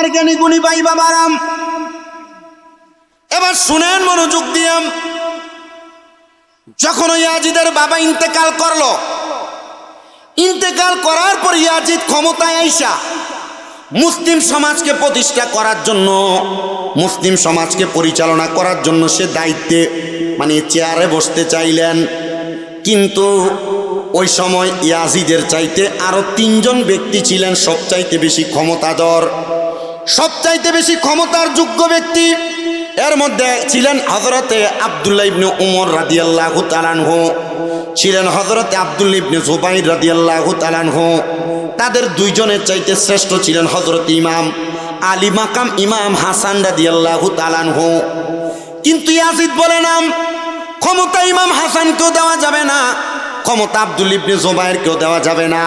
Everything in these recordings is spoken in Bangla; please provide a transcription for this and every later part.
আমার জ্ঞানী গুণী ভাই বাবারাম, এবার শুনেন মনোযোগ দিয়ে। যখন ইয়াজিদের বাবা ইন্তেকাল করলো, ইন্তেকাল করার পর ইয়াজিদ ক্ষমতায় আইসা মুসলিম সমাজকে প্রতিষ্ঠা করার জন্য, মুসলিম সমাজকে পরিচালনা করার জন্য সে দায়িত্বে চেয়ারে বসতে চাইলেন। কিন্তু ওই সময় ইয়াজিদের চাইতে আরো 3 জন ব্যক্তি ছিলেন সবচাইতে বেশি ক্ষমতাধর, সবচাইতে বেশি ক্ষমতার যোগ্য ব্যক্তি। এর মধ্যে ছিলেন হযরতে আব্দুল্লাহ ইবনে উমর রাদিয়াল্লাহু তাআলা আনহু, ছিলেন হযরতে আব্দুল্লাহ ইবনে জুবাইর রাদিয়াল্লাহু তাআলা আনহু। তাদের 2 জনের চাইতে শ্রেষ্ঠ ছিলেন হযরত ইমাম আলী মাকাম ইমাম হাসান রাদিয়াল্লাহু তাআলা আনহু। কিন্তু ইয়াজিদ বলে না, ক্ষমতা ইমাম হাসানকেও দেওয়া যাবে না, ক্ষমতা আব্দুল্লাহ ইবনে জুবাইরকেও দেওয়া যাবে না,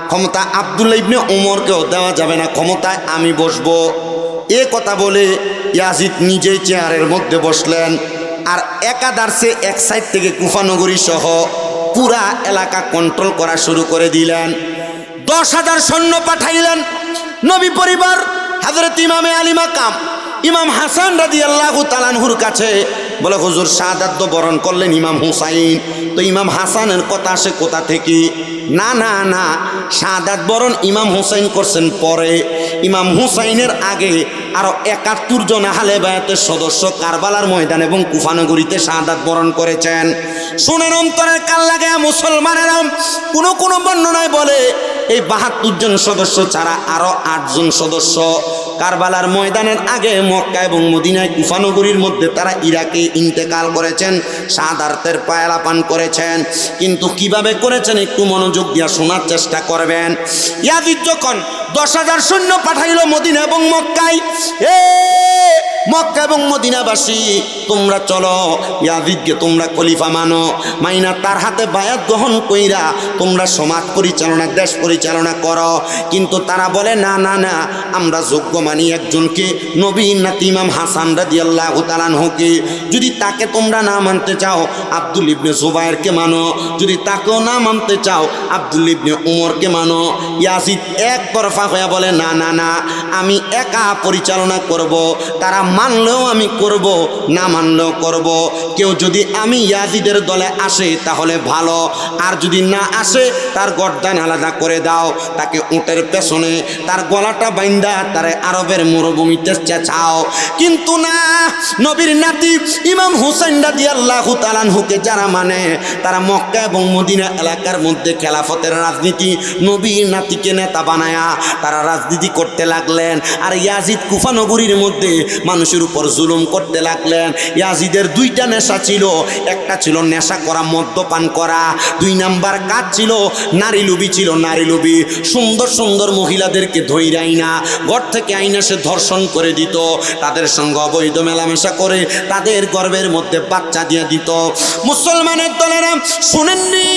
ক্ষমতা আব্দুল্লাহ ইবনে উমরকেও দেওয়া যাবে না, ক্ষমতায় আমি বসবো। এ কথা বলে ইয়াজিদ নিজেই চেয়ারের মধ্যে বসলেন। আর একাদার্সে এক সাইড থেকে কুফা নগরী সহ পুরা এলাকা কন্ট্রোল করা শুরু করে দিলেন। 10,000 সৈন্য পাঠাইলেন নবী পরিবার হযরত ইমামে আলী মাকাম ইমাম হাসান রাদিয়াল্লাহু তাআলা আনহুর কাছে। বলে হুজুর শাহাদাত বরণ করলেন ইমাম হুসাইন, তো ইমাম হাসানের কথা আসে কোথা থেকে? না না না, শাহাদাত বরণ ইমাম হুসাইন করছেন পরে। ইমাম হুসাইনের আগে আরো 71 জন আহলে বায়াতের সদস্য কারবালার ময়দান এবং কুফানগরীতে শাহাদাত বরণ করেছেন। শুনেন অন্তরের কান লাগায়া মুসলমানেরা, কোন বর্ণনায় বলে এই 72 জন সদস্য ছাড়া আরো 8 জন সদস্য কারবালার ময়দানের আগে মক্কা এবং মদিনায় কুফানগরীর মধ্যে তারা ইরাকে ইন্তেকাল করেছেন, শাহাদাতের পায়লা পান করেছেন। কিন্তু কিভাবে করেছেন একটু মনোযোগ দিয়ে শোনার চেষ্টা করবেন। ইয়াজিদ যখন 10,000 সৈন্য পাঠাইল মদিনা এবং মক্কায়, মক্কা এবং মদিনাবাসী তোমরা চলো, ইয়াজিদকে তোমরা খলিফা মানো, মাইনা তার হাতে বায়াত গ্রহণ কইরা তোমরা সমাজ পরিচালনা, দেশ পরিচালনা করো। কিন্তু তারা বলে না না না, আমরা যোগ্য মানি একজনকে, নবীর নাতি ইমাম হাসান রাদিয়াল্লাহু তাআলা আনহুকে। যদি তাকে তোমরা না মানতে চাও আব্দুল ইবনে জুবাইরকে মানো, যদি তাকেও না মানতে চাও আব্দুল ইবনে উমরকে মানো। ইয়াজিদ একতরফা হয়ে বলে না না না, আমি একা পরিচালনা করব, তারা মানলেও আমি করব, না মানলেও করব। কেউ যদি আমি ইয়াজিদের দলে আসে তাহলে ভালো, আর যদি না আসে তার গর্দান আলাদা করে দাও, তাকে উটের পেছনে তার গলাটা বাইন্দা তারে আরবের মরুভূমিতে চেঁচাও। কিন্তু না, নবীর নাতি ইমাম হুসাইন রাদিয়াল্লাহু তাআলা আনহুকে যারা মানে তারা মক্কা এবং মদিনা এলাকার মধ্যে খেলাফতের রাজনীতি, নবীর নাতিকে নেতা বানায়া তারা রাজনীতি করতে লাগলেন। আর ইয়াজিদ কুফা নগরীর মধ্যে মানুষের উপর জুলুম করতে লাগলেন। ইয়াজিদের 2টা নেশা ছিল, একটা ছিল নেশা করা, মদ্যপান করা, 2 নাম্বার কাজ ছিল নারী লোভী, ছিল নারী লোভী। সুন্দর সুন্দর মহিলাদেরকে ধইরা আইনা ঘর থেকে আইনা সে ধর্ষণ করে দিত, তাদের সঙ্গে অবৈধ মেলামেশা করে তাদের গর্ভের মধ্যে বাচ্চা দিয়ে দিত। মুসলমানের দলেরা শুনেননি,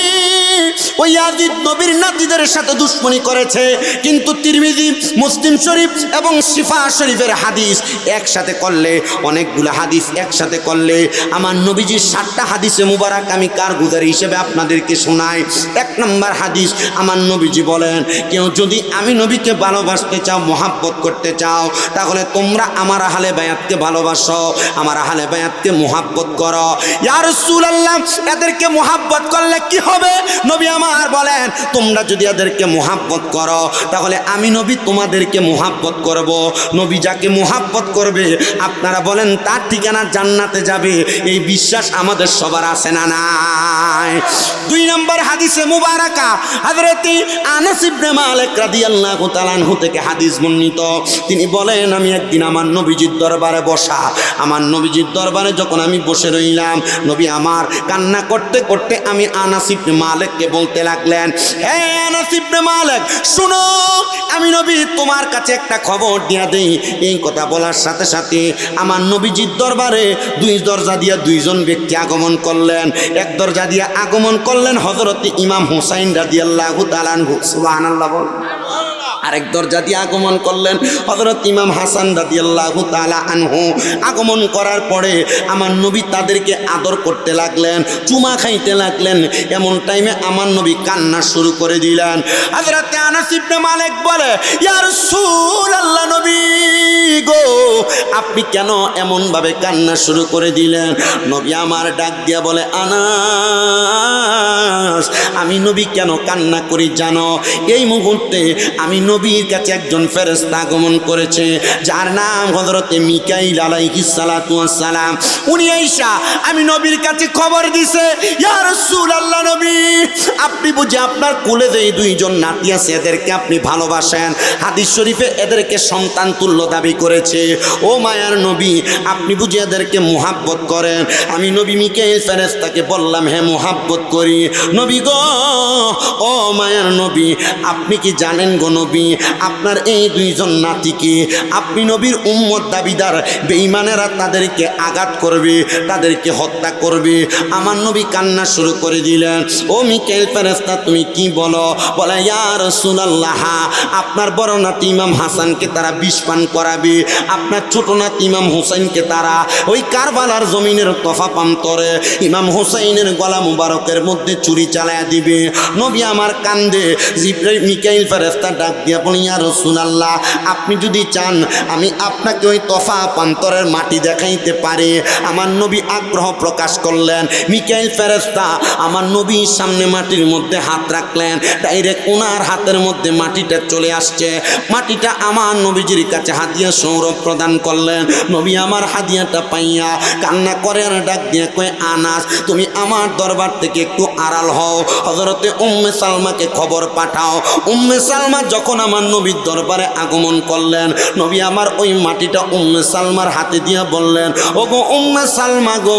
ওই ইয়াজিদ নবীর নাতিদের সাথে দুশ্মনী করেছে। কিন্তু তিরমিজি, মুসলিম শরীফ এবং শিফা শরীফের হাদিস একসাথে করলে, অনেকগুলো হাদিস একসাথে করলে আমার নবীজির 7টা হাদিসে মুবারক আমি কারগুজারি হিসেবে আপনাদেরকে শোনাই। 1 নম্বর হাদিস, আমার নবীজি বলেন, কেউ যদি আমি নবীকে ভালোবাসতে চাও, মোহাব্বত করতে চাও, তাহলে তোমরা আমার আহলে বায়াতকে ভালোবাসো, আমার আহলে বায়াতকে মোহাব্বত করো। ইয়া রাসূলুল্লাহ, এদেরকে মোহাব্বত করলে কি হবে? নবী আমার বলেন, তোমরা যদি এদেরকে মোহাব্বত করো তাহলে আমি নবী তোমাদেরকে মোহাব্বত করব। নবী যাকে মোহাব্বত করবে আপনারা বলেন তার ঠিকানা জান্নাতে যাবে, এই বিশ্বাস আমাদের সবার আছে না নাই? 2 নম্বর হাদিসে মুবারাকা হযরত আনাস ইবনে মালিক রাদিয়াল্লাহু তাআলা আনহু থেকে হাদিস বর্ণিত। তিনি বলেন, আমি একদিন আমার নবীজির দরবারে বসা, আমার নবীজির দরবারে যখন আমি বসে রইলাম, নবী আমার কান্না করতে করতে আমি আনাস ইবনে মালিককে বলতে লাগলেন, হে আনাস ইবনে মালিক, শুনো, আমি নবী তোমার কাছে একটা খবর দিয়া দেই। এই কথা বলার সাথে সাথে আমার নবীজির দরবারে 2 দরজা দিয়া 2 জন ব্যক্তি আগমন করলেন। এক দরজা দিয়া আগমন করলেন হযরত ইমাম হুসাইন রাদিয়াল্লাহু তাআলা আনহু, সুবহানাল্লাহ বল। আরেক দরজা দিয়ে আগমন করলেন হযরত ইমাম হাসান রাদিয়াল্লাহু তাআলা আনহু। আগমন করার পরে আমার নবী তাদেরকে আদর করতে লাগলেন, চুমা খাইতে লাগলেন। এমন টাইমে আমার নবী কান্না শুরু করে দিলেন। হযরত আনাস ইবনে মালিক বলে, ইয়া রাসূলুল্লাহ, নবী আপনি কেন এমনভাবে কান্না শুরু করে দিলেন? নবী আমার ডাক দিয়া বলে, আনাস, আমি নবী কেন কান্না করি জানো? এই মুহূর্তে আমি নবীর কাছে একজন ফেরেশতা আগমন করেছে, যার নাম হযরতে মিকাইল আলাইহিস সালাতু ওয়াস সালাম। উনি আয়েশা আমি নবীর কাছে খবর দিছে, ইয়া রাসূলুল্লাহ, নবী আপনি বুঝি আপনার কোলে যে দুইজন নাতি আছে এদেরকে আপনি ভালোবাসেন, হাদিস শরীফে এদেরকে সন্তান তুল্য দাবি করেছে। ও মায়ার নবী, আপনি বুঝি এদেরকে মুহাব্বত করেন? আমি নবী মিকাইল ফেরেশতাকে বললাম, হ্যাঁ মুহাব্বত করি। নবী গো, ও মায়ার নবী, আপনি কি জানেন গো নবী, আপনার এই দুইজন নাতিকে আপনি নবীর উম্মত দাবিদার বেঈমানেরা তাদেরকে আঘাত করবে, তাদেরকে হত্যা করবে। আমার নবী কান্না শুরু করে দিলেন। ও মিকাইল ফেরেশতা, তুমি কি বলো? বলে, ইয়া রাসূলুল্লাহ, আপনার বড় নাতি ইমাম হাসানকে তারা বিষ পান করাবে, আপনার ছোট নাতি ইমাম হুসাইনকে তারা ওই কারবালার জমিনের তফা প্রান্তরে ইমাম হুসাইনের গলা মুবারকের মধ্যে ছুরি চালায়া দিবে। নবী আমার কান্দে। জিবরাইল মিকাইল ফেরেশতা ডাক দিয়া বলে, ইয়া রাসূলুল্লাহ, আপনি যদি চান আমি আপনাকে ওই তফা প্রান্তরের মাটি দেখাইতে পারি। আমার নবী আগ্রহ প্রকাশ করলেন। মিকাইল ফেরেশতা আমার নবীর সামনে মাটির মধ্যে হাত রাখলেন, ডাইরেক্ট ওনার হাতের মধ্যে মাটিটা চলে আসছে। মাটিটা আমার নবীজির কাছে হাদিয়া সৌরভ প্রদান করলেন। নবী আমার হাদিয়াটা পাইয়া কান্না করে আর ডাক দিয়ে কয়, আনাস, তুমি আমার দরবার থেকে একটু আড়াল হও, হযরতে উম্মে সালমাকে খবর পাঠাও। উম্মে সালমা যখন আমার নবীর দরবারে আগমন করলেন, নবী আমার ওই মাটিটা উম্মে সালমার হাতে দিয়া বললেন, ও গো উম্মে সালমা গো,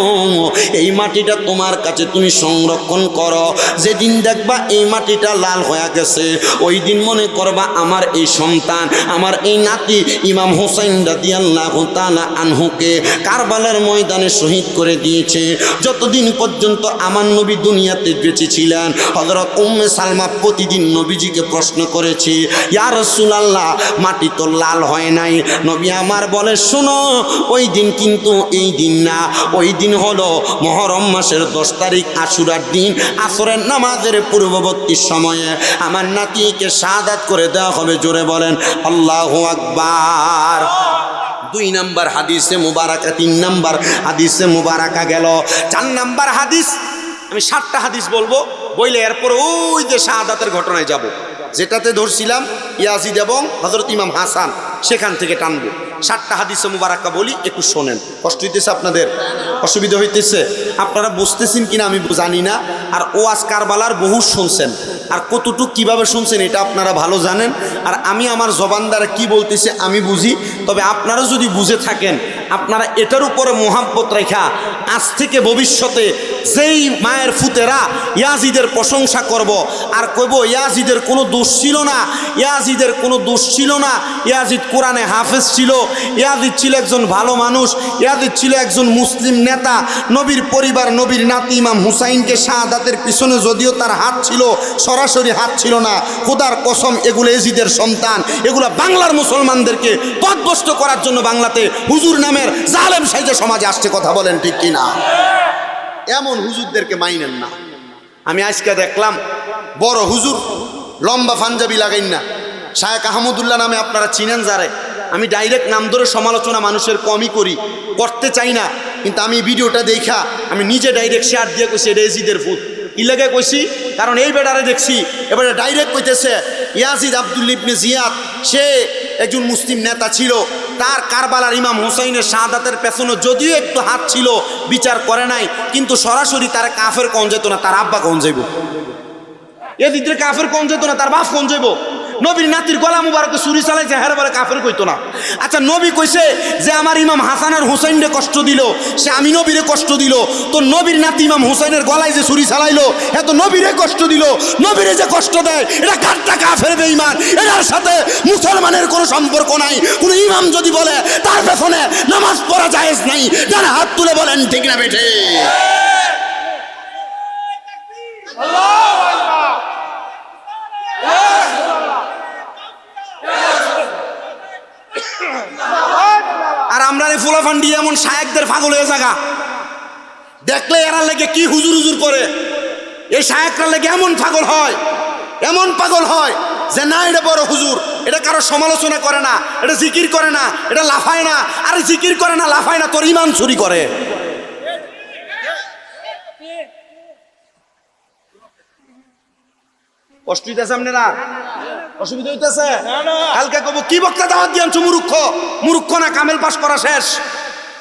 এই মাটিটা তোমার কাছে তুমি সংরক্ষণ করো। যেদিন দেখবা এই মাটিটা লাল হয়ে গেছে, ওই দিন মনে করবা আমার এই সন্তান, আমার এই নাতি ইমাম হুসাইন রাদিয়াল্লাহু তাআলা আনহুকে কারবালার ময়দানে শহীদ করে দিয়েছে। যতদিন পর্যন্ত আমার নবী দুনিয়াতে বেঁচে ছিলেন, হযরত উম্মে সালমা প্রতিদিন নবীজিকে প্রশ্ন করেছে, ইয়া রাসূলুল্লাহ, মাটি তো লাল হয় নাই। নবী আমার বলে, শোনো, ওই দিন কিন্তু এই দিন না, ওই দিন হলো মুহররম মাসের 10 তারিখ আশুরার দিন, আসরের নামাজের পূর্ববর্তী সময়ে আমার নাতিকে শাহাদাত করে দেওয়া হবে। জোরে বলেন আল্লাহু আকবার। 2 নাম্বার হাদিসে মুবারাকা, 3 নাম্বার হাদিসে মুবারাকা গেল। 4 নাম্বার হাদিস, আমি 7টা হাদিস বলবো, বইলে এরপর ওই যে শাহাদাতের ঘটনায় যাব, যেটাতে ধরছিলাম ইয়াজিদ এবং হযরত ইমাম হাসান, সেখান থেকে টানবো। 7টা হাদিসে মুবারাকা বলি, একটু শোনেন। কষ্ট হইতেছে আপনাদের? অসুবিধা হইতেছে? আপনারা বুঝতেছেন কিনা আমি জানি না। আর ওয়াজ কারবালার বহু শুনছেন, আর কতটুক কিভাবে শুনছেন এটা আপনারা ভালো জানেন। আর আমি আমার জবান দ্বারা কি বলতেছি আমি বুঝি। তবে আপনারা যদি বুঝে থাকেন, আপনারা এটার উপরে মোহাব্বত রেখা আজ থেকে ভবিষ্যতে যেই মায়ের ফুতেরা ইয়াজিদের প্রশংসা করব আর কইব ইয়াজিদের কোনো দোষ ছিল না, ইয়াজিদের কোনো দোষ ছিল না, ইয়াজিদ কোরআনে হাফেজ ছিল, ইয়াজিদ ছিল একজন ভালো মানুষ, ইয়াজিদ ছিল একজন মুসলিম নেতা, নবীর পরিবার, নবীর নাতি ইমাম হুসাইনকে শাহাদাতের পিছনে যদিও তার হাত ছিল, সরাসরি হাত ছিল না, খোদার কসম এগুলো ইয়াজিদের সন্তান। এগুলো বাংলার মুসলমানদেরকে পথভ্রষ্ট করার জন্য বাংলাতে হুজুর নামের জালেম সাইজে সমাজে আসছে। কথা বলেন ঠিক কিনা? এমন হুজুরদেরকে মাইনেন না। আমি আজকে দেখলাম বড় হুজুর, লম্বা পাঞ্জাবি লাগাইন না, শায়েখ আহমদুল্লাহ নামে আপনারা চিনেন যারে, আমি ডাইরেক্ট নাম ধরে সমালোচনা মানুষের কমই করি, করতে চাই না, কিন্তু আমি ভিডিওটা দেখা আমি নিজে ডাইরেক্ট শেয়ার দিয়ে কইছি এটা ইয়াজিদের ভূত। কি লাগে কইছি? কারণ এই বেটারে দেখছি এবারে ডাইরেক্ট কইতেছে ইয়াজিদ আব্দুল্লাহ ইবনে জিয়াদ, সে একজন মুসলিম নেতা ছিল, তার কারবালার ইমাম হুসাইনের শাহাদাতের পেছনে যদিও একটু হাত ছিল, বিচার করে নাই, কিন্তু সরাসরি তার কাফের কোন যেত না, তার আব্বা কোন যাইব? ইয়াজিদের কাফের কোন যেত না, তার বাপ কোন যাইব? নবীর নাতির গলা মুবারকে ছুরি চালাইছে, হের বলে কাফের কইতো না। আচ্ছা, নবী কইছে যে আমার ইমাম হাসান আর হুসাইনরে কষ্ট দিল, সে আমি নবীরে কষ্ট দিল, তো নবীর নাতি ইমাম হুসাইনের গলায় যে ছুরি চালাইলো এ তো নবীরে কষ্ট দিল। নবীরে যে কষ্ট দেয় এটা কাটটা কাফের বেঈমান, এটার সাথে মুসলমানের কোনো সম্পর্ক নাই। কোনো ইমাম যদি বলে তার পেছনে নামাজ পড়া জায়েজ নাই, যারা হাত তুলে বলেন ঠিক না বেঠে? আর আমরা ফুলাফান দিয়ে এমন শায়েকদের পাগল হয়ে থাকা দেখলে এরা লেগে কি হুজুর হুজুর করে, এই শায়েকরা লেগে এমন পাগল হয়, এমন পাগল হয় যে না এটা বড় হুজুর, এটা কারো সমালোচনা করে না, এটা জিকির করে না, এটা লাফায় না। আরে জিকির করে না, লাফায় না, তোর ইমান চুরি করে। কষ্ট হইতেছে আপনারা? অসুবিধা হইতেছে? কালকে কব কি বক্তা দাওয়াত দিয়ে আনছো? মূর্খ মূর্খ না, কামেল পাস করা শেষ।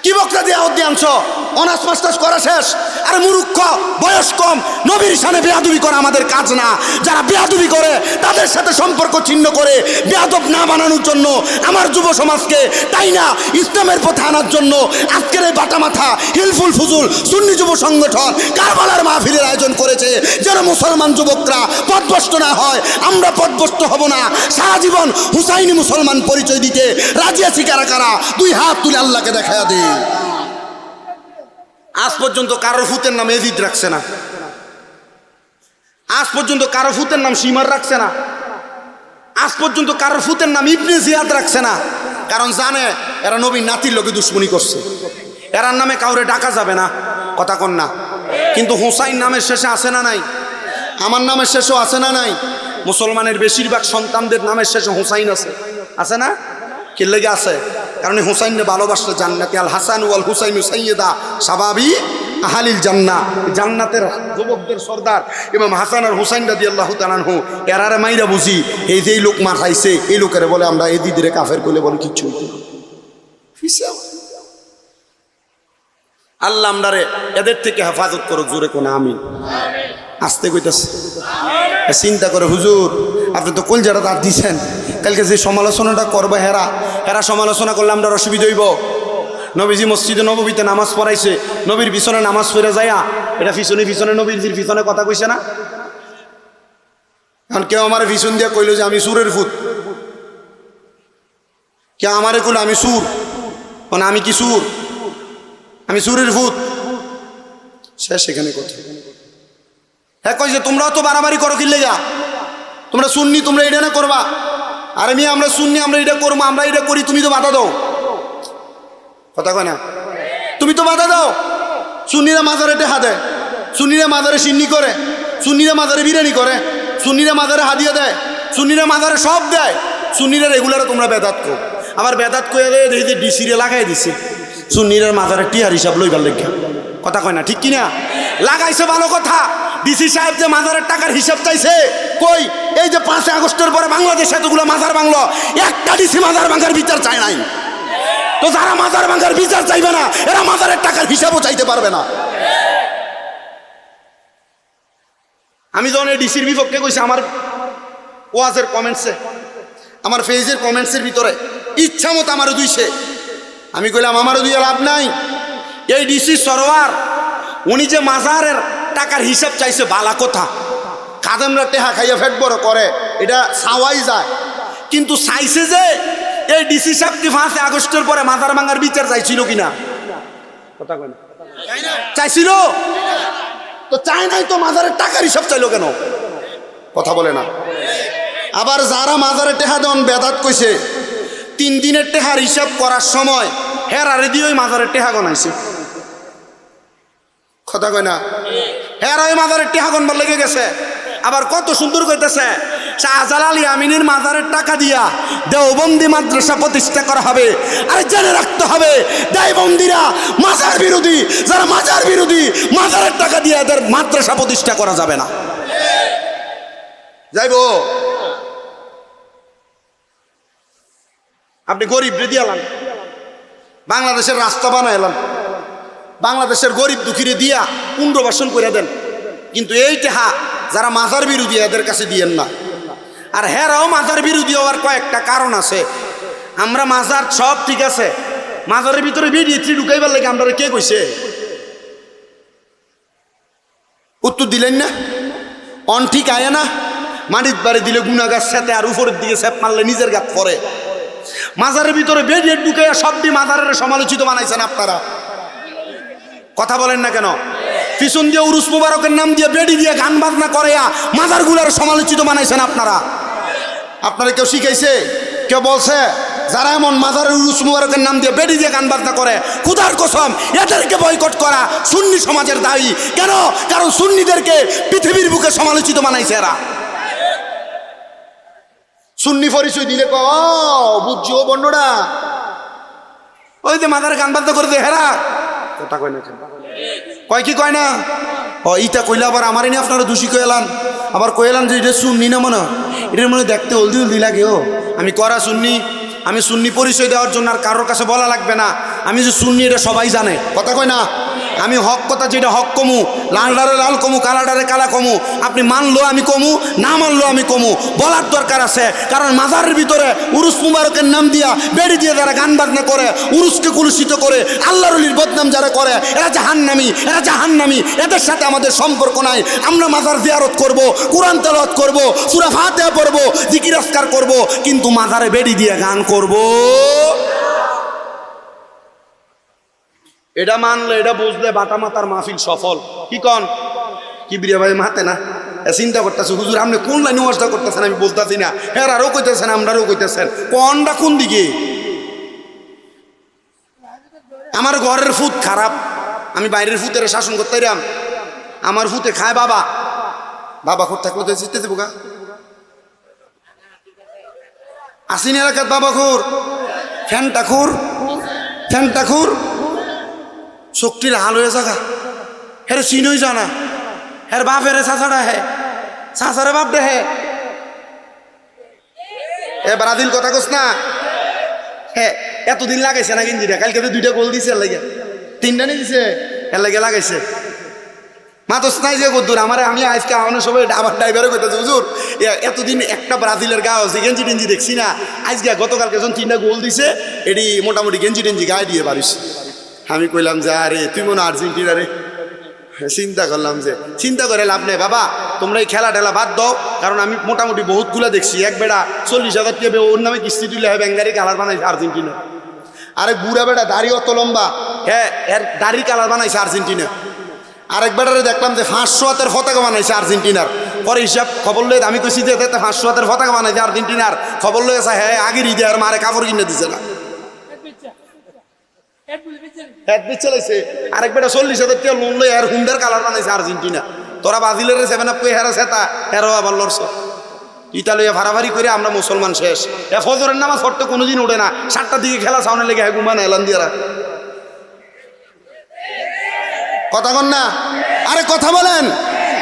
কি বক্তা দিয়ে দাওয়াত দিয়ে আনছো? অনার্স মাস্টার্স করা শেষ। আরে মূর্খ, বয়স কম, নবীর শানে বেয়াদবি করা আমাদের কাজ না। যারা বেয়াদবি করে তাদের সাথে সম্পর্ক ছিন্ন করে বেয়াদব না বানানোর জন্য আমার যুব সমাজকে, তাই না ইসলামের পথে আনার জন্য আজকের এই বাটা মাথা হিলফুল ফুজুল সুন্নি যুব সংগঠন কারবালার মাহফিলের আয়োজন করেছে, যেন মুসলমান যুবকরা পথভ্রষ্ট না হয়। আমরা পথভ্রষ্ট হব না। সারা জীবন হুসাইনি মুসলমান পরিচয় দিতে রাজি আছি কারা কারা? দুই হাত তুলে আল্লাহকে দেখায়া দিই। আজ পর্যন্ত কারোর ফুতের নাম এজিদ রাখছে না, আজ পর্যন্ত কারোর ফুতের নাম সীমার রাখছে না, আজ পর্যন্ত কারোর ফুতের নাম ইবনে জিয়াদ রাখছে না। কারণ জানে এরা নবীর নাতির লোকে দুশ্মনী করছে, এরার নামে কাউরে ডাকা যাবে না। কথা কন না? কিন্তু হুসাইন নামের শেষে আছে না নাই? আমার নামের শেষেও আছে না নাই? মুসলমানের বেশিরভাগ সন্তানদের নামের শেষে হুসাইন আছে, আছে না? কি লেগে আছে? কারণ হুসাইনকে ভালোবাসতে জান্নাতি। আল হাসান ওয়াল হুসাইন সাইয়্যিদা শাবাবি আহলিল জান্নাহ, জান্নাতের যুবকদের সর্দার ইমাম হাসান আর হুসাইন রাদিয়াল্লাহু তাআলা আনহু। এরারে মাইরা বুঝি এই যে লোক মাথাইছে, এই লোকের বলে আমরা এই দিদিরে কাফের কইলে বলে কিচ্ছু হইতো না। আল্লাহ আমরারে এদের থেকে হেফাজত করুক। জোরে কোন আমিন। আসতে কইতাছে চিন্তা করে, হুজুর আপনি তো কলজাটা দাঁত দিছেন, কালকে যে সমালোচনাটা করবো হেরা সমালোচনা করলে আমরা অসুবিধা হইব। নবীজি মসজিদে নববীতে নামাজ পড়াইছে, নবীর পিছনে নামাজ পড়ে যায়া এটা পিছনে পিছনে নবীর পিছনে কথা কইছে না? এখন কেউ আমার পিছন দিয়া কইল যে আমি সুরের ফুত, কেউ আমারে কইল আমি সুর, মানে আমি কি সুর? আমি সুরের ফুত। সে সেখানে কথা হ্যাঁ কই যে তোমরাও তো বাড়াবাড়ি করো, কি লেগা? তোমরা সুন্নি, তোমরা এটা না করবা। আরে মিয়া আমরা সুন্নি, আমরা এটা করবো, আমরা এটা করি, তুমি তো বাধা দাও। কথা কয় না? তুমি তো বাধা দাও। সুন্নিরা মাজারে টেহা দেয়, সুন্নিরা মাজারে সিন্নি করে, সুন্নিরা মাজারে বিরিয়ানি করে, সুন্নিরা মাজারে হাদিয়া দেয়, সুন্নিরা মাজারে সব দেয়। সুন্নিরা রেগুলারে তোমরা বেদাত কো। আবার বেদাত কয়ে দেয় দেখি যে ডিসিরে লাগাই দিছে সুন্নিরা মাজারে টিহার হিসাব লইবার লেখা। কথা কয় না? ঠিক কিনা? লাগাইছে ভালো কথা। ডিসি সাহেব যে মাজারের টাকার হিসাব চাইছে, কই এই যে 5 আগস্টের পরে বাংলাদেশে এতগুলো মাজার ভাঙলো, একটা ডিসি মাজার ভাঙার বিচার চায় নাই। তো যারা মাজার ভাঙার বিচার চাইবে না, এরা মাজারের টাকার হিসাবও চাইতে পারবে না। আমি যখন এই ডিসির বিপক্ষে কইছি, আমার ওয়াজের কমেন্টসে, আমার ফেজের কমেন্টসের ভিতরে ইচ্ছা মতো আমারও দুইছে। আমি কইলাম আমারও দুইয়ে লাভ নাই। এই ডিসি সরোয়ার উনি যে মাজারের টাকার হিসাব চাইছে বালা কথা, খাদেমরা টেহা খাইয়া ফেট বড় করে, এটা ছাওয়াই যায়। কিন্তু চাইছে যে এই ডিসি সাহেব কি 5 আগস্টের পরে মাজার ভাঙার বিচার চাইছিল কিনা? কথা কয় না? চাইছিল তো? চাই নাই তো মাজারের টাকার হিসাব চাইলো কেন? কথা বলে না। আবার যারা মাজারে টেহা দেন বেদাত কইছে, 3 দিনের টেহার হিসাব করার সময় হেরারে দিয়ে ওই মাজারের টেহা গনাইছে। কথা কয় না? হেরা ওই মাজারের টেহা গনবার লেগে গেছে। আবার কত সুন্দর কইতেছে, শাহজালাল ইয়ামিনের মাজারের টাকা দিয়া দেওবন্দি মাদ্রাসা প্রতিষ্ঠা করা হবে। আরে জেনে রাখতে হবে, দেওবন্দিরা মাজার বিরোধী। যারা মাজার বিরোধী, মাজারের টাকা দিয়ে এদের মাদ্রাসা প্রতিষ্ঠা করা যাবে না। যাইব আপনি গরিব রে দিয়ালাম, বাংলাদেশের রাস্তা বানাইলাম, বাংলাদেশের গরিব দুঃখীরে দিয়া পুনর্বাসন করে দেন, কিন্তু এই টেহা যারা মাজার বিরোধী এদের কাছে দিয়েন না। আর হেরাও মাজার বিরোধী হওয়ার কয়েকটা কারণ আছে। আমরা মাজার সব ঠিক আছে, মাজারের ভিতরে বেরিয়েছি ঢুকাইবার লাগে আমরা কে কইছে? উত্তর দিলেন না? অন ঠিক আয় না? মাটির বাড়ি দিলে গুনাগার সাথে আর উপরের দিকে স্যাপ মারলে নিজের গাত পরে। মাজারের ভিতরে বেরিয়ে ঢুকাইয়া সব দিয়ে মাজারের সমালোচিত বানাইছেন আপনারা। কথা বলেন না কেন? পিছন দিয়ে উরুস মুবারকের নাম দিয়ে বেড়ি দিয়ে গান বাজনা করে মাজারগুলোর সমালোচিত বানাইছেন আপনারা। আপনারা কেউ শিখাইছে? কেউ বলছে? যারা এমন মাজারের উরুস মুবারকের নাম দিয়ে বেড়ি দিয়ে গান বাজনা করে, খুদার কসম এদেরকে বয়কট করা সুন্নি সমাজের দায়ী। কেন? কারণ সুন্নিদেরকে পৃথিবীর বুকে সমালোচিত বানাইছে এরা। সুন্নি পরিচয় দিলে ক বুঝছি ও বন্যরা ওই যে মাথার গান বাদ্য করে দে হেরা কথা কয় না কয় কি কয় না ও ইটা কইলে আবার আমারই নিয়ে আপনারা দোষী কইলাম আবার কইলাম যে এটা সুন্নি না মনে এটার মনে দেখতে হলদি হলদি লাগে ও আমি করা সুন্নি আমি সুন্নি পরিচয় দেওয়ার জন্য আর কারোর কাছে বলা লাগবে না আমি যে সুন্নি এটা সবাই জানে কথা কয় না আমি হক কথা যেটা হক কমু লালডারে লাল কমু কালাডারে কালা কমু আপনি মানলো আমি কমু না মানলো আমি কমু বলার দরকার আছে কারণ মাজারের ভিতরে উরুস মুবারকের নাম দিয়া বেড়ি দিয়ে যারা গান বাজনা করে উরুসকে কুলুষিত করে আল্লাহর ওলির বদনাম যারা করে এরা জাহান্নামী এদের সাথে আমাদের সম্পর্ক নাই আমরা মাজার জিয়ারত করব কোরআন তেলাওয়াত করব সূরা ফাতিহা পড়ব জিকির আজকার করব কিন্তু মাজারে বেড়ি দিয়ে গান করব এটা মানলে এটা বুঝলে বাটা মাতার মাহফিল সফল কি কন কি বিরিয়া ভাই মাতে না চিন্তা করতেছে হুজুর আপনি কোন লাইনে ওয়াজটা করতেছেন আমি বলতেছি না হ্যাঁ আরও কইতেছেন আমরাও কইতেছেন কোনটা কোন দিকে আমার ঘরের ফুট খারাপ আমি বাইরের ফুতের শাসন করতে রাম আমার ফুতে খায় বাবা খোর থাকলে তো চিনতে দেবো গা আসিন এলাকার বাবা খোর ফ্যানটা খুর শক্তির হাল হয়ে থাকা হেরে চিনই জানা হের বাপ হেরে চাচারা হে চাচারে বাপ দে হে এ ব্রাজিল কথা কস না হ্যাঁ এতদিন লাগাইছে না গেঞ্জিটা কালকে তো 2টা গোল দিছে এর লাগে 3টা নিয়ে দিছে এর লাগে লাগাইছে মাতস নাই যে কদ্দুর আমি আজকে আমার সবাই আবার ড্রাইভারে কইতেছে হুজুর এতদিন একটা ব্রাজিলের গায়ে আছে গেঞ্জি টেঞ্জি দেখছি না আজকে গতকালকে যখন 3টা গোল দিছে এটি মোটামুটি গেঞ্জি টেঞ্জি গায়ে দিয়ে পারিস আমি কইলাম যে আরে তুই মনে আর্জেন্টিনা রে চিন্তা করে লাভ নেই বাবা তোমরা এই খেলা টেলা বাদ দাও কারণ আমি মোটামুটি বহুতগুলা দেখছি এক বেড়া 40,000 টাকা ওর নামে কিস্তি তুলে হয় ব্যাঙ্গারি কালার বানাইছে আর্জেন্টিনা আরেক বুড়া বেটা দাড়ি অত লম্বা হ্যাঁ এর দাড়ি কালার বানাইছে আর্জেন্টিনা আরেক বেটারে দেখলাম যে 500 হাতের পতাকা বানাইছে আর্জেন্টিনার পরে হিসাব খবর লয়ে আমি কইছি যে 500 হাতের পতাকা বানাইছে আর্জেন্টিনার খবর লয়ে আছে হ্যাঁ আগের ঈদে আর মারে কাপড় কিনে দিছে না আরেক বেটা 40,000 টাকা লোন লই আর হুন্ডার কালার বানাইছে আর্জেন্টিনা তোরা ব্রাজিলের 7 আপ কই হেরা সেটা হেরো আবার লড়ছ ইটা লইয়া ভাড়াভাড়ি করে আমরা মুসলমান শেষ ফজরের নামাজ পড়তে কোনোদিন ওঠে না 7টার দিকে খেলা সাউন্ডে লেগে হ্যাঁ ঘুমানো এলান দিয়ে কথা কন না আরে কথা বলেন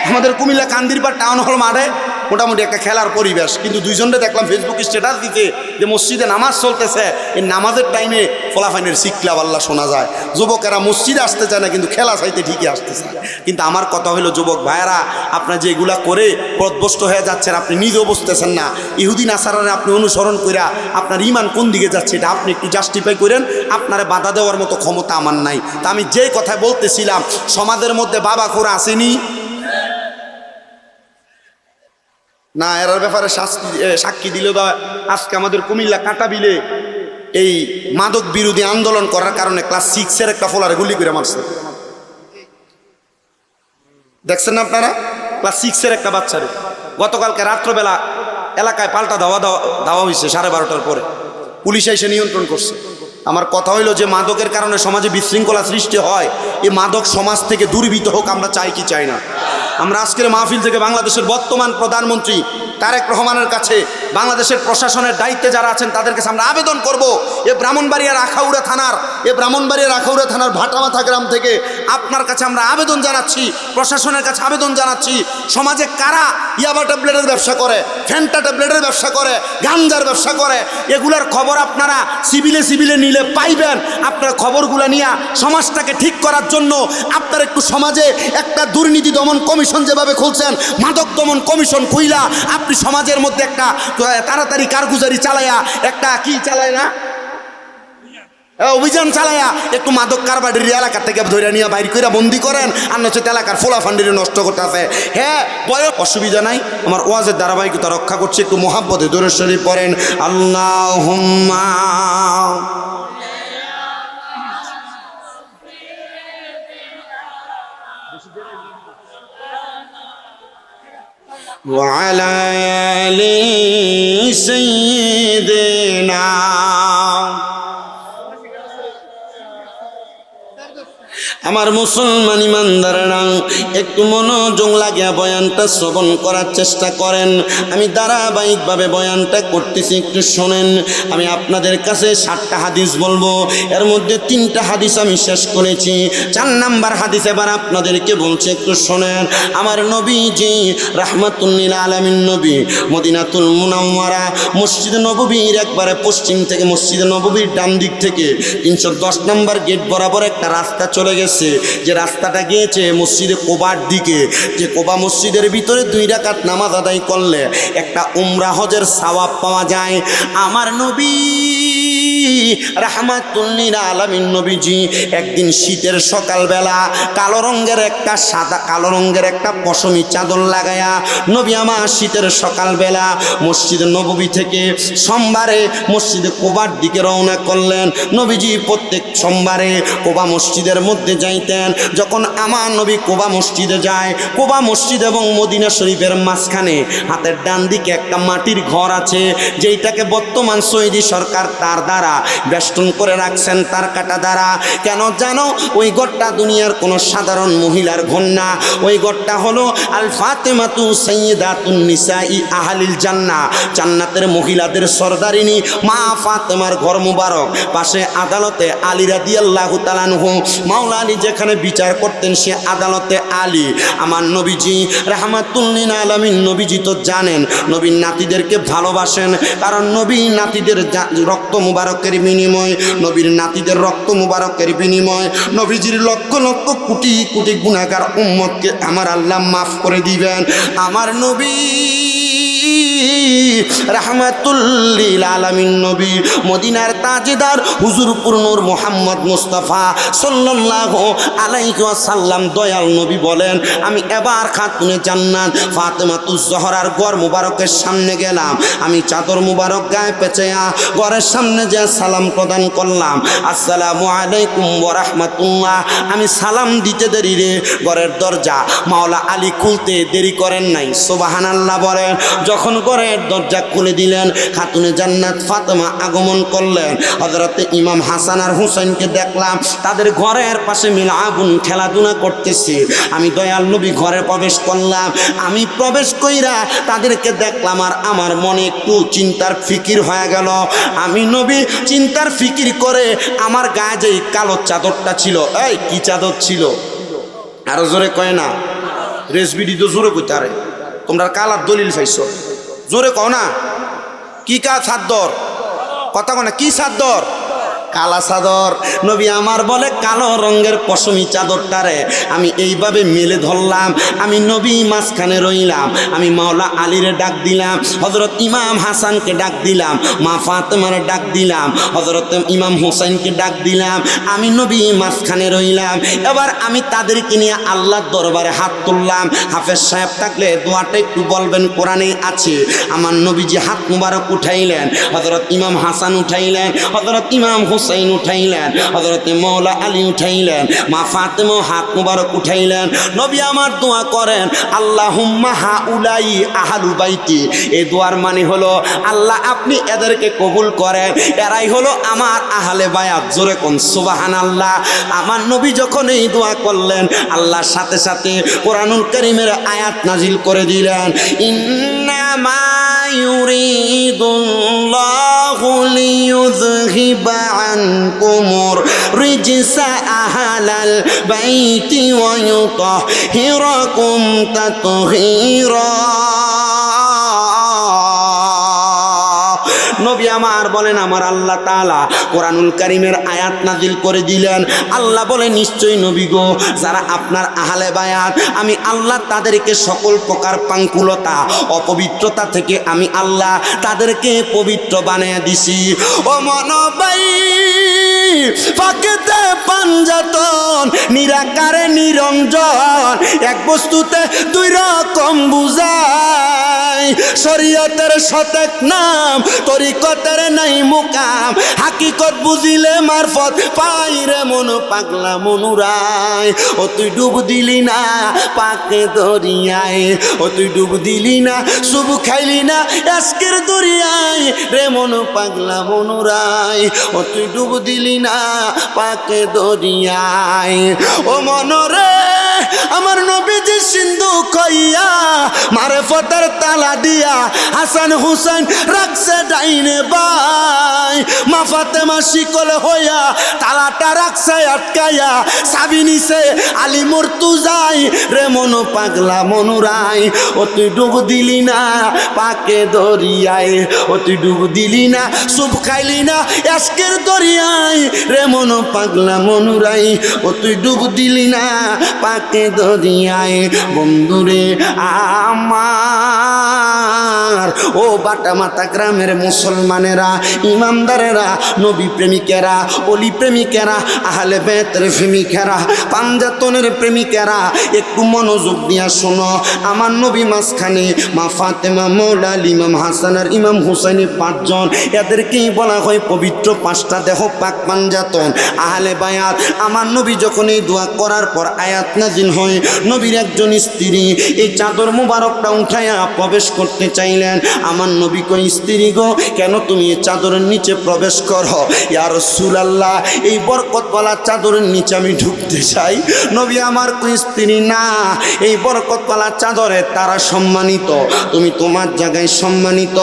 আমাদের কুমিল্লা কান্দিরপাড় টাউন হল মাঠে মোটামুটি একটা খেলার পরিবেশ কিন্তু দুইজনকে দেখলাম ফেসবুক স্ট্যাটাস দিতে যে মসজিদে নামাজ চলতেছে এই নামাজের টাইমে ফলাফাইনের চিৎকার আল্লাহ শোনা যায় যুবকেরা মসজিদে আসতে চায় না কিন্তু খেলা চাইতে ঠিকই আসতে চায় কিন্তু আমার কথা হলো যুবক ভাইয়েরা আপনার যেগুলা করে পথভ্রষ্ট হয়ে যাচ্ছেন আপনি নিজেও বুঝতেছেন না ইহুদি নাসারারে আপনি অনুসরণ কইরা আপনার ইমান কোন দিকে যাচ্ছে এটা আপনি একটু জাস্টিফাই করেন আপনারে বাধা দেওয়ার মতো ক্ষমতা আমার নাই তা আমি যেই কথা বলতেছিলাম সমাজের মধ্যে বাবা খোরা আসেনি না এর ব্যাপারে সাক্ষী দিল আজকে আমাদের কুমিল্লা কাটাবিলে এই মাদক বিরোধী আন্দোলন করার কারণে ক্লাস 6-এর একটা ফোলারে গুলি করে মারছে দেখছেন না আপনারা ক্লাস 6-এর একটা বাচ্চারে গতকালকে রাত্রবেলা এলাকায় পাল্টা দেওয়া হয়েছে 12:30টার পরে পুলিশ এসে নিয়ন্ত্রণ করছে আমার কথা হইল যে মাদকের কারণে সমাজে বিশৃঙ্খলা সৃষ্টি হয় এই মাদক সমাজ থেকে দূরীভূত হোক আমরা চাই কি চাই না আমরা আজকের মাহফিল থেকে বাংলাদেশের বর্তমান প্রধানমন্ত্রী তারেক রহমানের কাছে বাংলাদেশের প্রশাসনের দায়িত্বে যারা আছেন তাদের কাছে আমরা আবেদন করব এ ব্রাহ্মণবাড়িয়ার আখাউড়া থানার ভাটামাথা গ্রাম থেকে আপনার কাছে আমরা আবেদন জানাচ্ছি প্রশাসনের কাছে আবেদন জানাচ্ছি সমাজে কারা ইয়াবা ট্যাবলেটের ব্যবসা করে ফ্যান্টা ট্যাবলেটের ব্যবসা করে গাঞ্জার ব্যবসা করে এগুলার খবর আপনারা সিভিলে নিলে পাইবেন আপনার খবরগুলো নিয়ে সমাজটাকে ঠিক করার জন্য আপনার একটু সমাজে একটা দুর্নীতি দমন কমিশন যেভাবে খুলছেন মাদক দমন কমিশন খুইলা আপনি সমাজের মধ্যে একটা তাড়াতাড়ি কারগুজারি চালায়া একটা কি চালায় না অভিযান চালায়া একটু মাদক কারবারের এলাকা থেকে ধরে নিয়ে বাইর করে বন্দি করেন আর নচেত এলাকার ফোলা ফান্ডিরে নষ্ট করতে আছে হ্যাঁ বয়স অসুবিধা নাই আমার ওয়াজের ধারাবাহিকতা রক্ষা করছে একটু মোহাব্বতে দরুদ শরীফ পড়েন আল্লাহুম্মা وعلى آل سيدنا আমার মুসলমান ইমানদারেরা একটু মনোযোগ লাগিয়া বয়ানটা শ্রবণ করার চেষ্টা করেন। আমি ধারাবাহিকভাবে বয়ানটা করতেছি, একটু শোনেন। আমি আপনাদের কাছে 7টা হাদিস বলবো, এর মধ্যে 3টা হাদিস আমি শেষ করেছি। 4 নাম্বার হাদিস এবার আপনাদেরকে বলছি, একটু শোনেন। আমার নবীজি রাহমাতুল লিল আলামিন নবী মদিনাতুল মুনাওয়ারা মসজিদ নববীর একবারে পশ্চিম থেকে, মসজিদ নববীর ডান দিক থেকে 310 নম্বর গেট বরাবর একটা রাস্তা চলে গেছে, যে রাস্তাটা গিয়েছে মসজিদে কোবার দিকে। যে কোবা মসজিদের ভিতরে 2 রাকাত নামাজ আদায় করলে একটা উমরা হজের সওয়াব পাওয়া যায়। আমার নবী রাহমাতুল লিল আলামিন নবীজি একদিন শীতের সকালবেলা কালো রঙের একটা পশমি চাদর লাগায়া নবী আমার শীতের সকালবেলা মসজিদ নববী থেকে সোমবারে মসজিদে কোবার দিকে রওনা করলেন। নবীজি প্রত্যেক সোমবারে কোবা মসজিদের মধ্যে যাইতেন। যখন আমার নবী কোবা মসজিদে যায়, কোবা মসজিদ এবং মদিনা শরীফের মাঝখানে হাতের ডান দিকে একটা মাটির ঘর আছে, যেইটাকে বর্তমান সৌদি সরকার তার দ্বারা বেষ্টন করে রাখছেন, তার কাটা দ্বারা। কেন জানো? ওই ঘরটা দুনিয়ার কোনো সাধারণ মহিলার ঘর না, ওই ঘরটা হলো আল ফাতেমাতু সাইয়্যিদাতুন নিসাই আহলিল জান্নাহ, জান্নাতের মহিলাদের সরদারিনী মা ফাতেমার ঘর মুবারক। পাশে আদালতে আলী রাদিয়াল্লাহু তাআলা আনহু, মাওলা আলী যেখানে বিচার করতেন সে আদালতে আলী। আমার নবীজি রাহমাতুল লিল আলামিন নবীজি তো জানেন নবীর নাতিদেরকে ভালোবাসেন, কারণ নবী নাতিদের রক্ত মুবারকের বিনিময়, নবীর নাতিদের রক্ত মুবারকের বিনিময় নবীজির লক্ষ লক্ষ কোটি কোটি গুনাহগার উম্মতকে আমার আল্লাহ মাফ করে দিবেন। আমার নবী রাহমাতুল লিল আলামিন নবী মদিনার তাজদার হুজুরপুর নূর মুহাম্মদ মুস্তাফা সাল্লাল্লাহু আলাইহি ওয়াসাল্লাম দয়াল নবী বলেন, আমি এবার খাতুনে জান্নাত ফাতেমাতুজ জহরার ঘর মুবারকের সামনে গেলাম। আমি চাদর মুবারক গায়ে পেঁচাইয়া ঘরের সামনে যে সালাম প্রদান করলাম, আসসালামু আলাইকুম ওয়া রাহমাতুল্লাহ। আমি সালাম দিতে দেরি রে ঘরের দরজা মাওলা আলী খুলতে দেরি করেন নাই, সুবহানাল্লাহ বলেন। যখন ঘরের দরজা খুলে দিলেন, খাতুনে জান্নাত ফাতেমা আগমন করলেন। হযরতে ইমাম হাসান আর হুসাইনকে দেখলাম তাদের ঘরের পাশে মিলাবুন খেলাধুলা করতেছে। আমি দয়াল নবী ঘরে প্রবেশ করলাম। আমি প্রবেশ কইরা তাদেরকে দেখলাম আর আমার মনে একটু চিন্তার ফিকির হয়ে গেল। আমি নবী চিন্তার ফিকির করে আমার গায়ে যে কালো চাদরটা ছিল, এই কি চাদর ছিল? আরো জোরে কয় না, রেসবিডি তো জোরে কইতে আরে, তোমরা কালার দলিল পাইছো, জোরে কও না। কি কা চাদর? কথা কও না, কি চাদর? কালা চাদর। নবী আমার বলে কালো রঙের পশমি চাদরটারে আমি এইভাবে মেলে ধরলাম। আমি নবী মাঝখানে রইলাম। আমি মাওলা আলীরে ডাক দিলাম, হযরত ইমাম হাসানকে ডাক দিলাম, মা ফাতেমারে ডাক দিলাম, হযরত ইমাম হুসাইনকে ডাক দিলাম। আমি নবী মাঝখানে রইলাম। এবার আমি তাদেরকে নিয়ে আল্লাহর দরবারে হাত তুললাম। হাফেজ সাহেব থাকলে দোয়াটা একটু বলবেন, কোরআনে আছে। আমার নবীজি হাত মুবারক উঠাইলেন, হযরত ইমাম হাসান উঠাইলেন, হযরত ইমাম হুসাইন উঠাইলেন, হযরতে মাওলা আলী উঠাইলেন, মা ফাতেমা হাত মুবারক উঠাইলেন। নবী আমার দোয়া করেন, আল্লাহুম্মা হাউলাই আহলু বাইতি। এই দোয়ার মানে হলো আল্লাহ আপনি এদেরকে কবুল করেন, এরাই হলো আমার আহলে বায়াত। জোরে কোন সুবহানাল্লাহ। আমার নবী যখন এই দোয়া করলেন, আল্লাহর সাথে সাথে কোরআনুল কারীমের আয়াত নাজিল করে দিলেন, ইন্নামা ইউরিদুল্লাহু লিইয়ুযহিবা আনকুমুর রিজসা আহলাল বাইতি ওয়া ইউতাহিরাকুম তাতহীরা। নবী আমার বলেন, আমার আল্লাহ তাআলা কোরআনুল কারীমের আয়াত নাজিল করে দিলেন। আল্লাহ বলে, নিশ্চয়ই নবী গো, যারা আপনার আহলে বায়াত, আমি আল্লাহ তাদেরকে সকল প্রকার পাঙ্কুলতা অপবিত্রতা থেকে আমি আল্লাহ তাদেরকে পবিত্র বানিয়ে দিছি। ও মনোবাই ফাঁকেতে পাঞ্জাতন, নিরাকারে নিরঞ্জন, এক বস্তুতে 2 রকম বুঝায়। শরীয়তের সতেক নাম, তরিকতের নাই মুকাম, হাকিকত বুঝিলে মারফত পাইরে মন পাগলা মনুরায়। ও তুই ডুব দিলি না পাকে দরিয়ায়, ও তুই ডুব দিলি না শুভ খাইলি না আজকের দরিয়ায় রে মন পাগলা মনুরায়। ও তুই ডুব দিলি না পাকে দরিয়ায়। যায়। ও মনরে আমার নবীজি সিন্ধু কইয়া মারেফতের তালা দিয়া হাসান হুসেন রাখছে ডাইনে বাই। মা ফাতেমা শিকল হইয়া তালাটা রাখছে আটকাইয়া, চাবি নিছে আলী মুর্তুজাই। রে মন পাগলা মনুরাই, ও তুই ডুব দিলি না পাকে দরিয়ায়, ও তুই ডুব দিলি না সুপ খাইলি না আজকের দরিয়ায়। রে মন পাগলা মনুরাই, ও তুই ডুব দিলি না পাকে দরিয়ায়। বন্ধুরে আমার, ও বাটা মাতা গ্রামের মুসলমানেরা, ইমামদারেরা, নবী প্রেমিকেরা, অলি প্রেমিকেরা, আহলে বেতের প্রেমিকেরা, পাঞ্জাতনের প্রেমিকেরা, একটু মনোযোগ দিয়া শোনো। আমার নবী মাঝখানে, মা ফাতেমা, মৌলা আলী, ইমাম হাসান আর ইমাম হুসাইন, পাঁচজন। এদেরকেই বলা হয় পবিত্র পাঁচটা দেহ পাক পাঞ্জাতন, আহলে বায়াত। আমার নবী যখন এই দোয়া করার পর আয়াত নাজিল হয়, নবীর একজন স্ত্রী এই চাদর মুবারকটা উঠাইয়া প্রবেশ করতে চাইলেন। আমার নবী কই, স্ত্রী গো, কেন তুমি এই চাদরের নিচে প্রবেশ করো? ইয়া রাসূলুল্লাহ, এই বরকতওয়ালা চাদরের নিচে আমি ঢুকতে চাই। নবী আমার কই, স্ত্রী না, এই বরকতওয়ালা চাদরে তারা সম্মানিত, তুমি তোমার জায়গায় সম্মানিত।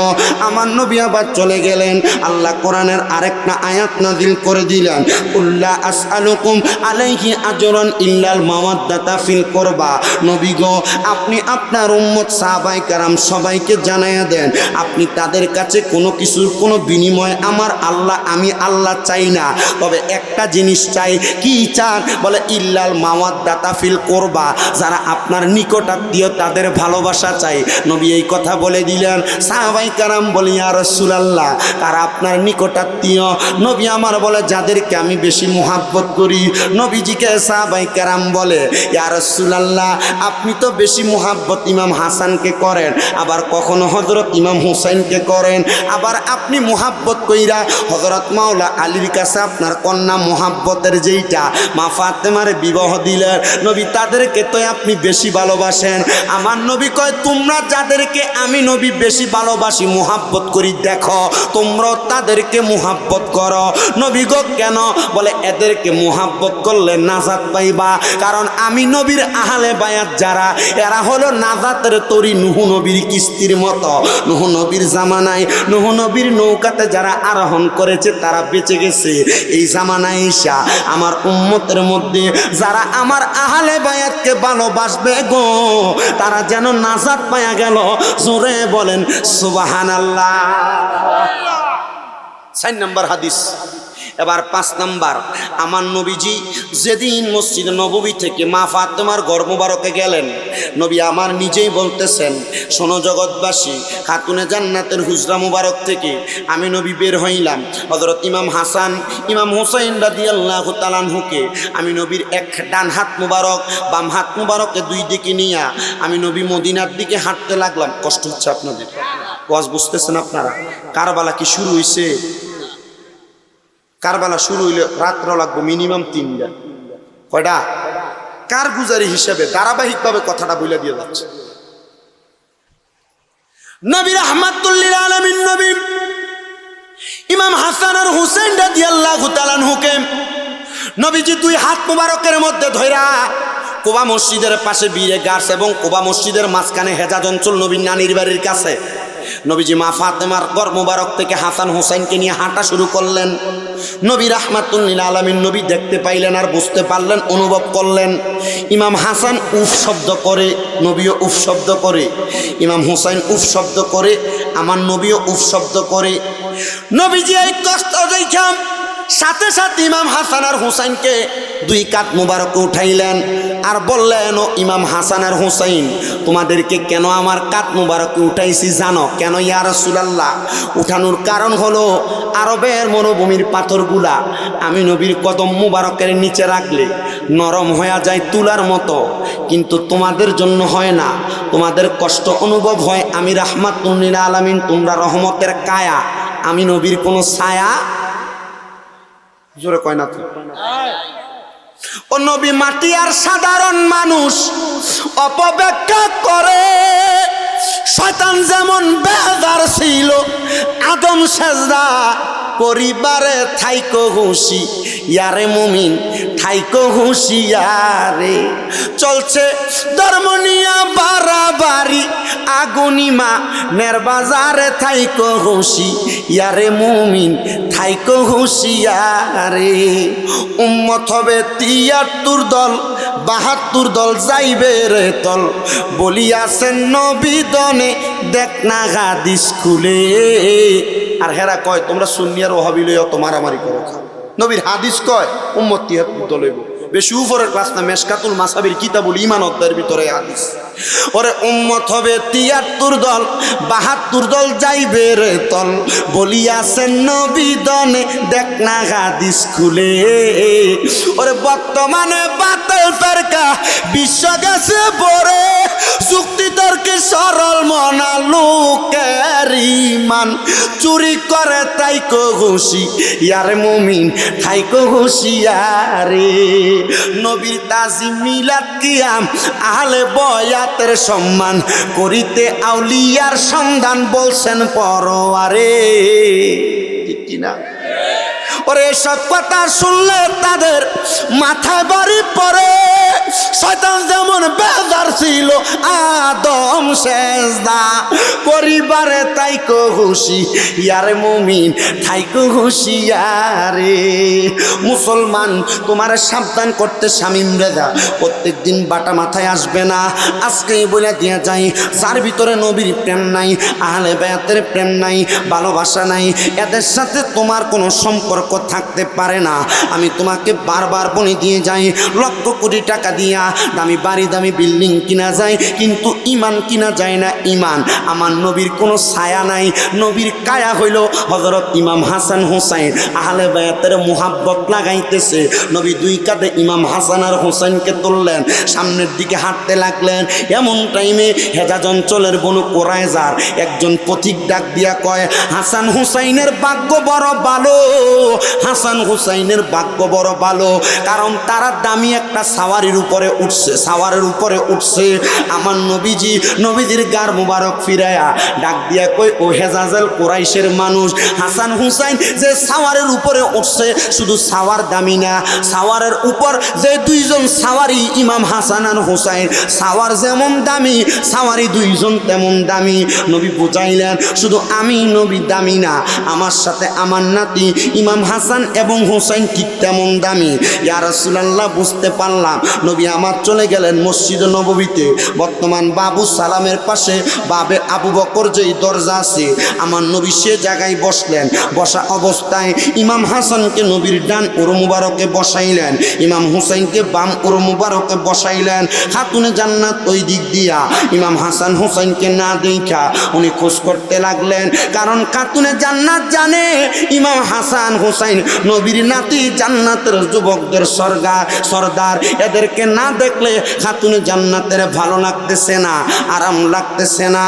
আমার নবী আবার চলে গেলেন। আল্লাহ কোরআনের আরেকটা আয়াত নাজিল করে দিলেন, কুল্লা আসআলুকুম আলাইহি আজরান ইল্লাল মাওয়াদ্দাতা ফিল কুরবা। নবী গো, আপনি আপনার উম্মত সাহাবায়ে কেরাম সবাইকে জানাইয়া দেন, আপনি তাদের কাছে কোনো কিছুর কোনো বিনিময় আমার আল্লাহ, আমি আল্লাহ চাই না, তবে একটা জিনিস চাই। কি চান? বলে ইল্লাল মাওয়াদ্দাতা ফিল কুরবা, যারা আপনার নিকটাত্মীয় তাদের ভালোবাসা চাই। নবী এই কথা বলে দিলেন। সাহাবায়ে কেরাম বলে, ইয়া রাসূলুল্লাহ, তারা আপনার নিকটাত্মীয়? নবী আমার বলে, যাদেরকে আমি বেশি মুহাব্বত করি। নবীজিকে সাহাবায়ে কেরাম বলে, ইয়া রাসূলুল্লাহ, আপনি তো বেশি মুহাব্বত ইমাম হাসানকে করেন, আবার কখনো হযরত ইমাম হুসাইনকে করেন, আবার আপনি মুহাব্বত কইরা হযরত মাওলা আলীর কাছে আপনার কন্যা মুহাব্বতের যেইটা মা ফাতেমার বিবাহ দিলেন, নবী তাদেরকে তো আপনি বেশি ভালোবাসেন। আমার নবী কয়, তোমরা যাদেরকে আমি নবী বেশি ভালোবাসি মুহাব্বত করি, দেখো তোমরাও তাদেরকে মুহাব্বত করো। নবী গো, কেন? বলে এদেরকে মুহাব্বত করলে নাজাত পাইবা, কারণ আমি নবীর আহলে বায়াত যারা, এরা হলো নাজাতের তরি, নূহ নবীর কিস্তির মতো। নূহ নবীর জামানায়, নূহ নবীর নৌকাতে যারা আরোহণ করেছে তারা বেঁচে গেছে। এই জামানায় ঈশা আমার উম্মতের মধ্যে যারা আমার আহলে বায়াতকে ভালোবাসবে গো, তারা যেন নাজাত পায়া গেল। জোরে বলেন সুবহানাল্লাহ। 4 নম্বর হাদিস। এবার 5 নাম্বার, আমার নবীজি যেদিন মসজিদ নববী থেকে মা ফাতেমার ঘর মুবারকে গেলেন, নবী আমার নিজেই বলতেছেন, শোনো জগৎবাসী, খাতুনে জান্নাতের হুজরা মুবারক থেকে আমি নবী বের হইলাম। হযরত ইমাম হাসান, ইমাম হুসাইন রাদিয়াল্লাহু তাআলা আনহুকে আমি নবীর এক ডান হাত মুবারক, বাম হাত মুবারকে দুই দিকে নিয়ে আমি নবী মদিনার দিকে হাঁটতে লাগলাম। কষ্ট হচ্ছে আপনাদের? ওয়াজ বুঝতেছেন আপনারা? কারবালা কি শুরু হইছে? কারবালা শুরু হইলে রাত্র লাগবে মিনিমাম 3টা। কয়টা? কারগুজারি হিসেবে ধারাবাহিকভাবে কথাটা বলে দিয়ে যাচ্ছে। নবী রাহমাতুল লিল আলামিন নবী ইমাম হাসান আর হুসাইন রাদিয়াল্লাহু তাআলা আনহুকে নবীজি দুই হাত মুবারকের মধ্যে ধইরা কুবা মসজিদের পাশে বীরে গাছ এবং কুবা মসজিদের মাঝখানে হেজাজ অঞ্চল নবীর নানির বাড়ির কাছে নবীজি মা ফাতেমার ঘর মুবারক থেকে হাসান হুসাইনকে নিয়ে হাঁটা শুরু করলেন। নবী রাহমাতুল লিল আলামিন নবী দেখতে পাইলেন আর বুঝতে পারলেন, অনুভব করলেন। ইমাম হাসান উফ শব্দ করে, নবীও উফ শব্দ করে। ইমাম হুসাইন উফ শব্দ করে, আমার নবীও উফ শব্দ করে। নবীজি এই কষ্ট দেখাম সাথে সাথে ইমাম হাসান আর হুসাইনকে দুই কাঁধ মুবারকে উঠাইলেন আর বললেন, ও ইমাম হাসান আর হুসাইন, তোমাদেরকে কেন আমার কাঁধ মুবারকে উঠাইছি জানো? কেন ইয়া রাসূলুল্লাহ? উঠানোর কারণ হলো আরবের মরুভূমির পাথরগুলা আমি নবীর কদম মুবারকের নিচে রাখলে নরম হয়ে যায় তুলার মতো, কিন্তু তোমাদের জন্য হয় না। তোমাদের কষ্ট অনুভব হয়, আমি রাহমাতুল লিল আলামিন, তোমরা রহমতের কায়া, আমি নবীর কোনো ছায়া। জোরে কয় না তো? ও নবী মাটি আর সাধারণ মানুষ অপব্যাখ্যা করে। শয়তান যেমন বেজার ছিল আদম সেজদা পরিবারে থাইকো হুশি ইয়ারে মুমিন থাইকো হুশিয়ারে। চলছে ধর্ম নিয়া বাড়াবাড়ি আগুনিমা নের বাজারে থাইকো হুশি ইয়ারে মুমিন থাইকো হুশিয়ারে। উম্মত হবে ৭৩ দল ৭২ দল যাইবে রে তল বলিয়াছেন নবী দনে দেখ না হাদিস খুলে। আর হেরা কয় তোমরা সুন্নিয়ার ওহাবি লইয়া তো মারামারি করো। নবীর হাদিস কয় উম্মত ৭৩ দল হইব। বেশি উপরের ক্লাস না, মেশকাতুল মাসাবির কিতাবুল ঈমান অধ্যায়ের ভিতরে হাদিস। ওরে উম্মত হবে ৭৩ দল ৭২ দল যাইবে রে তল বলিয়াছেন নবী দনে দেখ না হাদিস খুলে। ওরে বর্তমানে বাতিল ফেরকা বিশ্ব গেছে পড়ে যুক্তি তর্কে সরল মনা লোকের ঈমান চুরি করে তাইকো হুশি ইয়ারে মুমিন থাইকো হুশিয়ারে। নবীর তাজিম মিলাদ কিয়াম আহলে বয়াতের সম্মান করিতে আউলিয়ার সন্ধান বলছেন পরোয়ারে। ঠিক কিনা? ওরে এসব কথা শুনলে তাদের মাথায় বাড়ি পড়ে। শয়তান যেমন বেজার ছিল আদম সেজদা পরিবারে তাইকো হুশি ইয়ারে মুমিন থাইকো হুশিয়ারে। মুসলমান তোমার সাবধান করতে শামীম রেজা প্রত্যেক দিন বাটা মাথায় আসবে না। আজকেই বলে দিয়ে যাই, যার ভিতরে নবীর প্রেম নাই, আহলে বায়াতের প্রেম নাই, ভালোবাসা নাই, এদের সাথে তোমার কোনো সম্পর্ক থাকতে পারে না। আমি তোমাকে বারবার বলে দিয়ে যাই, লক্ষ কোটি টাকা দিয়া দামি বাড়ি দামি বিল্ডিং কিনা যায় কিন্তু ইমান কিনা যায় না। ইমান আমার নবীর কোনো ছায়া নাই, নবীর কায়া হইল হযরত ইমাম হাসান হুসাইন। আহলে বায়াতের মুহাব্বত লাগাইতেছে। নবী দুই কাঁধে ইমাম হাসান আর হুসাইনকে তুললেন, সামনের দিকে হাঁটতে লাগলেন। এমন টাইমে হেজাজ অঞ্চলের বনু কোরাইজার একজন পথিক ডাক দিয়া কয়, হাসান হুসাইনের ভাগ্য বড় ভালো, হাসান হুসাইনের ভাগ্য বড় ভালো, কারণ তারা দামি একটা সাওয়ারির উপরে উঠছে, সাওয়ারের উপরে উঠছে। আমার নবীজি নবীজির গার মুবারক ফিরায়া ডাক দিয়া কই, ও হেজাজেল কোরাইশের মানুষ, হাসান হুসাইন যে সাওয়ারের উপরে উঠছে শুধু সাওয়ার দামি না, সাওয়ারের উপর যে দুইজন সাওয়ারি ইমাম হাসান আর হুসাইন, সাওয়ার যেমন দামি সাওয়ারি দুইজন তেমন দামি। নবী বুঝাইলেন শুধু আমি নবী দামি না, আমার সাথে আমার নাতি ইমাম হাসান এবং হুসাইন ঠিক তেমন দামি। ইয়া রাসূলুল্লাহ বুঝতে পারলাম। নবী আমার চলে গেলেন মসজিদ নববীতে, বর্তমান বাবু সালামের পাশে বাবে আবু বকর যেই দরজা আছে আমার নবী সে জায়গায় বসলেন। বসা অবস্থায় ইমাম হাসানকে নবীর ডান উরু মুবারকে বসাইলেন, ইমাম হুসাইনকে বাম উরু মুবারকে বসাইলেন। খাতুনে জান্নাত ওই দিক দিয়া ইমাম হাসান হুসাইনকে না দেখা উনি খোঁজ করতে লাগলেন, কারণ খাতুনে জান্নাত জানে ইমাম হাসান হুসাইন নবীর নাতি, জান্নাতের যুবকদের সর্দার। এদেরকে না দেখলে খাতুনে জান্নাতের ভালো লাগতেছে না, আরাম লাগতেছে না।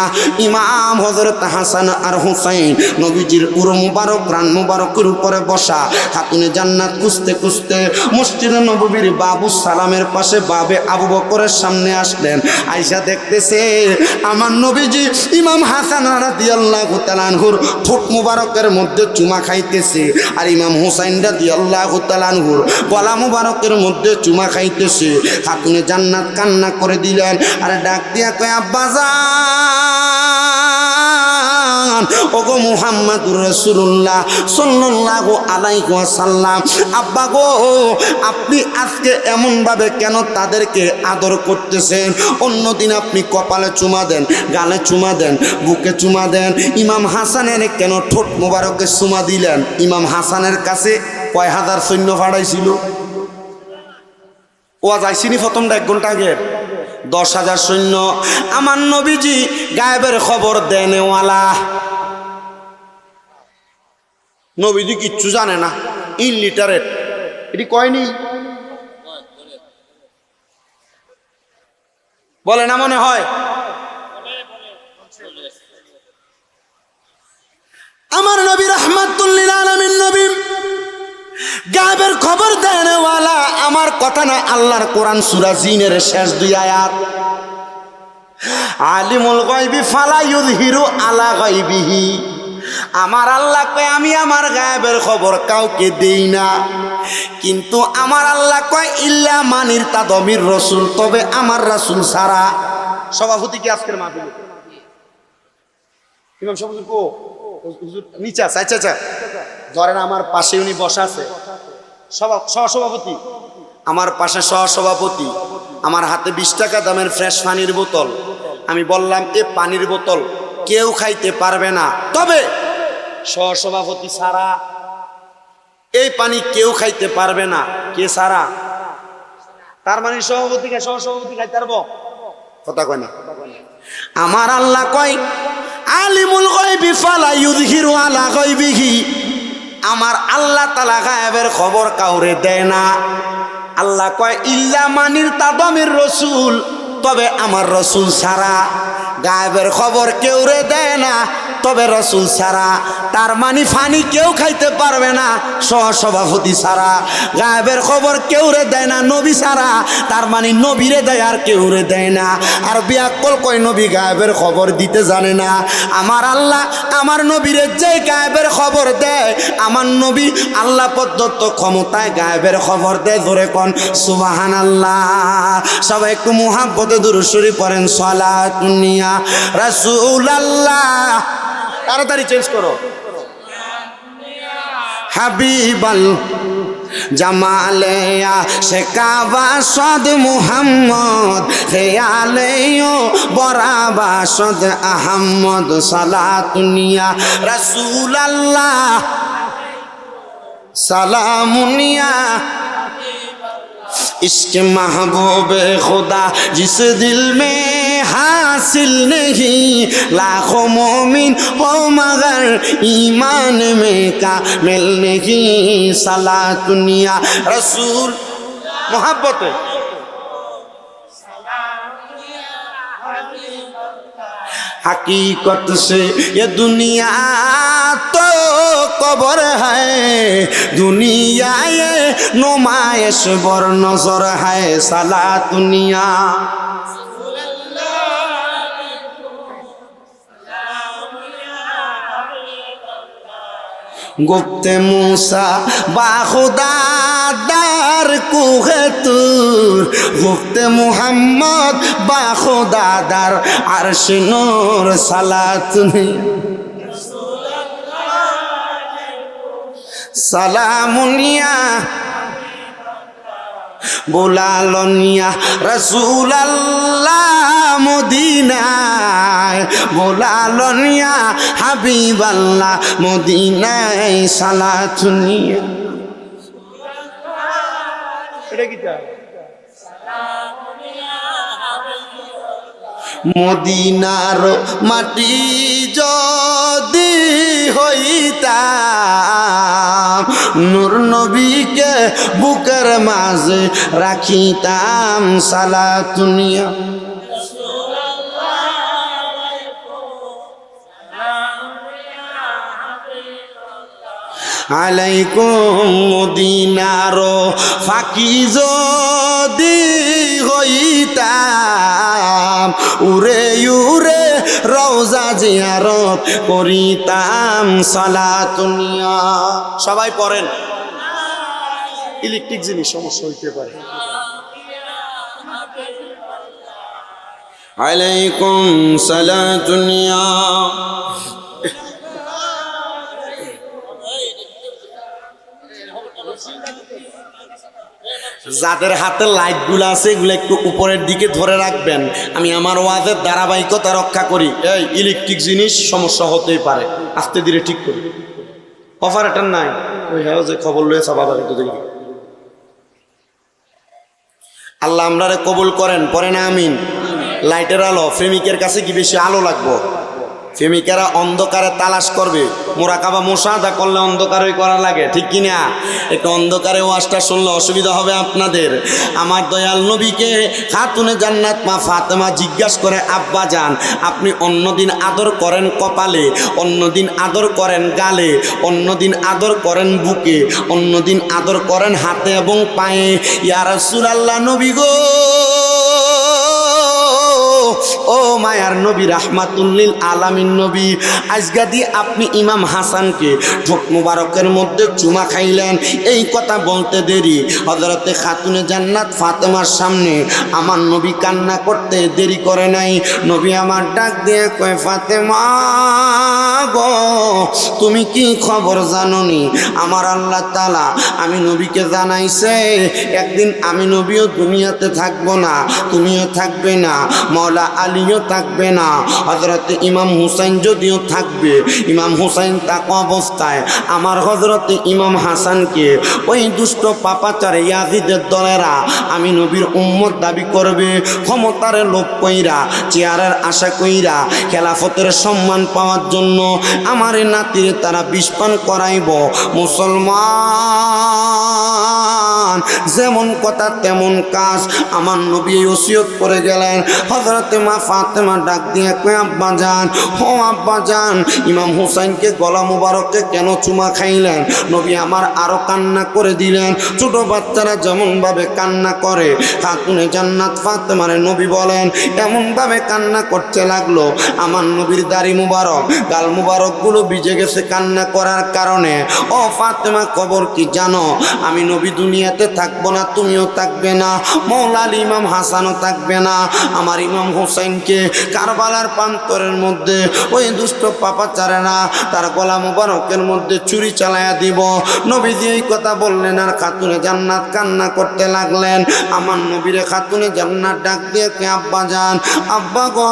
ইমাম হযরত হাসান আর হুসাইন নবীজির উরু মুবারক রান মুবারকের উপরে বসা, খাতুনে জান্নাত খুঁজতে খুঁজতে মসজিদে নববীর বাবু সালামের পাশে বাবে আবু বকরের সামনে আসলেন। আয়েশা দেখতেছে আমার নবীজি ইমাম হাসান রাদিয়াল্লাহু তাআলা আনহুর ঠোঁট মুবারকের মধ্যে চুমা খাইতেছে, আর ইমাম হুসাইন রাদিয়াল্লাহু তাআলা আনহুর গলা মুবারকের মধ্যে চুমা খাইতেছে। খাতুনে জান্নাত কান্না করে দিলেন, আর ডাক দিয়া কয়, আব্বাজান ওগো মুহাম্মাদুর রাসূলুল্লাহ সাল্লাল্লাহু আলাইহি ওয়াসাল্লাম, আব্বা গো আপনি আজকে এমন ভাবে কেন তাদেরকে আদর করতেছেন? অন্যদিন আপনি কপালে চুমা দেন, গালে চুমা দেন, বুকে চুমা দেন, ইমাম হাসানের কেন ঠোঁট মোবারকে চুমা দিলেন? ইমাম হাসানের কাছে কয় হাজার সৈন্য ভাড়াইছিল? ও যাইছিনি প্রথমটা 1 ঘন্টা আগে 10,000 সৈন্য। আমার নবীজি গায়েবের খবর দেনেওয়ালা, নবীজি কিচ্ছু জানে না, ইনলিটারেট। এটি কয়নি বলে না মনে হয়? আমার নবী রাহমাতুল লিল আলামিন নবী গায়েবের খবর দেনেওয়ালা। আমার কথা না, আল্লাহর কোরআন সূরা জিনের শেষ 2 আয়াত, আলিমুল গায়বি ফালা ইউযহিরু আলা গায়বিহি আমার আল্লাহ কয় আমি আমার গায়েবের খবর কাউকে দেই না, কিন্তু আমার আল্লাহ কয় ইল্লা মানির তাদমির রসুল, তবে আমার রাসূল ছাড়া। সভাপতি কি আজকের মাহফিলে? ইমাম সভাপতি কো হুজুর নিচে আছে? আচ্ছা আচ্ছা, ধরেন আমার পাশে উনি বসা আছে সহসভাপতি, আমার পাশে সহসভাপতি, আমার হাতে 20 টাকা দামের ফ্রেশ পানির বোতল। আমি বললাম এ পানির বোতল কেউ খাইতে পারবে না, তবে সহসভাপতি ছাড়া এই পানি কেউ খাইতে পারবে না। কে ছাড়া? তার মানে সভাপতি সহসভাপতি খাইতে পারবো? কথা কয় না। আমার আল্লাহ কয় আলিমুল গায়বি ফালা ইউযহিরু আলা গায়বিহি, আমার আল্লাহ তাআলা গায়েবের খবর কাউরে দেয় না। আল্লাহ কয় ইল্লা মানির তাদমির রসুল, তবে আমার রসুল ছাড়া গায়েবের খবর কেউ রে দেয় না, তবে রসুল ছাড়া। তার মানে ফানি কেউ খাইতে পারবে না সহসভাপতি ছাড়া, গায়েবের খবর কেউ রে দেয় না নবী ছাড়া। তার মানে নবীরে দেয় আর কেউ রে দেয় না। আর বিয়াক্কল কয় নবী গায়েবের খবর দিতে জানে না। আমার আল্লাহ আমার নবীরে যে গায়েবের খবর দেয়, আমার নবী আল্লাহ প্রদত্ত ক্ষমতায় গায়েবের খবর দেয়। ধরে কোন সুবহানাল্লাহ। সবাই একটু মুহাব্বতে দুরূদ শরীফ পড়েন, সালাতুন ইয়া রাসূলুল্লাহ। তাড়াতাড়ি চেঞ্জ করো। হাবিবাল জামালেয়া শেকাবা সদ মুহাম্মদ, খেয়ালেও বরাবা সদ আহম্মদ, সালাতুনিয়া রাসূলুল্লাহ সালামুনিয়া इश्क महबूब खुदा जिस दिल में हासिल नहीं, लाखों मोमिन हो मगर ईमान में कामिल नहीं, सलातुनिया रसूल मोहब्बत हकीकत से ये दुनिया तो कबर है, दुनिया ये नुमाइश बर नजर है, सलातुनिया गुप्ते मूसा बाखुदा दार कुहे तूर, गुप्ते मुहम्मद बाखुदा दार अर्श नूर, सलातुनिया সালামুনিয়া বোলালনিয়া রাসূলুল্লাহ মদিনায়, বোলালনিয়া হাবিবাল্লাহ মদিনায়, সালাতুনিয়া। এটা কি তা? মদিনার মাটি যদি হইতাম, নূর নবীকে বুকের মাঝে রাখিতাম, সালাতুনিয়া আলাইকুম। মদিনার ফাঁকি যদি হইতাম, উরে উরে রওজা জিয়ারত করিতাম, সালাতুনিয়া। সবাই পড়েন, ইলেকট্রিক জিনিস সমস্যা হইতে পারে। আলাইকুম সালাতুনিয়া। যাদের হাতে লাইট গুলো আছে এগুলো একটু উপরের দিকে ধরে রাখবেন, আমি আমার ওয়াজের ধারাবাহিকতা রক্ষা করি। এই ইলেকট্রিক জিনিস সমস্যা হতেই পারে, আস্তে ধীরে ঠিক করি। অপারেটর নাই, ওই হ্যাঁ যে খবর লয়েছে বাবা একটু দেখি। আল্লাহ আমরারে কবুল করেন, পরে না আমিন। লাইটের আলো, প্রেমিকের কাছে কি বেশি আলো লাগবো? প্রেমিকেরা অন্ধকারে তালাশ করবে, মুরাকাবা মুশাহাদা করলে অন্ধকারই করা লাগে, ঠিক কিনা? একটু অন্ধকারে ওয়াজটা শুনলে অসুবিধা হবে আপনাদের। আমার দয়াল নবীকে খাতুনে জান্নাত মা ফাতেমা জিজ্ঞাসা করে, আব্বা জান আপনি অন্যদিন আদর করেন কপালে, অন্যদিন আদর করেন গালে, অন্যদিন আদর করেন বুকে, অন্যদিন আদর করেন হাতে এবং পায়ে, ইয়া রাসূলুল্লাহ নবী গো ও মায়ার নবী রাহমাতুল্লিল আলামিন নবী, আজকে দিয়ে আপনি ইমাম হাসানকে ঠোঁট মুবারকের মধ্যে চুমা খাইলেন। এই কথা বলতে দেরি হযরতে খাতুনে জান্নাত ফাতেমার সামনে আমার নবী কান্না করতে দেরি করে নাই। নবী আমার ডাক দিয়ে কয়, ফাতেমা গো, তুমি কি খবর জানোনি? আমার আল্লাহ তাআলা আমি নবীকে জানাইছে একদিন আমি নবীও দুনিয়াতে থাকবো না, তুমিও থাকবে না, মাওলা আলীও থাকবে না, হযরতে ইমাম হুসাইন যদিও থাকবে, ইমাম হুসাইন থাকা অবস্থায় আমার হযরতে ইমাম হাসানকে ওই দুষ্ট পাপাচার ইয়াজিদের দলেরা আমি নবীর উম্মত দাবি করবে। ক্ষমতার লোভ কইরা, চেয়ারের আশা কইরা, খেলাফতের সম্মান পাওয়ার জন্য আমার নাতিরে তারা বিষপান করাইব। মুসলমান যেমন কথা তেমন কাজ, আমার নবী ওসিয়ত করে গেলেন। হযরতে মা ফাতেমা ডাক দিয়ে কয়, আব্বা জান, ও আব্বা জান, ইমাম হুসাইনকে গলা মুবারকে কেন চুমা খাইলেন? নবী আমার আরো কান্না করে দিলেন। ছোট বাচ্চারা যেমন ভাবে কান্না করে, খাতুনে জান্নাত ফাতেমারে নবী বলেন এমন ভাবে কান্না করতে লাগলো। আমার নবীর দাড়ি মুবারক, গাল মুবারক গুলো ভিজে গেছে কান্না করার কারণে। ও ফাতেমা, খবর কি জানো? আমি নবী দুনিয়াতে থাকবো না, তুমিও থাকবে না, মৌলা আলী ইমাম হাসানও থাকবে না। আমার ইমাম হুসাইনকে কারবালার প্রান্তরের মধ্যে ওই দুষ্ট পাপাচারেরা তার গলা মুবারকের মধ্যে চুরি চালায়া দিব। নবীজি এই কথা বললেন আর খাতুনে জান্নাত কান্না করতে লাগলেন। আমার নবীরে খাতুনে জান্নাত ডাক দিয়ে কে, আব্বা জান, আব্বা গো,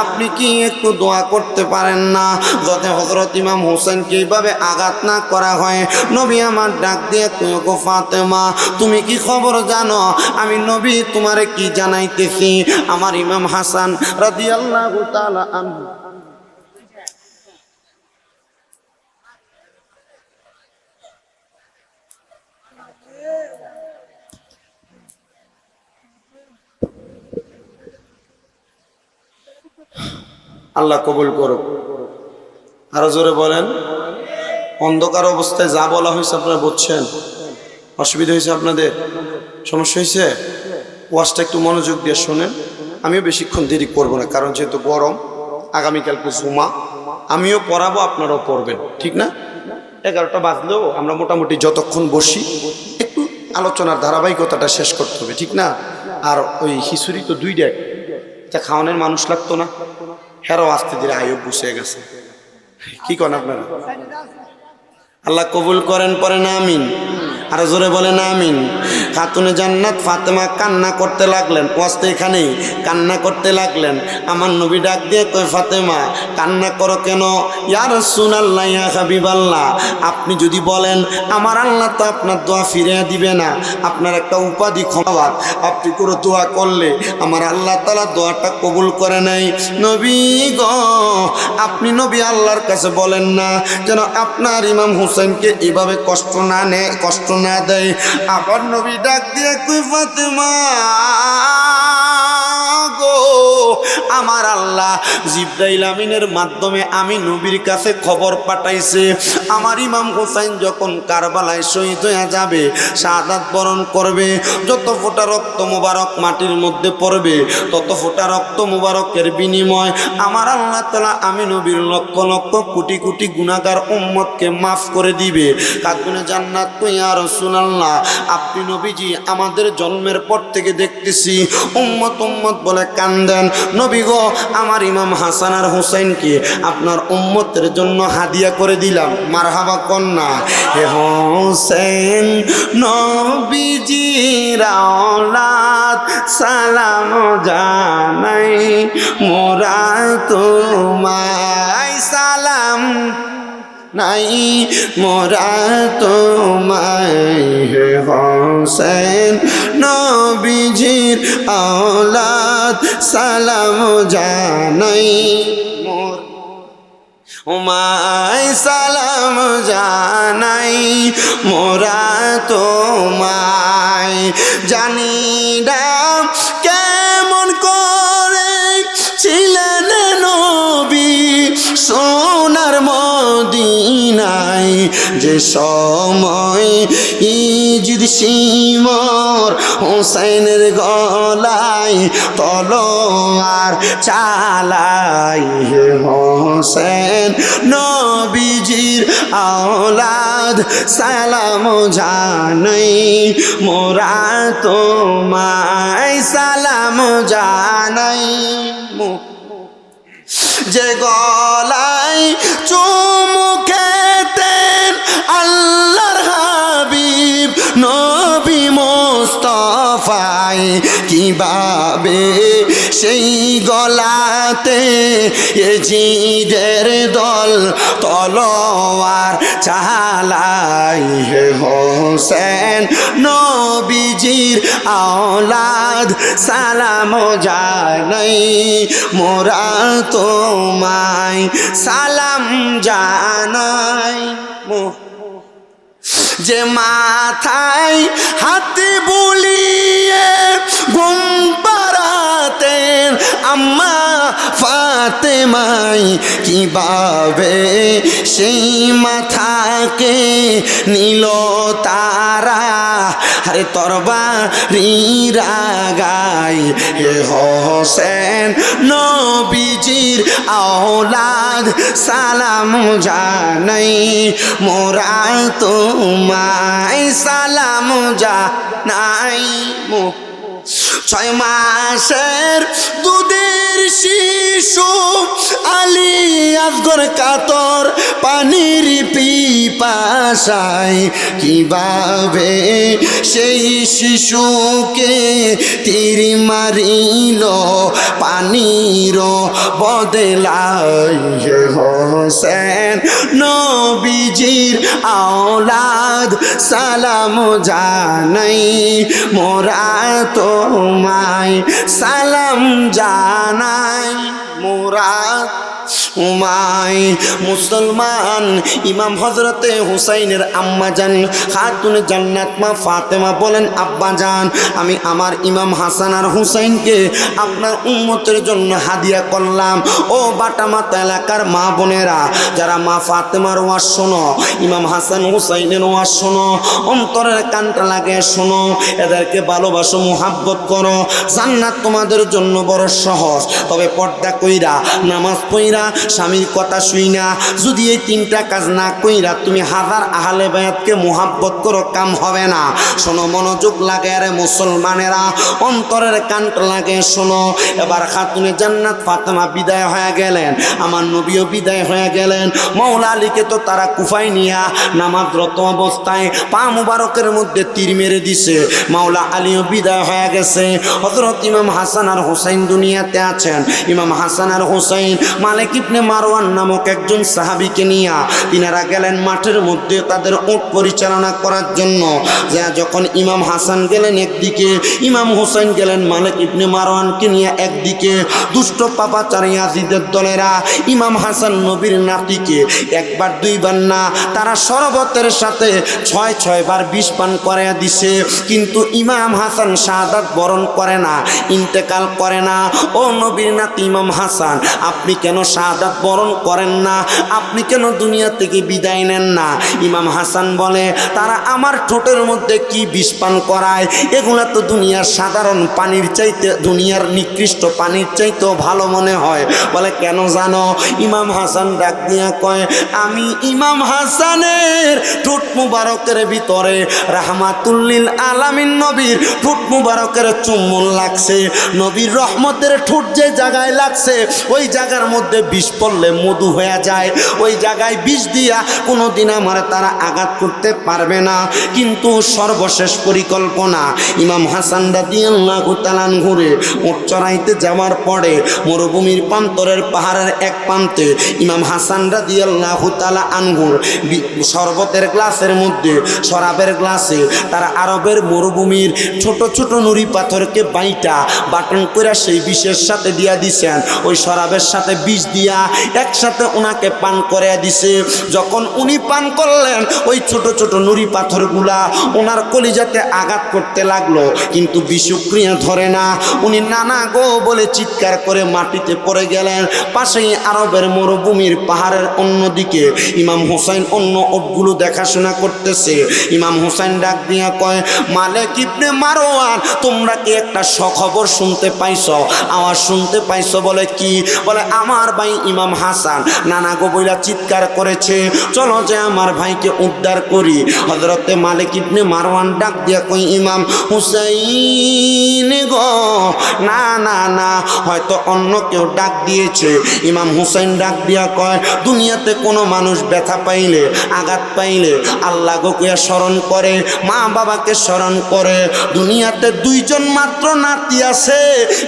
আপনি কি একটু দোয়া করতে পারেন না যাতে হযরত ইমাম হুসাইনকে এইভাবে আঘাত না করা হয়? নবী আমার ডাক দিয়ে কয়, গো ফাতেমা, তুমি কি খবর জানো? আমি নবী তোমারে কি জানাইতেছি। আমার ইমাম হাসান রাদিয়াল্লাহু তাআলা আনহু আল্লাহ কবুল করুক। আরো জোরে বলেন। অন্ধকার অবস্থায় যা বলা হয়েছে আপনারা বুঝছেন? অসুবিধা হয়েছে আপনাদের? সমস্যা হয়েছে? ওয়াজটা একটু মনোযোগ দিয়ে শোনেন। আমিও বেশিক্ষণ দেরি করব না, কারণ যেহেতু গরম, আগামীকালকে জুমা, আমিও পড়াবো, আপনারাও পড়বেন, ঠিক না? 11টা বাজলেও আমরা মোটামুটি যতক্ষণ বসি একটু আলোচনার ধারাবাহিকতাটা শেষ করতে হবে, ঠিক না? আর ওই খিচুড়ি তো 2 ডেক, এটা খাওয়ানোর মানুষ লাগতো না, হেরাও আস্তে ধীরে আয়োগ বসে গেছে। কি করেন আপনারা? আল্লাহ কবুল করেন, পরে না আমিন। আর জোরে বলে না আমিন। খাতুনে জান্নাত ফাতেমা কান্না করতে লাগলেন, ওয়াজটা এখানেই, কান্না করতে লাগলেন। আমার নবী ডাক দিয়ে কয়, ফাতেমা কান্না করো কেন? ইয়া রাসূলুল্লাহ, ইয়া হাবিবাল্লাহ, আপনি যদি বলেন আমার আল্লাহ তো আপনার দোয়া ফিরিয়ে দিবে না, আপনার একটা উপাধি ক্ষমাবাদ, আপনি করে দোয়া করলে আমার আল্লাহ তাআলা দোয়াটা কবুল করে নাই। নবী গো, আপনি নবী আল্লাহর কাছে বলেন না যেন আপনার ইমাম হুসাইনকে এভাবে কষ্ট না নেয়, কষ্ট না দেয়। আবার নবী ডাক দিয়ে কই, ফাতেমা গো, আমার আল্লাহ জিবরাইল আমিনের মাধ্যমে আমি নবীর কাছে খবর পাঠাইছে আমার ইমাম হুসাইন যখন কারবালায় শহীদ হয়ে যাবে, শাহাদাত বরণ করবে, যত ফোঁটা রক্ত মুবারক মাটির মধ্যে পড়বে, তত ফোঁটা রক্ত মুবারকের বিনিময় আমার আল্লাহ তাআলা আমি নবীর লক্ষ লক্ষ কোটি কোটি গুনাহগার উম্মতকে মাফ করে দিবে। খাতুনে জান্নাত কই, ইয়া রাসূলুল্লাহ, আপনি নবীজি আমাদের জন্মের পর থেকে দেখতেছি উম্মত উম্মত বলে কান্দেন। নবী গো, আমার ইমাম হাসান আর হুসাইনকে আপনার উম্মতের জন্য হাদিয়া করে দিলাম। মারহাবা কন্যা। হে হোসেন নবীজির আওলাদ, সালাম জানাই মোরা তোমায়, সালাম নাই মোরা তোমায়। হে হোসেন নবীজির আওলাদ, সালাম জানাই মোর উমায়, সালাম জানাই মোরা তোমায়। জানি না কেমন করে ছিলেন নবী, সোনার মদিনায় যে সময় ইজিদ শিমর হোসেনের গলায় তলোয়ার চালাই হে হোসেন নবীজির আওলাদ সালাম জানাই মোরা তোমায় সালাম জানাই যে গলায় চুমু খেতেন আল্লাহর হাবিব নবী মুস্তাফায় কিভাবে সেই গলাতে ইজিদের দল তলোয়ার চালাই হে হোসেন নবীজির আওলাদ সালাম জানাই মোরা তোমায় সালাম জানাই যে মাথায় হাত বুলিয়ে ঘুম পাড়াতেন আম্মা ফাতেমাই কিভাবে সেই মাথাকে নিল তারা আরে তরবারি রাগাই হে হোসেন নবীজির আওলাদ সালাম জানাই মোরা তোমায় সালাম জানাই 6 মাসের দুধের শিশু আলী আসগর কাতর পানির পিপাসায় কিভাবে সেই শিশুকে তীর মারিল পানির বদলায় হে হোসেন নবীজির আওলাদ সালাম জানাই মোরা তোমায় সালাম জানাই মোরা উমাই মুসলমান ইমাম হযরতে হুসাইনের আম্মা জান খাতুনে জান্নাত মা ফাতেমা বলেন আব্বা জান আমি আমার ইমাম হাসান আর হুসাইনকে আপনার উম্মতের জন্য হাদিয়া করলাম। ও বাটামাতা এলাকার মা বোনেরা যারা মা ফাতেমার ওয়াজ শোনো, ইমাম হাসান হুসাইনের ওয়াজ শোনো, অন্তরের কানটা লাগে শোনো, এদেরকে ভালোবাসো, মুহাব্বত করো, জান্নাত তোমাদের জন্য বড় সহজ। তবে পর্দা কইরা নামাজ পইরা স্বামীর কথা শুই না যদি এই 3টা কাজ না কইরা তুমি হাজার আহলে বায়াতকে মুহাব্বত করো কাম হবে না। শোনো মনোযোগ লাগে রে মুসলমানেরা, অন্তরের কানটা লাগে শোনো। এবার খাতুনে জান্নাত ফাতেমা বিদায় হয়ে গেলেন, আমার নবীও বিদায় হয়ে গেলেন। মাওলা আলীকে তো তারা কুফায় নিয়া নামাজরত অবস্থায় পা মুবারকের মধ্যে তীর মেরে দিছে। মাওলা আলীও বিদায় হয়ে গেছে। হযরত ইমাম হাসান আর হুসাইন দুনিয়াতে আছেন। ইমাম হাসান আর হুসাইন মালিক ইবনে মারওয়ান নামক একজন সাহাবীকে নিয়ে তিনারা গেলেন মাঠের মধ্যে তাদের উট পরিচালনা করার জন্য। যখন ইমাম হাসান গেলেন একদিকে, ইমাম হুসাইন গেলেন মালিক ইবনে মারওয়ানকে নিয়ে একদিকে। দুষ্ট পাপাচারী ইয়াজিদের দলেরা ইমাম হাসান নবীর নাতিকে একবার দুইবার না, তারা শরবতের সাথে 6 বার বিষ পান করাইয়া দিছে, কিন্তু ইমাম হাসান শাহাদাত বরণ করে না, ইন্তেকাল করে না। ও নবীর নাতি ইমাম হাসান, আপনি কেন শাহাদাত বরণ করেন না? আপনি কেন দুনিয়া থেকে বিদায় নেন না? ইমাম হাসান বলে, তারা আমার ঠোঁটের মধ্যে কি বিষ পান করায়, এগুলা তো দুনিয়ার সাধারণ পানির চাইতে, দুনিয়ার নিকৃষ্ট পানির চাইতেও ভালো মনে হয়। বলে কেন জানো? ইমাম হাসান ডাক দিয়া কয়, আমি ইমাম হাসানের ঠোঁট মুবারকের ভিতরে রাহমাতুল্লিল আলামিন নবীর ঠোঁট মুবারকের চুম্বন লাগছে। নবীর রহমতের ঠোঁট যে জায়গায় লাগছে ওই জায়গার মধ্যে বিষ পড়লে মধু হয়ে যায়, ওই জায়গায় বিষ দিয়া কোনোদিন আমার তারা আঘাত করতে পারবে না। কিন্তু সর্বশেষ পরিকল্পনা, ইমাম হাসান রাদিয়াল্লাহু তাআলা ঘুরে উট চড়াইতে যাওয়ার পরে মরুভূমির প্রান্তরের পাহাড়ের এক প্রান্তে ইমাম হাসান রাদিয়াল্লাহু তাআলা আনহুর শরবতের গ্লাসের মধ্যে, শরাবের গ্লাসে তারা আরবের মরুভূমির ছোট ছোট নুড়ি পাথরকে বাইটা বাটন করে সেই বিষের সাথে দিয়া দিছেন। ওই শরাবের সাথে বিষ দিয়া নিয়া একসাথে ওনাকে পান করে দিছে। যখন উনি পান করলেন ওই ছোট ছোট নুড়ি পাথরগুলা ওনার কলিজাতে আঘাত করতে লাগলো, কিন্তু বিষক্রিয়া ধরে না। উনি নানা গো বলে চিৎকার করে মাটিতে পড়ে গেলেন। পাশেই আরবের মরুভূমির পাহাড়ের অন্যদিকে ইমাম হুসাইন অন্য ওটগুলো দেখাশোনা করতেছে। ইমাম হুসাইন ডাক দিয়া কয়, মালিক ইবনে মারওয়ান, তোমরা কি একটা খবর শুনতে পাইছো? আওয়াজ শুনতে পাইছো? বলে কি? বলে আমার ভাই ইমাম হাসান নানা গো বইলা চিৎকার করেছে, চলো যে আমার ভাইকে উদ্ধার করি। হযরতে মালিক ইবনে মারওয়ান ডাক দিয়া কই, ইমাম হুসাইন গো, না না না, হয়তো অন্য কেউ ডাক দিয়েছে। ইমাম হুসাইন ডাক দিয়া কয়, দুনিয়াতে কোনো মানুষ ব্যথা পাইলে আঘাত পাইলে আল্লাহ গোকে স্মরণ করে, মা বাবাকে স্মরণ করে। দুনিয়াতে দুইজন মাত্র নাতি আছে,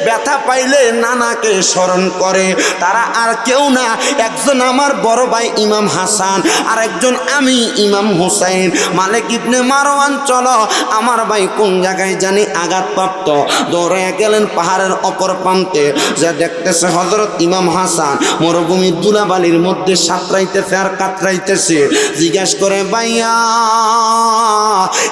ব্যথা পাইলে নানাকে স্মরণ করে, তারা আর কেউ না, একজন আমার বড় ভাই ইমাম হাসান, আর একজন আমি ইমাম হুসাইন। মালিক ইবনে মারওয়ান, চলো আমার ভাই কোন জায়গায় জানি আঘাতপ্রাপ্ত। দৌড়ে গেলেন পাহাড়ের অপর প্রান্তে, যা দেখতেছে হযরত ইমাম হাসান মরুভূমির ধুলাবালির মধ্যে সাঁতরাইতেছে আর কাতরাইতেছে। জিজ্ঞাসা করে, ভাইয়া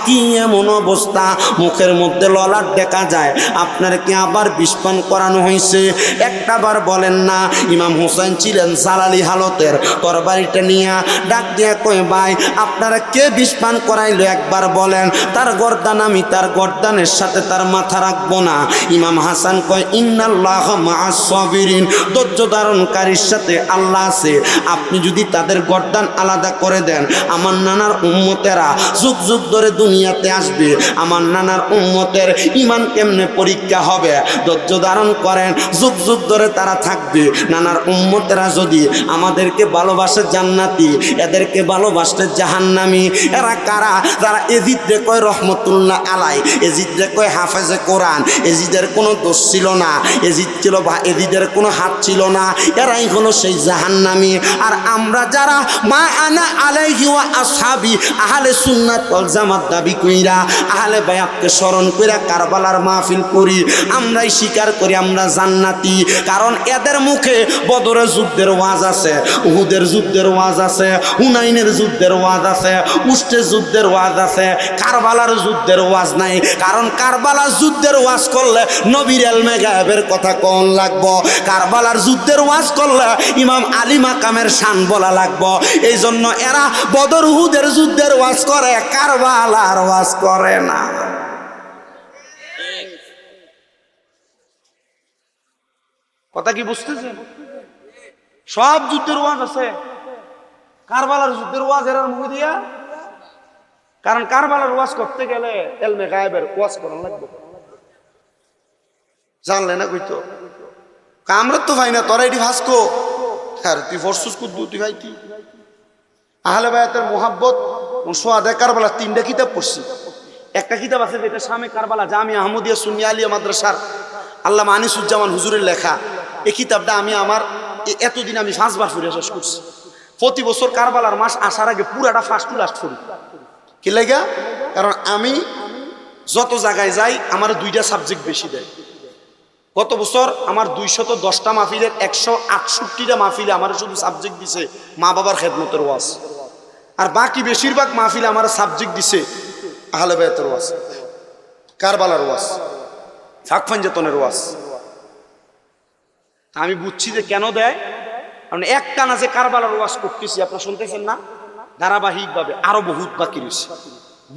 কি এমন অবস্থা? মুখের মধ্যে ললাট দেখা যায়, আপনার কি আবার বিষপান করানো হয়েছে? একটাবার বলেন না। ইমাম হুসাইন ছিলেন জালালি হালতের, তরবারিটা নিয়ে ডাক দিয়া কয়, ভাই আপনারা কে বিষপান করাইলো একবার বলেন, তার গর্দান আমি তার গর্দানের সাথে তার মাথা রাখবো না। ইমাম হাসান কয়, ইন্নাল্লাহ মা'আস সাবিরিন, ধৈর্য ধারণকারীর সাথে আল্লাহ আছে। আপনি যদি তাদের গর্দান আলাদা করে দেন, আমার নানার উম্মতেরা যুগ যুগ ধরে দুনিয়াতে আসবে, আমার নানার উম্মতের ঈমান কেমনে পরীক্ষা হবে? ধৈর্য ধারণ করেন, যুগ যুগ ধরে তারা থাকবে। নানার উম্মতেরা যদি আমাদেরকে ভালোবাসে জান্নাতি, এদেরকে ভালোবাসতে জাহান্নামী। এরা কারা? যারা এজিদরে কয় রহমতুল্লাহ আলাই, এজিদরে কয় হাফেজে কোরআন। এজিদের কোনো দোষ ছিল না, এজিদ ছিল এজিদের কোনো হাত ছিল না, এরাই হলো সেই জাহান্নামী। আর আমরা যারা মা আনা আলাইহি ওয়া আসহাবি আহলে সুন্নাত ওয়াল জামাত দাবি কইরা আহলে বায়াতকে স্মরণ কইরা কারবালার মাহফিল করি, আমরাই স্বীকার করি আমরা জান্নাতি। কারণ এদের মুখে বদরের যুদ্ধের ওয়াজ আছে, উহুদের যুদ্ধের ওয়াজ আছে, হুনাইনের যুদ্ধের ওয়াজ আছে, উষ্টের যুদ্ধের ওয়াজ আছে, কারবালার যুদ্ধের ওয়াজ নাই। কারণ কারবালার যুদ্ধের ওয়াজ করলে নবীর ইলমে গায়েবের কথা কোন লাগবো, কারবালার যুদ্ধের ওয়াজ করলে ইমাম আলী মাকামের শান বলা লাগবো। এই জন্য এরা বদর উহুদের যুদ্ধের ওয়াজ করে, কারবালার ওয়াজ করে না। কথা কি বুঝতেছেন? সব যুদ্ধের ওয়াজ আছে, কারবালার যুদ্ধের ওয়াজ এরার মুখে দিয়া। কারণ কারবালার ওয়াজ করতে গেলে ইলমে গায়েবের ওয়াজ করা লাগবে, জানলে না কইতো আমরা তো ভাই না, তোরা এটি ভাস্কো আর তুই ফরসুস কুদ্দু তুই ভাই তুই আহলে বায়াতের মোহাব্বত সোয়াদে কারবালা 3টা কিতাব পড়ছি। একটা কিতাব আছে যেটা শামে কারবালা জামি আহমদিয়া সুন্নি আলিয়া মাদ্রাসার আল্লামা আনিসুজ্জামান হুজুরের লেখা। এই কিতাবটা আমি আমার এতদিন আমি 5 বার পড়ে শেষ করছি। প্রতি বছর কারবালার মাস আসার আগে পুরাটা ফার্স্ট টু লাস্ট পড়ি। কি লাগা? কারণ আমি যত জায়গায় যাই আমার 2টা সাবজেক্ট বেশি দেয়। গত বছর আমার 210টা মাহফিলের 168টা মাহফিলে আমার শুধু সাবজেক্ট দিছে মা বাবার খেদমতের ওয়াজ, আর বাকি বেশিরভাগ মাহফিলে আমার সাবজেক্ট দিছে আহলে বায়াতের ওয়াজ, কারবালার ওয়াজ, ফাকফাঞ্জাতনের ওয়াজ। আমি বুঝছি যে কেন দেয়, কারণ একটানা যে কারবালার ওয়াজ করতেছি আপনারা শুনতেছেন না, ধারাবাহিকভাবে আরো বহুত বাকি রয়েছে,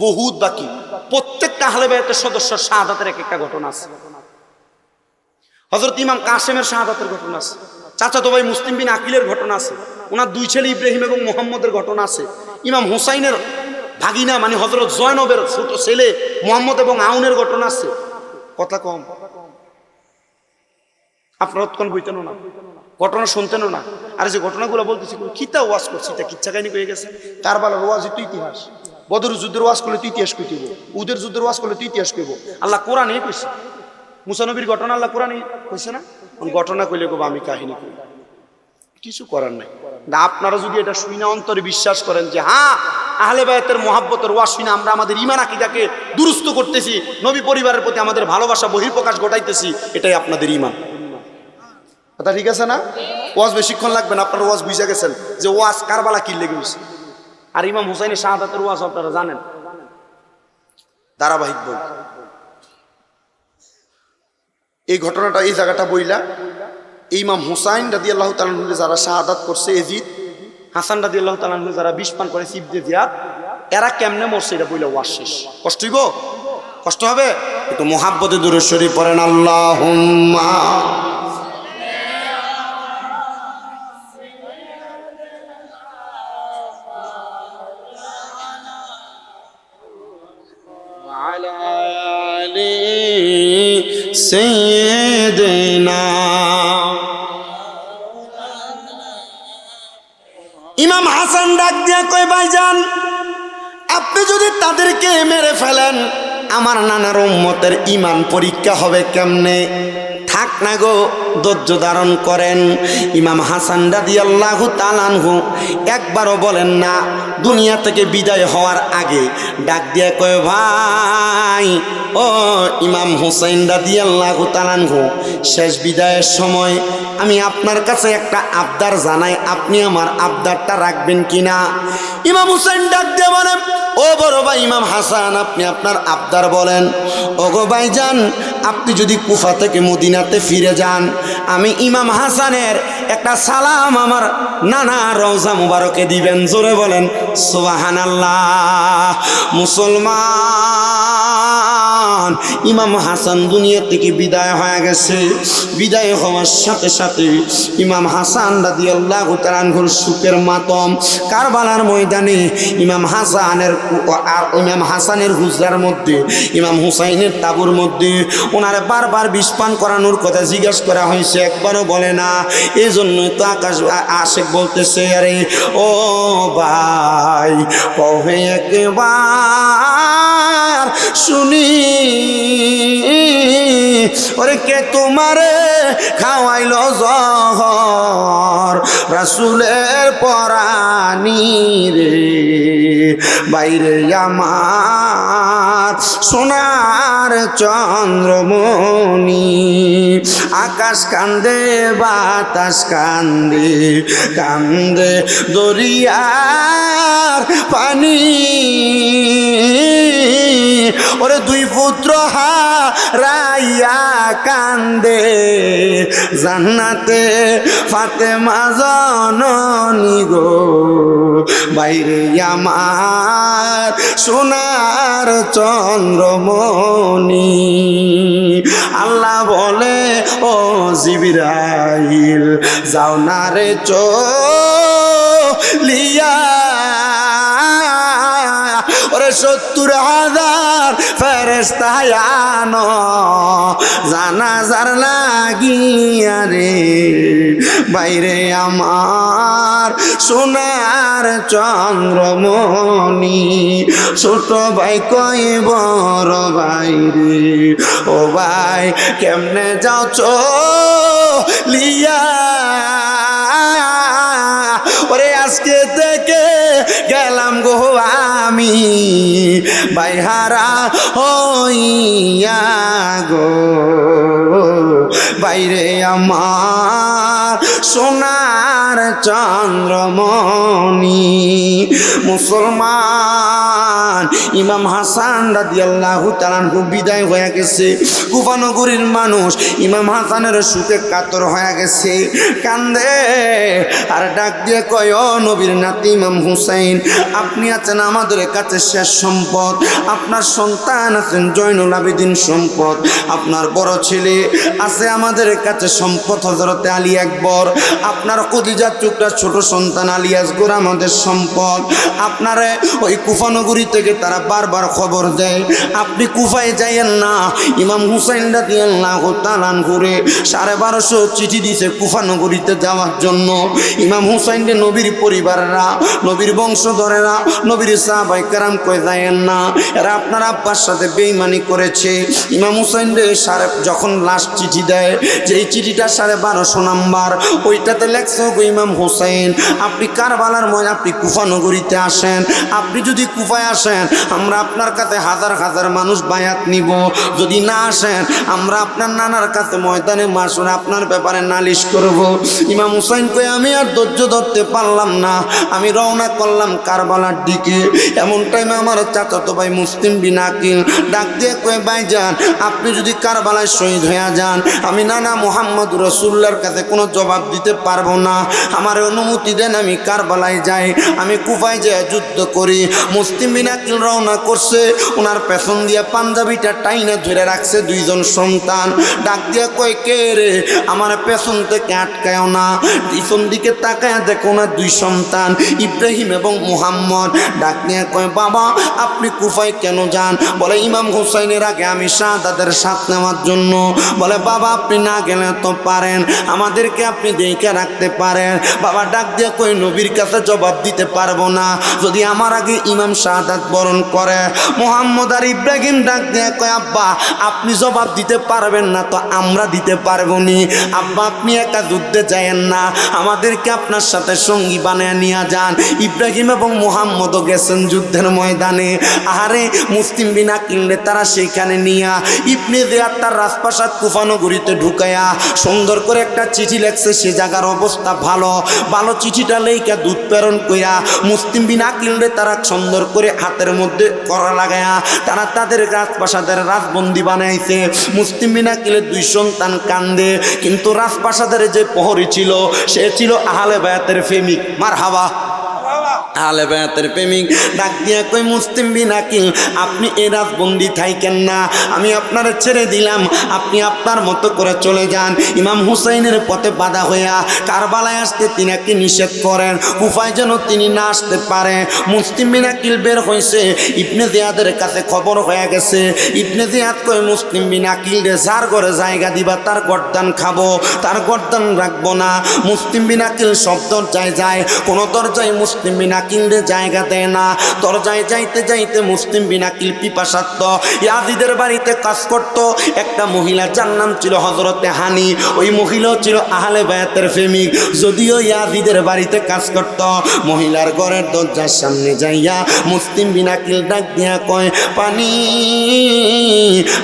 বহুত বাকি। প্রত্যেকটা আহলে বায়াতের সদস্যর শাহাদাতের এক একটা ঘটনা আছে। হযরত ইমাম কাসেমের শাহাদাতের ঘটনা আছে, চাচাতো ভাই মুসলিম বিন আকিলের ঘটনা আছে, ওনার 2 ছেলে ইব্রাহিম এবং মুহাম্মদের ঘটনা আছে, ইমাম হুসাইনের ভাগিনা মানে হযরত জয়নবের ছোট ছেলে মুহাম্মদ এবং আউনের ঘটনা আছে। কথা কম, আপনারা কোন বইতেন না, ঘটনা শুনতেন না। আর যে ঘটনাগুলো বলতেছি কিতা ওয়াজ করছি তা কিচ্ছা কাহিনী হয়ে গেছে। কারবালার ওয়াজ তো ইতিহাস, বদর যুদ্ধের ওয়াজ করলে তুই ইতিহাস কইব, উদের যুদ্ধের ওয়াজ করলে তুই ইতিহাস কইব। আল্লাহ কোরআনে কইছে, মুসা নবীর ঘটনা আল্লাহ কোরআনে কইছে না, ঘটনা কইলে কইব আমি কাহিনী কই, কিছু করার নাই। না আপনারা যদি এটা শুনে অন্তরে বিশ্বাস করেন যে হ্যাঁ আহলে বায়াতের মুহাব্বতের ওয়াজ শুনে আমরা আমাদের ঈমান আকীদাকে দুরুস্ত করতেছি, নবী পরিবারের প্রতি আমাদের ভালোবাসা বহিঃপ্রকাশ ঘটাইতেছি, এটাই আপনাদের ঈমান। কথা ঠিক আছে না? ওয়াজ বেশিক্ষণ লাগবে না, আপনার ওয়াজ বুঝে গেছেন যে ওয়াজ কারবালা কি লেগেছে। আর ইমাম হুসাইনের শাহাদাতের ওয়াজ আপনারা জানেন, ধারাবাহিক বই। এই ঘটনাটা, এই জায়গাটা বইলা ইমাম হুসাইন রাদিয়াল্লাহু তাআলা আনহু যারা শাহাদাত করছে, এজিদ হাসান রাদিয়াল্লাহু তাআলা আনহু যারা বিষ পান করে সিবদে জিয়াদ, এরা কেমনে মরছে এটা বইলা ওয়াজ শেষ। কষ্ট হইব? কষ্ট হবে? একটু মুহাব্বতে দুরূদ শরীফ পড়েন। আল্লাহুম্মা আলা আলি সাইয়্যিদিনা। ইমাম হাসান ডাক দিয়া কয়, ভাইজান আপনি যদি তাদেরকে মেরে ফেলেন আমার নানার উম্মতের ঈমান পরীক্ষা হবে কেমনে? থাক না গো, ধৈর্য ধারণ করেন। ইমাম হাসান রাদিয়াল্লাহু তাআলা আনহু একবারও বলেন না। দুনিয়া থেকে বিদায় হওয়ার আগে ডাক দিয়ে কয়, ভাই ও ইমাম হুসাইন রাদিয়াল্লাহু তাআলা আনহু, শেষ বিদায়ের সময় আমি আপনার কাছে একটা আবদার জানাই, আপনি আমার আবদারটা রাখবেন কিনা? ইমাম হুসাইন ডাক দিয়ে বলেন, ও বড় ভাই ইমাম হাসান, আপনি আপনার আবদার বলেন। ও গো ভাইজান, আপনি যদি কুফা থেকে মদিনাতে ফিরে যান, আমি ইমাম হাসানের একটা সালাম আমার নানা রওজা মুবারকে দিবেন। জোরে বলেন সুবহানাল্লাহ। মুসলমান, ইমাম হাসান দুনিয়া থেকে বিদায় হয়ে গেছে। বিদায় হওয়ার সাথে সাথে ইমাম হাসান রাদিয়াল্লাহু তাআলা আনহুর সুখের মাতম কারবালার ময়দানে ইমাম হাসানের হুজরার মধ্যে, ইমাম হুসাইনের তাবুর মধ্যে ওনার বারবার বিষ পান করানোর কথা জিজ্ঞাসা করা হয়েছে, একবারও বলে না। এই জন্যই তো আশেক বলতেছে, আরে ও ভাই কবে একবার শুনি, ওরে কে তোমারে খাওয়াইল জহর রাসূলের পরানি রে, বাইরে আমার সোনার চন্দ্রমণি। আকাশ কান্দে বাতাস কান্দে, কান্দে দরিয়ার পানি, ওরে দুই পুত্র হারাইয়া কান্দে জান্নাতে ফাতেমা জননী গো, বাইরে আমার সোনার চন্দ্রমণি। আল্লাহ বলে, ও জিবরাইল যাও না রে চলিয়া, ওরে ৭০,০০০ ফেরেশতা আনো জানাজার লাগিয়া রে, বাইরে আমার সোনার চন্দ্রমণি। ছোট ভাই কই বড় ভাই রে, ও ভাই কেমনে যাও চলিয়া, ওরে আজকে থেকে গেলাম গো আমি বাইহারা হইয়া গো, বাইরে আমার সোনার চন্দ্রমণি। মুসলমান, ইমাম হাসান রাদিয়াল্লাহু তাআলা আনহু বিদায় হয়ে গেছে। কুফা নগরীর মানুষ ইমাম হাসানের সুখে কাতর হয়ে গেছে, কান্দে আর ডাক দিয়ে কয়, ও নবীর নাতি ইমাম হুসাইন, আপনি আছেন আমাদের কাছে শেষ সম্পদ। আপনার সন্তান আছেন জয়নুল আবেদিন সম্পদ, আপনার বড় ছেলে আছে আমাদের কাছে সম্পদ হযরতে আলী আকবর, আপনার খদিজার টুকরা ছোট সন্তান আলী আসগর আমাদের সম্পদ। আপনারে ওই কুফা নগরী থেকে তারা বারবার খবর দেয়, আপনি কুফায় যাইয়েন না। ইমাম হুসাইন রাদিয়াল্লাহু তাআলা আনহুরে 1250 চিঠি দিছে কুফা নগরীতে যাওয়ার জন্য। ইমাম হুসাইনের নবীর পরিবাররা, নবীর বংশধরেরা, নবীর সাহাবায়ে কেরাম কই যায়েন না, এরা আপনার আব্বার সাথে বেঈমানি করেছে। ইমাম হুসাইনরে যখন লাস্ট চিঠি দেয়, যে এই চিঠিটা 1250 নাম্বার, ওইটাতে লেখছে, ইমাম হোসেন আপনি কারবালার আপনি কুফা নগরীতে আসেন, আপনি যদি কুফায় আসেন আমরা আপনার কাছে হাজার হাজার মানুষ বায়াত নিব, যদি না আসেন আমরা আপনার নানার কাছে ময়দানে মাসুর আপনার ব্যাপারে নালিশ করব। ইমাম হুসাইন কই আমি আর ধৈর্য ধরতে পারলাম না, আমি রওনা করলাম কারবালার দিকে। এমন টাইমে আমার চাচাতো ভাই মুসলিম বিন আকিল ডাক দিয়ে কয়ে ভাইজান আপনি যদি কারবালায় শহীদ হয়ে যান আমি নানা মুহাম্মদ রাসূলুল্লাহর কাছে কোনো জবাব দিতে পারবো না, আমার অনুমতি দেন আমি কারবালায় যাই, আমি কুফায় যেয়ে যুদ্ধ করি। মুসলিম বিন আকিল রওনা করছে, ওনার পেছন দিয়ে পাঞ্জাবিটা টাইনে ধরে রাখছে দুইজন সন্তান। ডাক দিয়ে কয় কে রে, আমার পেছন থেকে আটকায়ও না। পিছন দিকে তাকায় দেখো না দুই সন্তান ইব্রাহিম এবং মুহাম্মদ। ডাক দিয়ে কয় বাবা আপনি কুফায় কেন যান? বলে ইমাম হুসাইনের আগে আমি শাহাদাতের সাথ নেওয়ার জন্য। বলে বাবা আপনি না গেলে তো পারেন, আমাদেরকে আপনি দেখে রাখতে পারেন। বাবা ডাক দিয়ে কই নবীর কাছে জবাব দিতে পারবো না যদি আমার আগে ইমাম শাহাদাত বরণ করে। মুহাম্মদ আর ইব্রাহিম ডাক দিয়ে কয় আব্বা আপনি জবাব দিতে পারবেন না তো আমরা দিতে পারবো নি। আব্বা আপনি একা যুদ্ধে যায়েন না, আমাদেরকে আপনার সাথে সঙ্গী বানিয়ে নিয়ে যান। ইব্রাহিম এবং মুহাম্মদও গেছেন যুদ্ধের ময়দানে। আহারে মুসলিম বিন আকিলরে তারা সেইখানে নিয়া ইবনে জিয়াদ তার রাজপ্রাসাদ কুফা নগরীতে ঢুকায়া সুন্দর করে একটা চিঠি লেখছে, সে জায়গার অবস্থা ভালো ভালো চিঠিটা লেখা দুধ প্রেরণ কইরা মুসলিম বিন আকিলরে তারা সুন্দর করে হাতের মধ্যে করা লাগায়া তারা তাদের রাজপ্রাসাদের রাজবন্দি বানাইছে। মুসলিম বিন আকিলের দুই সন্তান কান্দে, কিন্তু রাজপ্রাসাদের যে প্রহরী ছিল সে ছিল আহলে বায়াতের প্রেমিক। মারহাবা, আহলে বায়াতের প্রেমিক। ডাক দিয়া কই মুসলিম বিন আকিল আপনি এই রাজবন্দি থাইকেন না, আমি আপনারে ছেড়ে দিলাম, আপনি আপনার মতো করে চলে যান। ইমাম হুসাইনের পথে বাধা হইয়া কারবালায় আসতে তিনাকে নিষেধ করেন, কুফায় যেন তিনি না আসতে পারে। মুসলিম বিন আকিল বের হয়েছে, ইবনে জিয়াদের কাছে খবর হয়ে গেছে। ইবনে জিয়াদ কই মুসলিম বিন আকিল রে যার ঘরে জায়গা দিবা তার গর্দান খাবো, তার গর্দান রাখবো না। মুসলিম বিন আকিল সব দরজায় যায়, কোনো দরজায় মুসলিম বিন আকিলরে জায়গা দেয় না। দরজায় যাইতে যাইতে মুসলিম বিন আকিল পিপাসার্থ ইয়াজিদের বাড়িতে কাজ করত। একটা মহিলা যার নাম ছিল হযরতে হানি, ওই মহিলাও ছিল আহলে বায়াতের প্রেমিক, যদিও ইয়াজিদের বাড়িতে কাজ করত। মহিলার ঘরের দরজার সামনে যাইয়া মুসলিম বিন আকিল ডাক দিয়া কয় পানি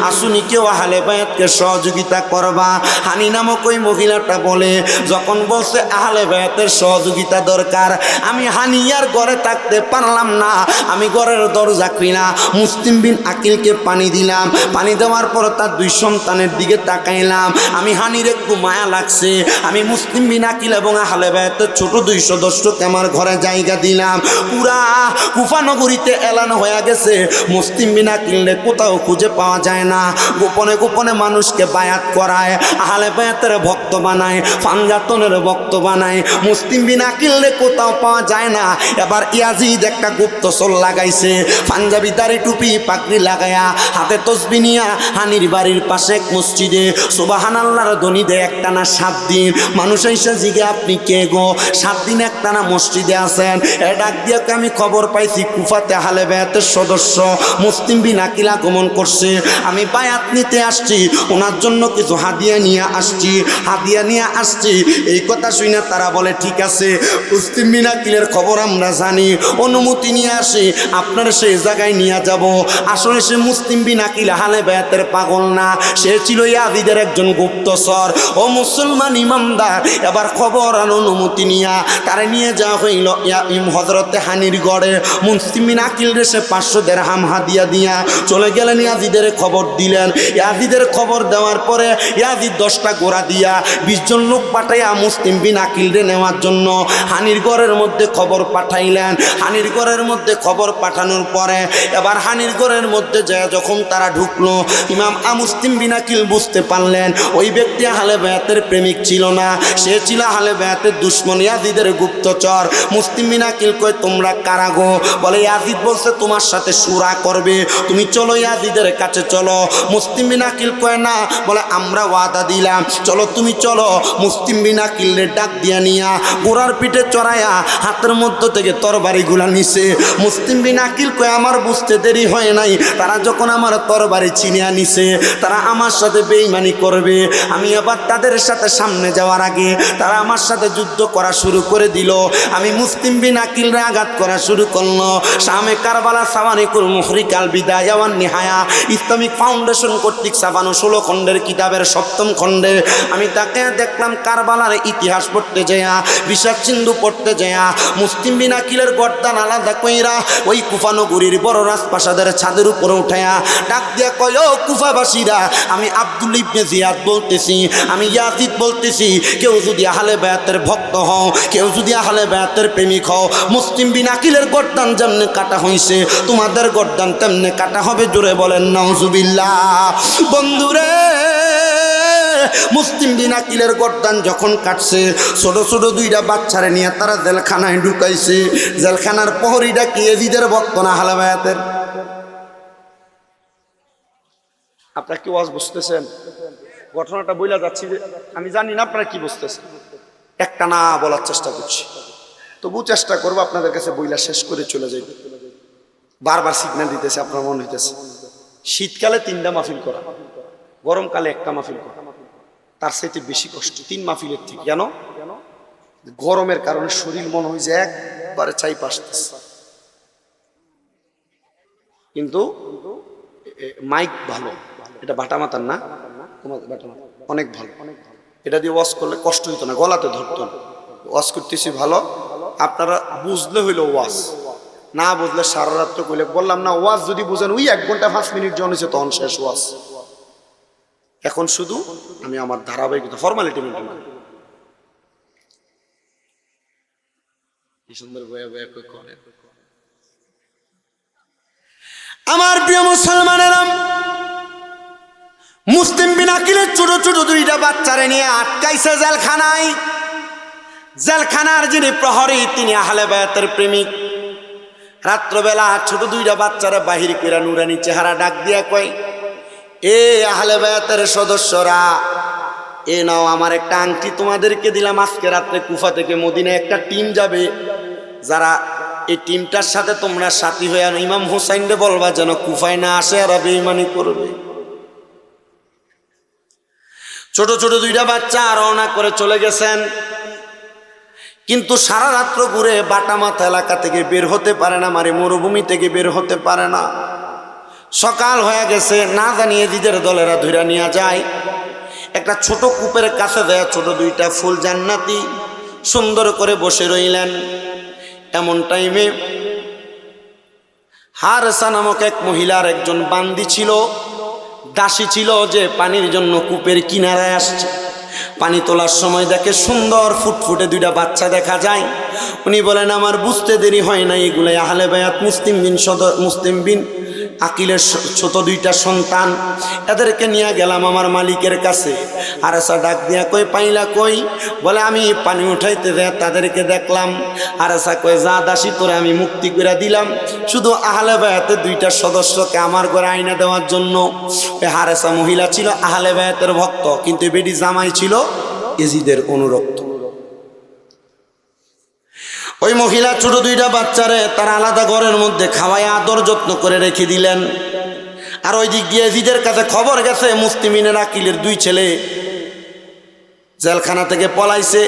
আসুনি কেউ আহলে বায়াতকে সহযোগিতা করবা। হানি নামক ওই মহিলাটা বলে, যখন বলছে আহলে বায়াতের সহযোগিতা দরকার আমি হানিয়ার ঘরে থাকতে পারলাম না, আমি ঘরের দরজা খুইলা মুসলিম বিন আকিলকে পানি দিলাম। পানি দেওয়ার পর তার দুই সন্তানের দিকে তাকাইলাম, আমি হানির একটু মায়া লাগছে, আমি মুসলিম বিন আকিল এবং আহলে বায়াতের ছোট দুই সদস্যকে আমার ঘরে জায়গা দিলাম। পুরা কুফা নগরীতে এলান হয়ে গেছে মুসলিম বিন আকিলরে কোথাও খুঁজে পাওয়া যায় না। গোপনে গোপনে মানুষকে বায়াত করায়, আহলে বায়াতের ভক্ত বানায়, ফানজাতনের ভক্ত বানায়। মুসলিম বিন আকিলরে কোথাও পাওয়া যায় না। এবার ইয়াজিদ একটা গুপ্তচর লাগাইছে, পাঞ্জাবি দাড়ি টুপি পাগড়ি লাগায়া হাতে তসবি নিয়া হানির বাড়ির পাশে এক মসজিদে সুবহানাল্লাহর ধ্বনি দেয় একটানা 7 দিন। মানুষ এসে জিগে আপনি কে গো, 7 দিন একটানা মসজিদে আছেন। এ ডাক দিয়ে আমি খবর পাইছি কুফাতে আহলে বায়াতের সদস্য মুসলিম বিন আকিল আগমন করছে, আমি বায়াত নিতে আসছি, ওনার জন্য কিছু হাদিয়া নিয়ে আসছি, হাদিয়া নিয়ে আসছি। এই কথা শুনে তারা বলে ঠিক আছে, মুসলিম বিন আকিলের খবর আমরা জানি, অনুমতি নিয়ে আসি, আপনার সেই জায়গায় নিয়ে যাব। আসলে সে মুসলিম বিন আকিল আহলে বায়াতের পাগল না, সে ছিল ইয়াজিদের একজন গুপ্তচর। ও মুসলমান ইমামদার, এবার খবর আর অনুমতি নিয়া তারে নিয়ে যাওয়া হইল হযরতে হানির গড়ে। মুসলিম বিন আকিল রে সে 500 দিরহাম হাদিয়া দিয়া চলে গেলেন, ইয়াজিদের খবর দিলেন। ইয়াজিদের খবর দেওয়ার পরে ইয়াজিদ 10টা ঘোড়া দিয়া 20 জন লোক পাঠাইয়া মুসলিম বিন আকিল রে নেওয়ার জন্য হানির গড়ের মধ্যে খবর পাঠাইলেন। হানির ঘরের মধ্যে খবর পাঠানোর পরে এবার হানির ঘরের মধ্যে যায় যখন তারা ঢুকলো, ইমাম মুসলিম বিন আকিল বুঝতে পারলেন ওই ব্যক্তি আহলে বায়াতের প্রেমিক ছিল না, সে ছিল আহলে বায়াতের দুশমন, ইয়াজিদের গুপ্তচর। মুসলিম বিন আকিল কয় তোমরা কারা গো? বলে ইয়াজিদ বলছে তোমার সাথে শুরা করবে, তুমি চলো ইয়াজিদের কাছে চলো। মুসলিম বিন আকিল কয় না, বলে আমরা ওয়াদা দিলাম, চলো তুমি চলো। মুসলিম বিন আকিলের ডাক দিয়া নিয়া ঘোড়ার পিঠে চড়াইয়া হাতের মধ্যে থেকে তরবারিগুলা নিছে। মুসলিম বিন আকিল কয় আমার বুঝতে দেরি হয় নাই, তারা যখন আমার তরবারি ছিনিয়ে নিছে তারা আমার সাথে বেঈমানি করবে, আমি আবার তাদের সাথে সামনে যাওয়ার আগে তারা আমার সাথে যুদ্ধ করা শুরু করে দিল। আমি মুসলিম বিন আকিলরে আঘাত করা শুরু করলো। শামে কারবালা সাওয়ারিকুল মুহরিকাল বিদায়া ওয়ান নিহায়া ইসলামিক ফাউন্ডেশন কর্তৃক ছাপানো 16 খণ্ডের কিতাবের 7ম খণ্ডে আমি তাকে দেখলাম কারবালার ইতিহাস পড়তে যায়া, বিষাদ সিন্ধু পড়তে যায়া মুসলিম বিন আকিলের গর্দান আলাদা কইরা ওই কুফা নগরীর বড় রাজপ্রাসাদের ছাদের উপরে উঠায়া ডাক দিয়া কয়, ও কুফাবাসীরা, আমি আব্দুল ইবনে জিয়াদ বলতেছি, আমি ইয়াজিদ বলতেছি, কেউ যদি আহলে বায়াতের ভক্ত হও, কেউ যদি আহলে বায়াতের প্রেমিক হও, মুসলিম বিন আকিলের গর্দান যেমনে কাটা হইছে তোমাদের গর্দান তেমনে কাটা হবে। জোরে বলেন নাউজুবিল্লাহ। বন্ধুরে, মুসলিম বিন আকিলের গর্দান যখন কাটছে, ছোট ছোট 2টা বাচ্চারে নিয়ে তারা জেলখানায় ঢুকাইছে। জেলখানার প্রহরীটা কি ইয়াজিদের ভক্ত না আহলে বায়াতের? আপনারা কি ওয়াজ বুঝতেছেন? ঘটনাটা বইলা যাচ্ছি যে আমি জানি না আপনারা কি বুঝতেছেন, একটা না বলার চেষ্টা করছি, তবু চেষ্টা করবো আপনাদের কাছে বইলা শেষ করে চলে যাই। বারবার সিগন্যাল দিতেছে, আপনার মনে হইতেছে শীতকালে 3টা মাহফিল করা, গরমকালে 1টা মাহফিল করা, তার চাইতে বেশি কষ্ট 3 মাহফিলের থেকে। কেন? গরমের কারণে শরীর মনে হয় যে একবারে চাই পাসতেছে, কিন্তু মাইক ভালো, এটা বাটা মাতার না, তোমার বাটা মাতা অনেক ভালো, এটা দিয়ে ওয়াজ করলে কষ্ট হইতো না, গলাতে ধরতো না। ওয়াজ করতেছি ভালো, আপনারা বুঝলে হইলো ওয়াজ, না বুঝলে সারা রাত্র কইলে বললাম না। ওয়াজ যদি বুঝেন ওই 1 ঘন্টা 5 মিনিট জন হয়েছে তখন শেষ ওয়াজ। এখন শুধু আমি আমার ধারাবাহিকতা ফর্মালিটি মেনটেন করি। কি সুন্দর বয়া বয়া করে। আমার প্রিয় মুসলমানেরা, মুসলিম বিন আকিলের ছোট ছোট 2টা বাচ্চারে নিয়ে আটকাইছে জেলখানায়। জেলখানার যিনি প্রহরী তিনি আহলে বায়াতের প্রেমিক। রাত্রবেলা ছোট 2টা বাচ্চারা বাহির করে নুরানি চেহারা ডাক দিয়া কয়, এ আহলে বায়াতের সদস্যরা, এ নাও আমার একটা আংটি তোমাদেরকে দিলাম, আজকে রাত্রে কুফা থেকে মদিনায় একটা টিম যাবে, যারা এই টিমটার সাথে তোমরা সাথী হয়ে ইমাম হুসাইনরে বলবা যেন কুফায় না আসে, আর বেঈমানি করবে। ছোট ছোট 2টা বাচ্চা রওনা করে চলে গেছেন, কিন্তু সারা রাত্র ঘুরে বাটামাথা এলাকা থেকে বের হতে পারে না, মানে মরুভূমি থেকে বের হতে পারে না। সকাল হয়ে গেছে, না জানিয়ে ইয়াজিদের দলেরা ধইরা নিয়ে যায় একটা ছোট কূপের কাছে দেয়া ছোট 2টা ফুল জান্নাতি সুন্দর করে বসে রইলেন। এমন টাইমে হারেসা নামক এক মহিলার একজন বান্দি ছিল, দাসী ছিল, যে পানির জন্য কূপের কিনারায় আসছে। পানি তোলার সময় দেখে সুন্দর ফুটফুটে 2টা বাচ্চা দেখা যায়। উনি বলেন, আমার বুঝতে দেরি হয় না, এগুলাই আহলে বায়াত মুসলিম বিন আকিলের ছোট 2টা সন্তান, এদেরকে নিয়ে গেলাম আমার মালিকের কাছে। হারেসা ডাক দিয়া কই, পাইলা কই? বলে, আমি পানি উঠাইতে দেয় তাদেরকে দেখলাম। হারেসা কয়, যা দাসী, তোরে আমি মুক্তি করে দিলাম, শুধু আহলে বায়াতের 2টা সদস্যকে আমার ঘরে আইনা দেওয়ার জন্য। হারেসা মহিলা ছিল আহলে বায়াতের ভক্ত, কিন্তু বেটি জামাই ছিল ইয়াজিদের অনুরক্ত। ওই মহিলা ছোট 2টা বাচ্চারে তার আলাদা ঘরের মধ্যে খাওয়ায় আদর যত্ন করে রেখে দিলেন। আর ওই দিক দিয়ে ইয়াজিদের কাছে খবর গেছে মুসলিম বিন আকিলের 2 ছেলে জেলখানা থেকে পলাইছে।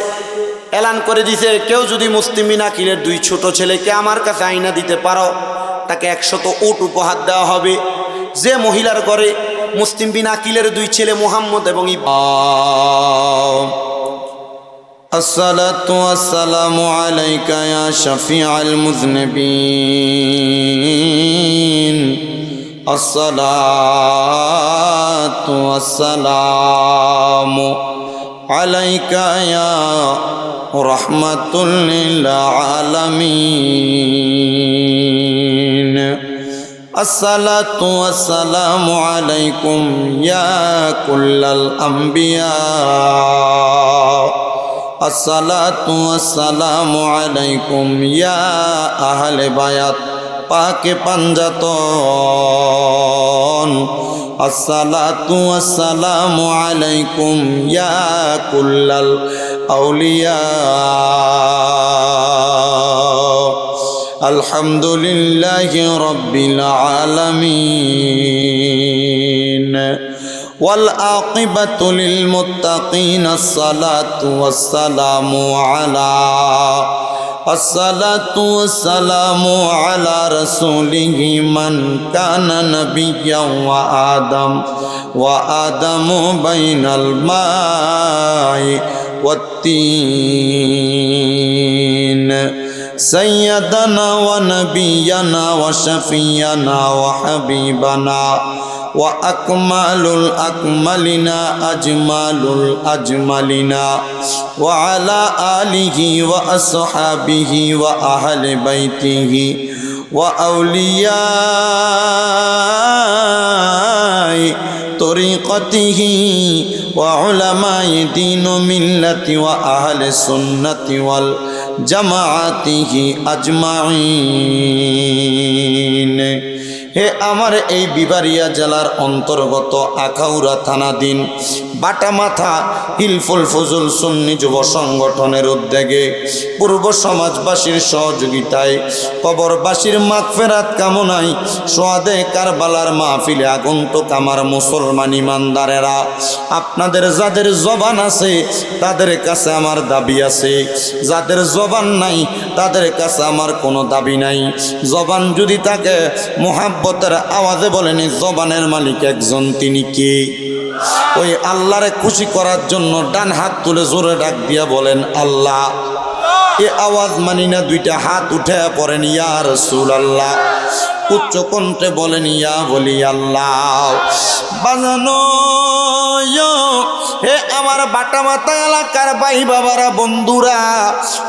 এলান করে দিছে, কেউ যদি মুসলিম বিন আকিলের 2 ছোট ছেলেকে আমার কাছে আইনা দিতে পারো, তাকে 100 উট উপহার দেওয়া হবে। যে মহিলার ঘরে মুসলিম বিন আকিলের 2 ছেলে মুহাম্মদ এবং আসসালাতু ওয়াসসালামু আলাইকা ইয়া শাফিআল মুযনিবিন, আসসালাতু ওয়াসসালামু আলাইকা ইয়া রাহমাতুল লিল আলামিন, আসসালাতু ওয়াসসালামু আলাইকুম ইয়া কুল্লাল আম্বিয়া, আসসালাতু ওয়াসসালামু আলাইকুম ইয়া আহলে বায়াত পাকে পাঞ্জাতন, আসসালাতু ওয়াসসালামু আলাইকুম ইয়া কুল্লাল আউলিয়া। আলহামদুলিল্লাহি রাব্বিল আলামিন ওয়াল আকিবাতু লিল মুত্তাকিন আসসালাতু ওয়াসসালামু আলা আসসালাতু ওয়াসসালামু আলা রাসূলিহি মান কানা নাবিয়্যান ওয়া আদামু বাইনাল মাই ওয়াত-তিন سيدنا ونبينا وشفينا وحبيبنا وأكمل الأكملنا أجمل الأجملنا وعلى آله وأصحابه وأهل بيته وأولياء طريقته وعلماء دين ملة وأهل السنة والجماعته أجمعين হে আমার এই বিবারিয়া জেলার অন্তর্গত আখাউড়া থানাধীন বাটামাথা হিলফুল ফজল সুন্নি যুব সংগঠনের উদ্যোগে পূর্ব সমাজবাসীর সহযোগিতায় কবরবাসীর মাগফিরাত কামনায় সোয়াদে কারবালার মাহফিলে আগন্তুক আমার মুসলমান ইমানদারেরা, আপনাদের যাদের জবান আছে তাদের কাছে আমার দাবি আছে, যাদের জবান নাই তাদের কাছে আমার কোনো দাবি নাই। জবান যদি থাকে মুহাব্বতের আওয়াজে বলেন জবানের মালিক একজন, তিনি কে? ওই আল্লাহরে খুশি করার জন্য ডান হাত তুলে জোরে ডাক দিয়া বলেন আল্লাহ। এ আওয়াজ মানি না, দুইটা হাত উঠে পড়েন ইয়া রাসূলুল্লাহ, উচ্চ কণ্ঠে বলেন ইয়া বলি আল্লাহ। বাজানো হে আমার বাটামাতা এলাকার ভাই বাবারা, বন্ধুরা,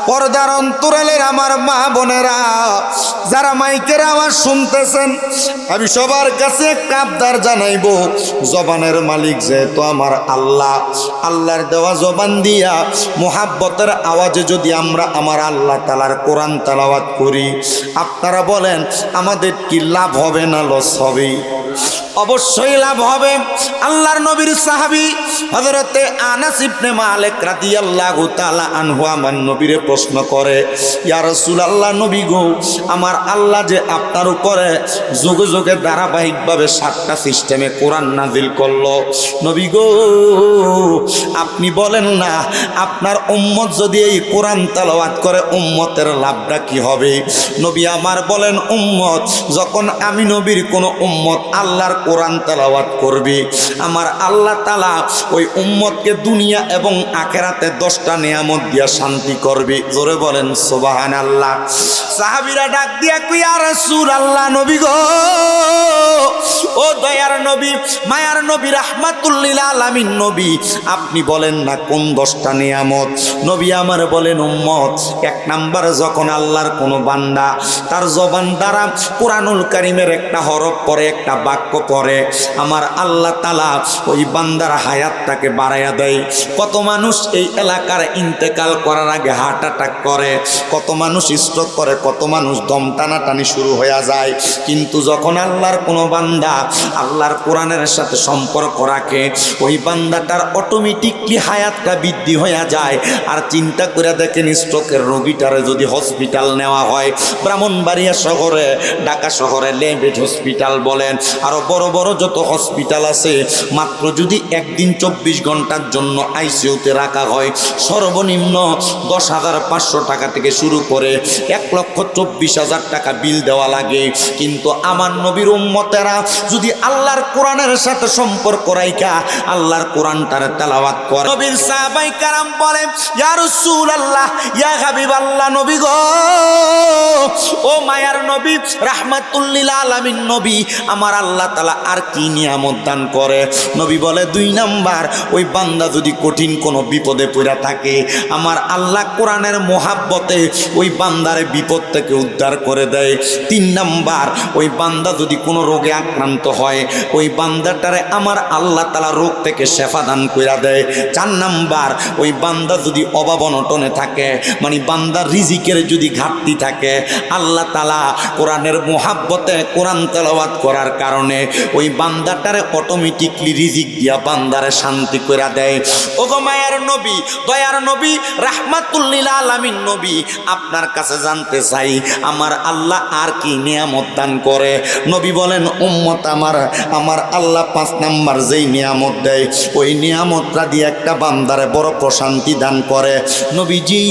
পর্দার অন্তরালের আমার মা বোনেরা, যারা মাইকের আওয়াজ শুনতেছেন, আমি সবার কাছে একটা আবদার জানাইবো। জবানের মালিক যেহেতু আমার আল্লাহ, আল্লাহর দেওয়া জবান দিয়া মুহাব্বতের আওয়াজে যদি আমরা আমার আল্লাহ তাআলার কোরআন তেলাওয়াত করি, আপনারা বলেন আমাদের কি লাভ হবে না লস হবে? অবশ্যই লাভ হবে। আল্লাহর নবীর সাহাবী হযরতে আনাস ইবনে মালিক রাদিয়াল্লাহু তাআলা আনহু আমার নবীরে প্রশ্ন করে, ইয়া রাসূলুল্লাহ, নবী গো, আমার আল্লাহ যে আপনার উপরে যুগে যুগে ধারাবাহিকভাবে 7টা সিস্টেমে কোরআন নাজিল করলো, নবী গো আপনি বলেন না আপনার উম্মত যদি এই কোরআন তেলাওয়াত করে উম্মতের লাভটা কি হবে? নবী আমার বলেন, উম্মত যখন আমি নবীর কোন উম্মত আল্লাহর কোরআন তেলাওয়াত করবে, আমার আল্লাহ তাআলা ওই উম্মতকে দুনিয়া এবং আখিরাতে 10টা নিয়ামত দিয়া শান্তি করবে। জোরে বলেন সুবহানাল্লাহ। সাহাবীরা ডাক দিয়া কই, ইয়া রাসূলুল্লাহ, নবী গো, ও দয়ার নবী, মায়ার নবী, রাহমাতুল লিল আলামিন নবী, আপনি বলেন না কোন 10টা নিয়ামত? নবী আমার বলেন, উম্মত, 1 নাম্বার, যখন আল্লাহর কোন বান্দা তার জবান দ্বারা কুরআনুল কারীমের একটা হরফ পড়ে, একটা বাক্য পড়ে, আমার আল্লাহ তাআলা ওই বান্দার হায়াতটাকে বাড়াইয়া দেয়। কত মানুষ এই এলাকার ইন্তেকাল করার আগে হার্ট অ্যাটাক করে, কত মানুষ স্ট্রোক করে, কত মানুষ দম টানাটানি শুরু হয়ে যায়। কিন্তু যখন আল্লাহর কোনো বান্দা আল্লাহর কোরআনের সাথে সম্পর্ক রাখে, ওই বান্দাটার অটোমেটিকলি হায়াতটা বৃদ্ধি হয়ে যায়। আর চিন্তা করে দেখেন, স্ট্রোকের রোগীটারে যদি হসপিটাল নেওয়া হয়, ব্রাহ্মণবাড়িয়া শহরে, ঢাকা শহরে লেবেড হসপিটাল বলেন, আরো বড় বড় যত হসপিটাল আছে, মাত্র যদি একদিন 24 ঘন্টার জন্য আইসিইউতে রাখা হয়, সর্বনিম্ন 10,500 টাকা থেকে শুরু করে 1,24,000 টাকা বিল দেওয়া লাগে। কিন্তু আমার নবীর উম্মতেরা যদি আল্লাহর কোরআনের সাথে সম্পর্ক রাখা আল্লাহর কোরআনটার তেলাওয়াত করে, নবীর সাহাবায়ে কেরাম বলেন, ইয়া রাসূলুল্লাহ, ইয়া হাবিবাল্লাহ, নবী গো, ও মায়ার নবী, রাহমাতুল লিল আলামিন নবী, আমার আল্লাহ তাআলা আর কি নিয়ামত দান করে? নবী বলে, 2 নাম্বার, ওই বান্দা যদি কঠিন কোনো বিপদে পড়ে থাকে, আমার আল্লাহ কোরআনের মোহাব্বতে ওই বান্দারে বিপদ থেকে উদ্ধার করে দেয়। 3 নাম্বার, ওই বান্দা যদি কোনো রোগে আক্রান্ত হয়, ওই বান্দাটারে আমার আল্লাহ তাআলা রোগ থেকে শেফা দান করে দেয়। 4 নাম্বার, ওই বান্দা যদি অভাব অনটনে থাকে, মানে বান্দার রিজিকের যদি ঘাটতি থাকে, আল্লাহ তাআলা কোরআনের মোহাব্বতে কোরআন তেলাওয়াত করার কারণে ওই বান্দাটারে অটোমেটিকলি রিজিক দিয়া বান্দারে শান্তি করে দেয়। ওগো মায়ার নবী, দয়ার নবী, রাহমাতুল্লিল আলামিন নবী, আপনার কাছে জানতে চাই আমার আল্লাহ আর কি নিয়ামত দান করে? নবী বলেন, উম্মত আমার আল্লাহ 5 নাম্বার যেই নিয়ামত দেয়, ওই নিয়ামতটা দিয়ে একটা বান্দারে বড় প্রশান্তি দান করে। নবীজি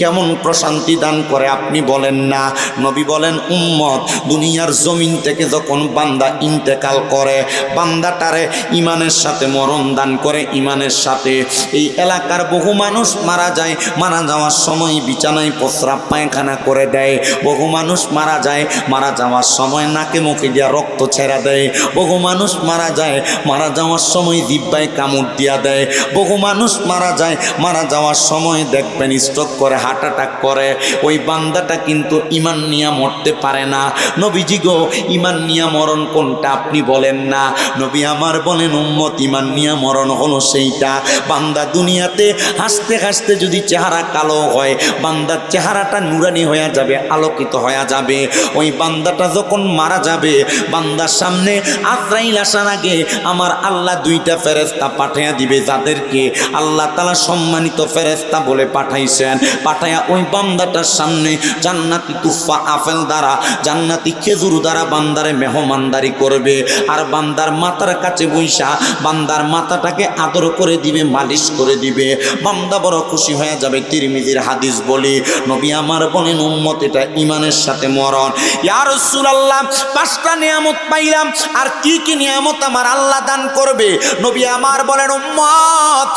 কেমন প্রশান্তি দান করে আপনি বলেন না? নবী বলেন, উম্মত, দুনিয়ার জমিন থেকে যখন বান্দা ইন্তেকাল করে, বান্দাটারে ইমানের সাথে মরণ দান করে। ইমানের সাথে এই এলাকার বহু মানুষ মারা যায়, মারা যাওয়ার সময় বিছানায় প্রস্রাব পায়খানা করে দেয়। বহু মানুষ মারা যায়, মারা যাওয়ার সময় নাকে মুখে দিয়া রক্ত ছেড়া দেয়। বহু মানুষ মারা যায়, মারা যাওয়ার সময় জিহ্বায় কামড় দিয়া দেয়। বহু মানুষ মারা যায়, মারা যাওয়ার সময় দেখবেন স্ট্রোক করে, হার্ট অ্যাটাক করে। ওই বান্দাটা কিন্তু ইমান নিয়ে মরতে পারে না। নবীজি গো, ইমান নিয়ে মরণ কোনটা আপনি বলেন না? নবী আমার বলেন, উম্মত, ইমান নিয়ে মরণ হলো সেইটা, বান্দা দুনিয়াতে হাসতে হাসতে যদি চেহারা কালো হয়, বান্দার চেহারাটা নুরানি হয়ে যাবে, আলোকিত হয়ে যাবে। ওই বান্দাটা যখন মারা যাবে, বান্দার সামনে আজরাইল আসার আগে আমার আল্লাহ 2টা ফেরেশতা পাঠিয়ে দিবে, যাদেরকে আল্লাহ তাআলা সম্মানিত ফেরেশতা বলে পাঠাইছেন। পাঠায়া ওই বান্দাটার সামনে জান্নাতি তুফা আপেল দ্বারা, জান্নাতি খেজুর দ্বারা বান্দারে মেহমানদারি করবে। আর বান্দার মাথার কাছে বৈশা বান্দার মাথাটাকে আদর করে দিবে, মালিশ করে দিবে। বান্দা বড় খুশি হয়ে যাবে। তিরমিজির হাদিস বলি, নবী আমার বলেন, উম্মত, এটা ইমানের সাথে মরণ। ইয়া রাসূলুল্লাহ, 5টা নিয়ামত পাইলাম, আর কি কি নিয়ামত আমার আল্লাহ দান করবে? নবী আমার বলেন, উম্মত,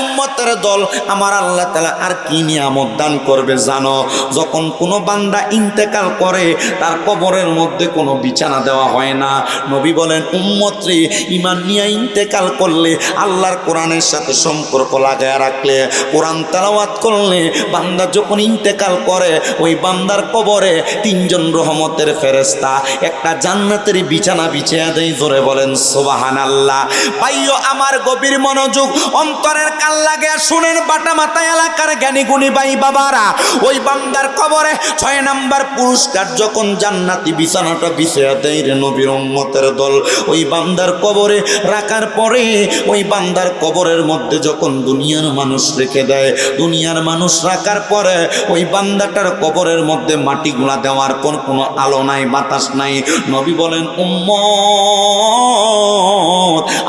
উম্মতের দল, আমার আল্লাহ তাআলা আর কি নিয়ামত দান করবে জানো? যখন কোনো বান্দা ইন্তেকাল করে, তার কবরের মধ্যে কোনো বিছানা দেওয়া হয় না। নবী বলেন, উম্মত রে, ইমান নিয়ে ইন্তেকাল করলে, আল্লাহর কোরআনের সাথে সম্পর্ক লাগায় রাখলে, কোরআন তেলাওয়াত করলে, বান্দা যখন ইন্তেকাল করে, ওই বান্দার কবরে 3 জন রহমতের ফেরেশতা একটা জান্নাতের বিছানা বিছিয়ে দেয়। জোরে বলেন সুবহানাল্লাহ। ভাইও আমার, গভীর মনোযোগ, অন্তরের কান লাগে শুনেন, বাটা মাথা এলাকার জ্ঞানী গুণী ভাই বাবারা, ওই বান্দার কবরে 6 নাম্বার পুরস্কার যখন জান্নাতি বিছানাটা বিছিয়ে দেয় রে নবীর উম্মতের দল, ওই বান্দার কবরে রাখার পরে, ওই বান্দার কবরের মধ্যে যখন দুনিয়ার মানুষ রেখে দেয়, দুনিয়ার মানুষ রাখার পরে ওই বান্দাটার কবরের মধ্যে মাটিগুলা দেওয়ার পর কোনো আলো নাই, বাতাস নাই। নবী বলেন, উম্মত,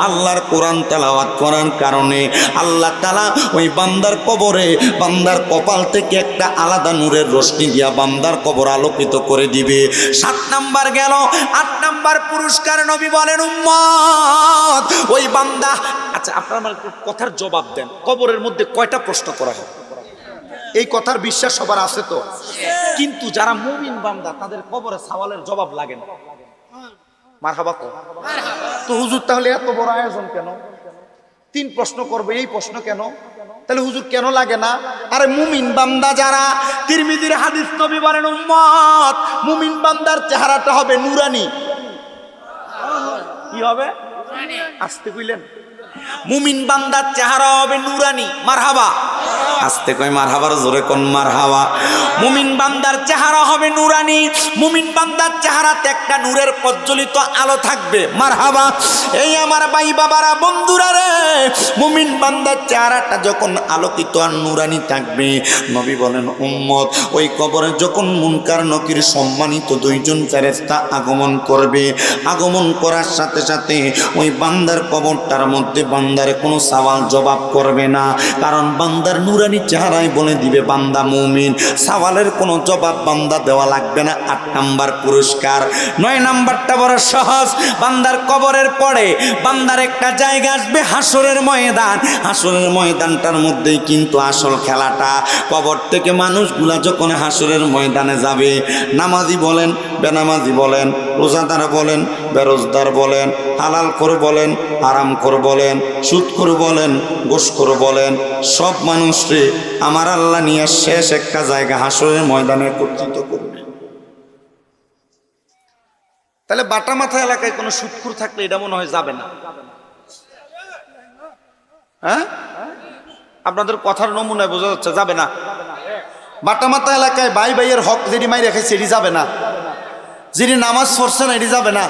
আল্লাহর কোরআন তেলাওয়াত করার কারণে আল্লাহ তাআলা ওই বান্দার কবরে, বান্দার কপাল থেকে একটা আলাদা নূরের রশ্মি দিয়া বান্দার কবর আলোকিত করে দিবে। 7 নাম্বার গেল। 8 নাম্বার পুরস্কার নবী বলেন, উম্মত, ওই বান্দা, আচ্ছা আপনারা আমার কথার জবাব দেন, কবরের মধ্যে কয়টা প্রশ্ন করা হয়? এই কথার বিশ্বাস সবার আছে তো? কিন্তু যারা মুমিন বান্দা, তাদের কবরে সওয়ালের জবাব লাগে না। মারহাবা কো। তো হুজুর, তাহলে এত বড় আয়োজন কেন? 3 প্রশ্ন করবে, এই প্রশ্ন কেন? তাহলে হুজুর কেন লাগে না? আরে মুমিন বান্দা যারা, তিরমিজির হাদিস, নবী বলেন, উম্মত, মুমিন বান্দার চেহারাটা হবে নুরানি। কি হবে? আসতে কইলেন, মুমিন বান্দার চেহারা হবে নুরানি। মারহাবা। আস্তে কই মারহাবার, জোরে কোন মারহাবা। মুমিন বান্দার চেহারা হবে নুরানি। মুমিন বান্দার চেহারাতে একটা নূরের প্রজ্বলিত আলো থাকবে। মারহাবা। এই আমার ভাই বাবারা, বন্ধুরা রে, মুমিন বান্দার চেহারাটা যখন আলোকিত আর নুরানি থাকবে, নবী বলেন, উম্মত, ওই কবরে যখন মুনকার নকির সম্মানিত 2 জন ফেরেশতা আগমন করবে, আগমন করার সাথে সাথে ওই বান্দার কবরটার মধ্যে বান্দারে কোনো সওয়াল জবাব করবে না, কারণ বান্দার নুরানি চেহারায় বলে দিবে বান্দা মুমিন। সওয়ালের কোনো জবাব বান্দা দেওয়া লাগবে না। 8 নাম্বার পুরস্কার। 9 নাম্বারটা বড় সহজ। বান্দার কবরের পরে বান্দার একটা জায়গা আসবে, হাসরের ময়দান। হাসরের ময়দানটার মধ্যেই কিন্তু আসল খেলাটা। কবর থেকে মানুষগুলা যখন হাসরের ময়দানে যাবে, নামাজি বলেন, বেনামাজি বলেন, রোজাদার বলেন, বেরোজদার বলেন, হালাল করে বলেন, হারাম করে বলেন, সুদ করে বলেন, গোশ করে বলেন, সব মানুষরে আমার আল্লাহ নিয়ে শেষ একটা জায়গা হাসরের ময়দানে একত্রিত করবে। তাহলে বাটা মাথা এলাকায় কোনো সুদখোর থাকলে এটা মনে হয় যাবে না। হ্যাঁ, আপনাদের কথার নমুনায় বোঝা যাচ্ছে যাবে না। বাটা মাথা এলাকায় ভাই ভাইয়ের হক যেটি মাই রেখেছে এটি যাবে না। যিনি নামাজ পড়ছে না এটি যাবে না।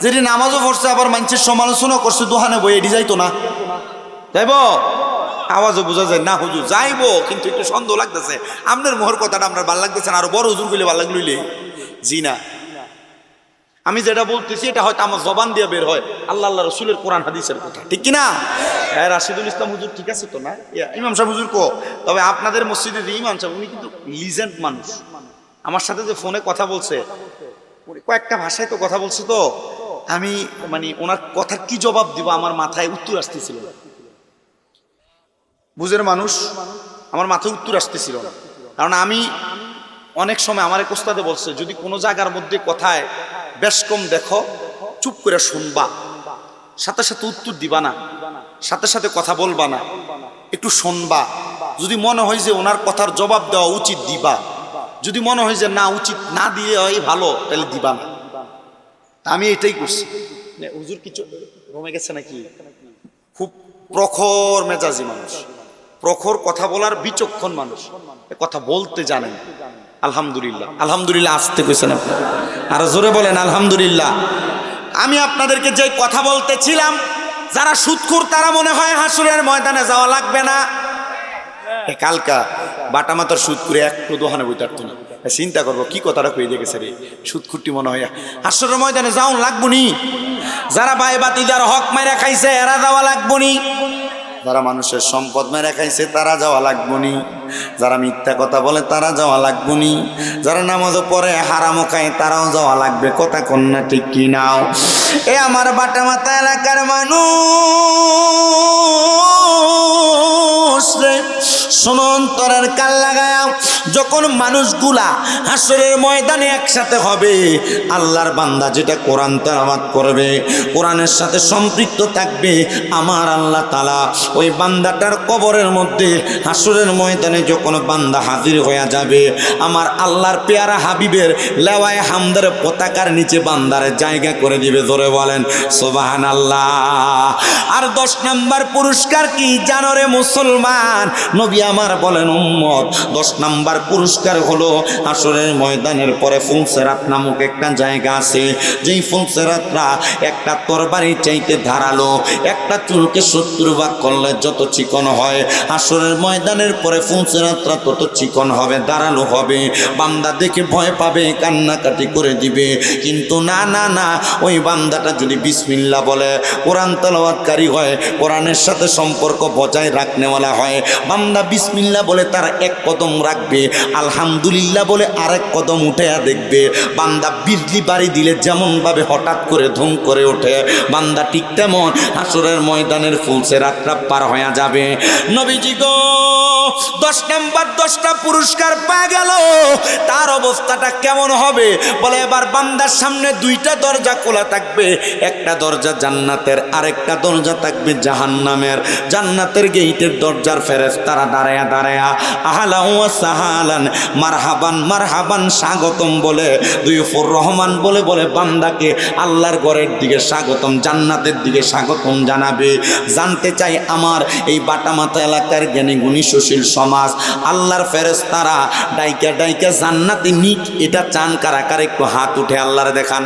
যেটি নামাজও পড়ছে আবার মানুষের সমালোচনা করছে দোহানে বই এটি যাইতো না, যাইব? আওয়াজও বোঝা যায় না হুজুর যাইবো, কিন্তু একটু সন্দেহ লাগতেছে। আপনার মোহর কথাটা আপনার ভালো লাগতেছে না, আরো বড় হুজুর গুলি ভালো লাগলইলে জি না। আমি যেটা বলতেছি এটা হয়তো আমার জবান দিয়ে বের হয় আল্লাহ আল্লাহ রসুলের কোরআন হাদিসের কথা, ঠিক কিনা? হ্যাঁ, রাশিদুল ইসলাম হুজুর ঠিক আছে তো না? ইমাম সাহেব হুজুর কো, তবে আপনাদের মসজিদের যে ইমাম সাহেব উনি কিন্তু লিজেন্ড মানুষ। আমার সাথে যে ফোনে কথা বলছে, কয়েকটা ভাষায় তো কথা বলছে, তো আমি মানে ওনার কথার কি জবাব দিব আমার মাথায় উত্তর আসতেছিল, বুঝের মানুষ, আমার মাথায় উত্তর আসতেছিল না। কারণ আমি অনেক সময় আমার এক ওস্তাদে বলছে, যদি কোনো জায়গার মধ্যে কথায় বেশ কম দেখো, চুপ করে শুনবা, সাথে সাথে উত্তর দিবা না, সাথে সাথে কথা বলবা না, একটু শুনবা। যদি মনে হয় যে ওনার কথার জবাব দেওয়া উচিত দিবা, যদি মনে হয় যে না উচিত না দিয়ে হয় ভালো, তাহলে দিবা না। আমি এটাই করছি। হুজুর কিছু রমে গেছে নাকি? খুব প্রখর মেজাজি মানুষ, প্রখর কথা বলার বিচক্ষণ মানুষ, কথা বলতে জানেন। আলহামদুলিল্লাহ, আলহামদুলিল্লাহ আসতে কইছেন আপনি, আর জোরে বলেন আলহামদুলিল্লাহ। আমি আপনাদেরকে যে কথা বলতেছিলাম, যারা সুদখোর তারা মনে হয় হাসুরের ময়দানে যাওয়া লাগবে না। কালকা বাটা মাতার সুদ করে একটু দোহানে বই থাকতো না, চিন্তা করবো কি কথাটা কই দিয়ে গেছে রে, সুদখুরটি মনে হয় হাসুরের ময়দানে যাও লাগবো নি। যারা বাই বাতি যারা হক মাইরা খাইছে এরা যাওয়া লাগবো নি, যারা মানুষের সম্পদ মেরে খাইছে তারা যাওয়া লাগবো নি, যারা মিথ্যা কথা বলে তারা যাওয়া লাগবো নি, যারা নামাজও পড়ে হারামও খায় তারাও যাওয়া লাগবে। কথা কন্যা ঠিক কি নাও? এ আমার বাটা মাথা এলাকার মানুষ রে, শোনো অন্তরের কাল লাগায়া, যখন মানুষগুলা হাসরের ময়দানে একসাথে হবে, আল্লাহর বান্দা যেটা কোরআন তেলাওয়াত করবে, কোরআনের সাথে সম্পৃক্ত থাকবে, আমার আল্লাহ তাআলা ওই বান্দাটার কবরের মধ্যে হাসরের ময়দানে যখন বান্দা হাজির হয়ে যাবে, আমার আল্লাহর পেয়ারা হাবিবের লেওয়ায় হামদার পতাকার নিচে বান্দার জায়গা করে দিবে। জোরে বলেন সুবহানাল্লাহ। আর 10 নম্বর পুরস্কার কি জানো রে মুসলমান? নবী আমার বলেন উম্মত, 10 নম্বর পুরস্কার হলো হাসরের ময়দানের পরে ফুলসেরাত নামক একটা জায়গা আছে, যেই ফুলসেরাতরা একটা তরবারির চাইতে ধারালো, একটা চুলকে 70 ভাগ করলে যত চিকন হয়, হাসরের ময়দানের পরে ফুলসেরাতরা তত চিকন হবে, ধারালো হবে। বান্দা দেখে ভয় পাবে, কান্নাকাটি করে দিবে, কিন্তু না না না, ওই বান্দাটা যদি বিসমিল্লাহ বলে, কোরআন তেলাওয়াতকারী হয়, কোরআনের সাথে সম্পর্ক বজায় রাখনেওয়ালা হয়, বান্দা বিসমিল্লাহ বলে তার এক কদম রাখবে, আলহামদুলিল্লাহ বলে আরেক কদম উঠেয়া দেখবে, বান্দা বিজলি বাড়ি দিলে যেমন ভাবে হঠাৎ করে ধুম করে ওঠে, বান্দা ঠিক তেমন হাসরের ময়দানের ফুলসেরাতটা পার হয়ে যাবে। নবীজি গো 10 নম্বর 10টা পুরস্কার পেয়ে গেল, তার অবস্থাটা কেমন হবে? বলে এবার বান্দার সামনে 2টা দরজা খোলা থাকবে, একটা দরজা জান্নাতের, আরেকটা দরজা থাকবে জাহান্নামের। জান্নাতের গেইটের দরজার ফেরেশতারা দাঁড়ায়া দাঁড়ায়া আহলান ওয়া সাহালান, মারহাবান মারহাবান, স্বাগতম বলে, দুইফুর রহমান বলে বলে বান্দাকে আল্লাহর ঘরের দিকে স্বাগতম, জান্নাতের দিকে স্বাগতম জানাবে। জানতে চাই আমার এই বাটামাথা এলাকার জ্ঞানী গুণী সুশীল সমাজ, আল্লাহর ফেরেশতারা ডাইকা ডাইকা জান্নাতে নিক, এটা চান কারা কারা? একটু হাত উঠে আল্লাহরে দেখান।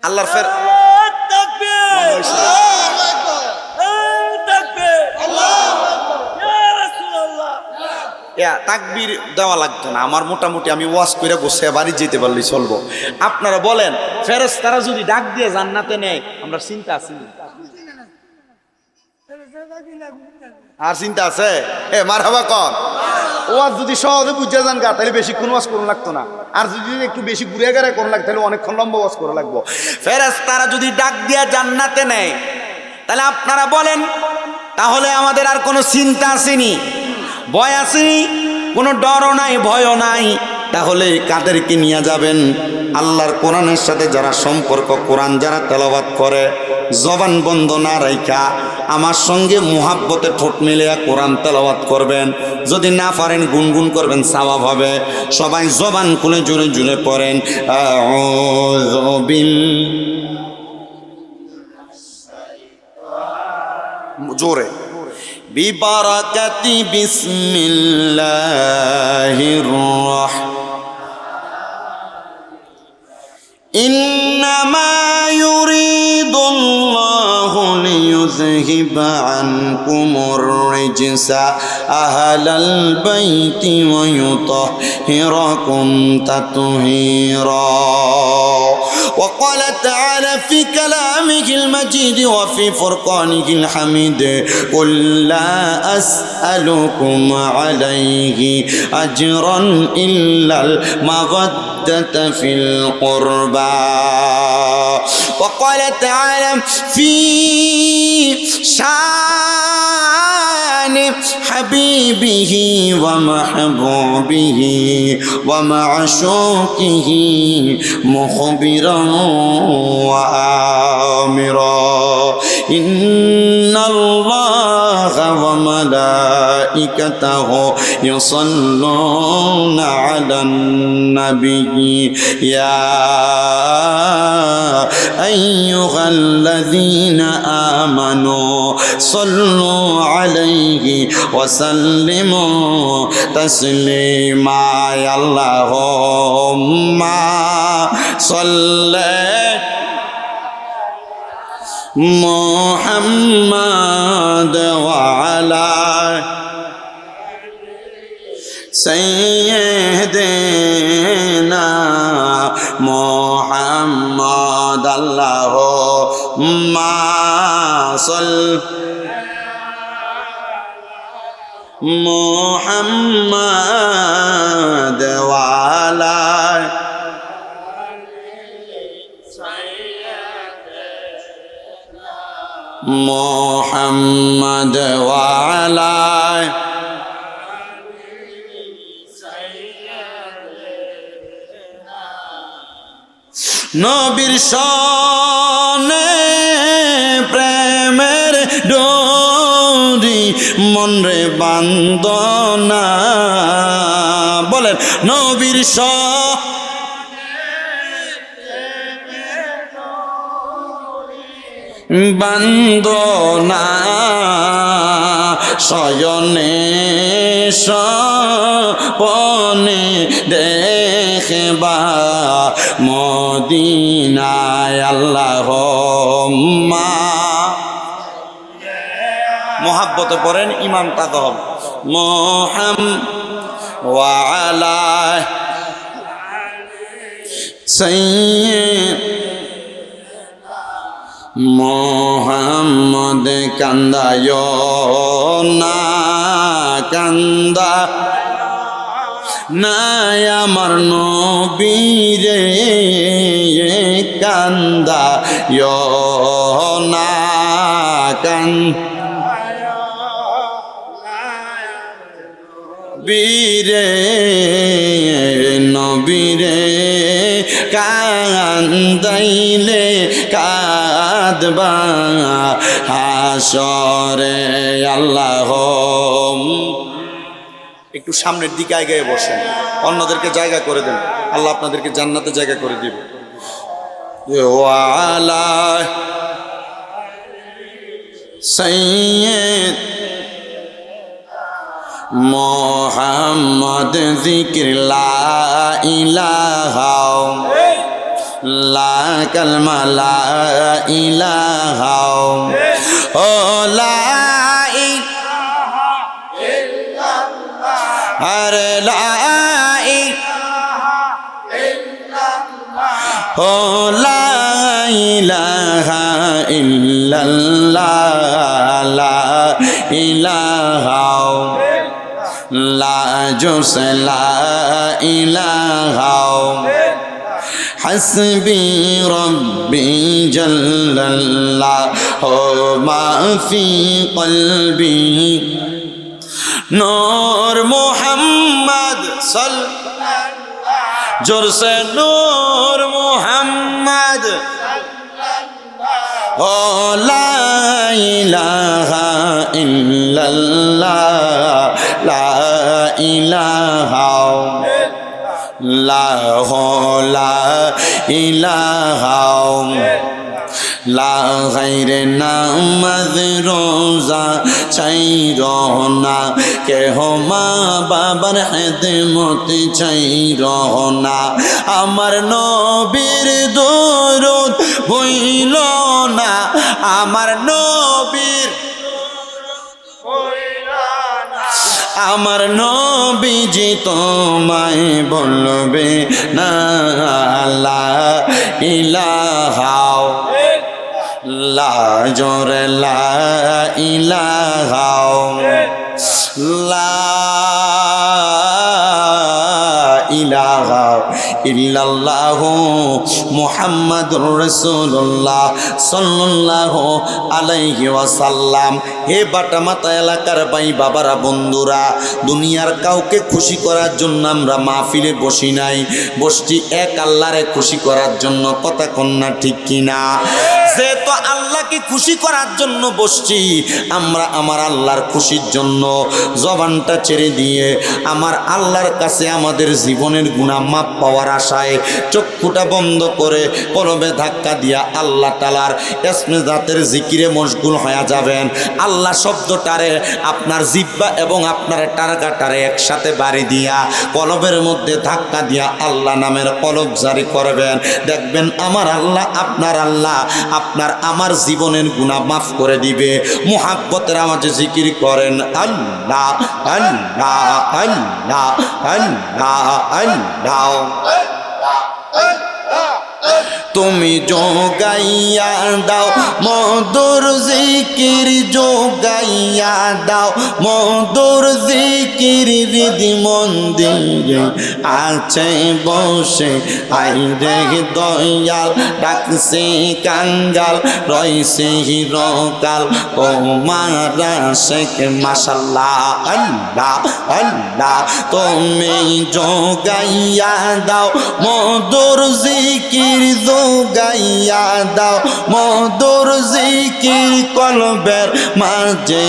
আল্লাহর ফের তাকবীর দেওয়া লাগতো না আমার, মোটামুটি আমি ওয়াজ করে বসে বাড়ি যেতে পারলে চলবো। আপনারা বলেন, ফেরেশতারা যদি ডাক দিয়ে জান্নাতে নেয়, আমরা চিন্তা আছি? আর চিন্তা আছে? মারহাবা কর। ওয়াজ যদি সহজে বুঝে যান গা, তাহলে বেশিক্ষণ ওয়াজ করুন লাগতো না, আর যদি একটু বেশি ঘুরে গেড়ে করুন লাগতো, তাহলে অনেকক্ষণ লম্বা ওয়াজ করা লাগবো। ফেরেশতারা যদি ডাক দিয়া জান্নাতে নেয়, তাহলে আপনারা বলেন, তাহলে আমাদের আর কোনো চিন্তা আসেনি, ভয় আসেনি, কোনো ডরও নাই, ভয়ও নাই। তাহলে কাদেরকে নিয়ে যাবেন? আল্লাহর কোরআনের সাথে যারা সম্পর্ক, কোরআন যারা তেলাওয়াত করে, জবান বন্ধ না রাইখা আমার সঙ্গে মুহাব্বতে ঠোঁট মিলিয়ে কোরআন তেলাওয়াত করবেন। যদি না পারেন গুনগুন করবেন, সওয়াব হবে। সবাই জবান খুলে জোরে জোরে পড়েন আউযু জোরে বিবারাকাতি বিসমিল্লাহির রাহমানির ইন্না إنما يريد الله ليذهب عنكم الرجس أهل البيت ويطهركم تطهيرا. وقال تعالى في كلامه المجيد وفي فرقانه الحميد قل لا أسألكم عليه أجرا إلا المودة في القربى. وقال تعالى في شان حبيبه ومحبوبه ومعشوقه مخبرا وآمرا إن الله وملائكته يصلون على النبي يا أيها الذين آمنوا صلوا عليه وسلموا تسليما. اللهم صل محمد وعلى سيدنا محمد اللهم صل محمد وعلى محمد وعلى নবীর সনে প্রেমের ডোরি মনরে বান্দনা বলেন নবীর বান্দনা শয়নে সপনে দেখবা মদিনায় আল্লাহুম্মা মোহাব্বতে পড়েন ইমান তাতে হবে মুহাম্মদ ওয়া আলা সাইয়্যিদ মোহাম্মদ কান্দায় না কান্দা নাই আমার নবীরে কান্দায় না বীরে নবীরে কান্দাইলে কাঁদবা হাসরে আল্লাহ। একটু সামনের দিকে আগায় বসেন, অন্যদেরকে জায়গা করে দেন, আল্লাহ আপনাদেরকে জান্নাতে জায়গা করে দিবে। ওয়ালা সাইয়্যিদ মোহাম্মদ যিকির লা ইলাহা লা কালমা লা ইলাহা ও লা ইলাহা ইল্লাল্লাহ আরে লা ইলাহা ইল্লাল্লাহ ও লা ইলাহা ইল্লাল্লাহ লা ইলাহা লা জোসে লা ইলাহা হাসবি রব্বি জাল্লাল্লাহু মা ফি কলবি নূর মুহাম্মদ সাল্লাল্লাহু জোরসে নূর মুহাম্মদ ও লা ইলাহা ইল্লাল্লাহ লা ইলাহা লা ইলাহা লা গায়রে নামাজ রোজা চাইর না, কেহ মা বাবার খেদমত চাইর না। আমার নবীর দরুদ হইল না, আমার নবীর আমার নবীজি তোমায় বলবে না লা ইলাহা লা জোরে লা ইলাহা লা ইলাহা ইল্লাল্লাহু মুহাম্মাদুর রাসূলুল্লাহ সাল্লাল্লাহু আলাইহি ওয়াসাল্লাম। হে বাটামাতা এলাকার ভাই বাবারা, বন্ধুরা, দুনিয়ার কাউকে খুশি করার জন্য আমরা মাহফিলে বসি নাই, বসছি এক আল্লাহরে খুশি করার জন্য। কথা কন্যা ঠিক কিনা? যেহেতু আল্লাহকে খুশি করার জন্য বসছি, আমরা আমার আল্লাহর খুশির জন্য জবানটা ছেড়ে দিয়ে আমার আল্লাহর কাছে আমাদের জীবনের গুনাহ মাপ পাওয়ার আশায় চক্ষুটা বন্ধ করে কলবে ধাক্কা দিয়া আল্লাহ তাআলার ইসমে জাতের জিকিরে মশগুল হয়ে যাবেন। আল্লাহ শব্দটারে আপনার জিহ্বা এবং আপনার টারগাটারে একসাথে বাড়ি দিয়া কলবের মধ্যে ধাক্কা দিয়া আল্লাহ নামের কলব জারি করবেন। দেখবেন আমার আল্লাহ আপনার আমার জীবনের গুনাহ মাফ করে দিবে। মুহাব্বতের আওয়াজে জিকির করেন আল্লাহ আল্লাহ আল্লাহ আল্লাহ আল্লাহ। তুমি যোগাইয়া দাও মধুর জিকির, যোগাইয়া দাও মধুর জিকির, হৃদি মন্দিরে আছে বসে আইরে দয়াল, ডাকছে কাঙ্গাল রইছে হিরকাল, তোমারা শেখ মাশাল্লাহ আল্লাহ আল্লাহ। তুমি যোগাইয়া দাও মধুর জিকির, যোগাইয়া দাও মধুর জিকির, কলবের মাঝে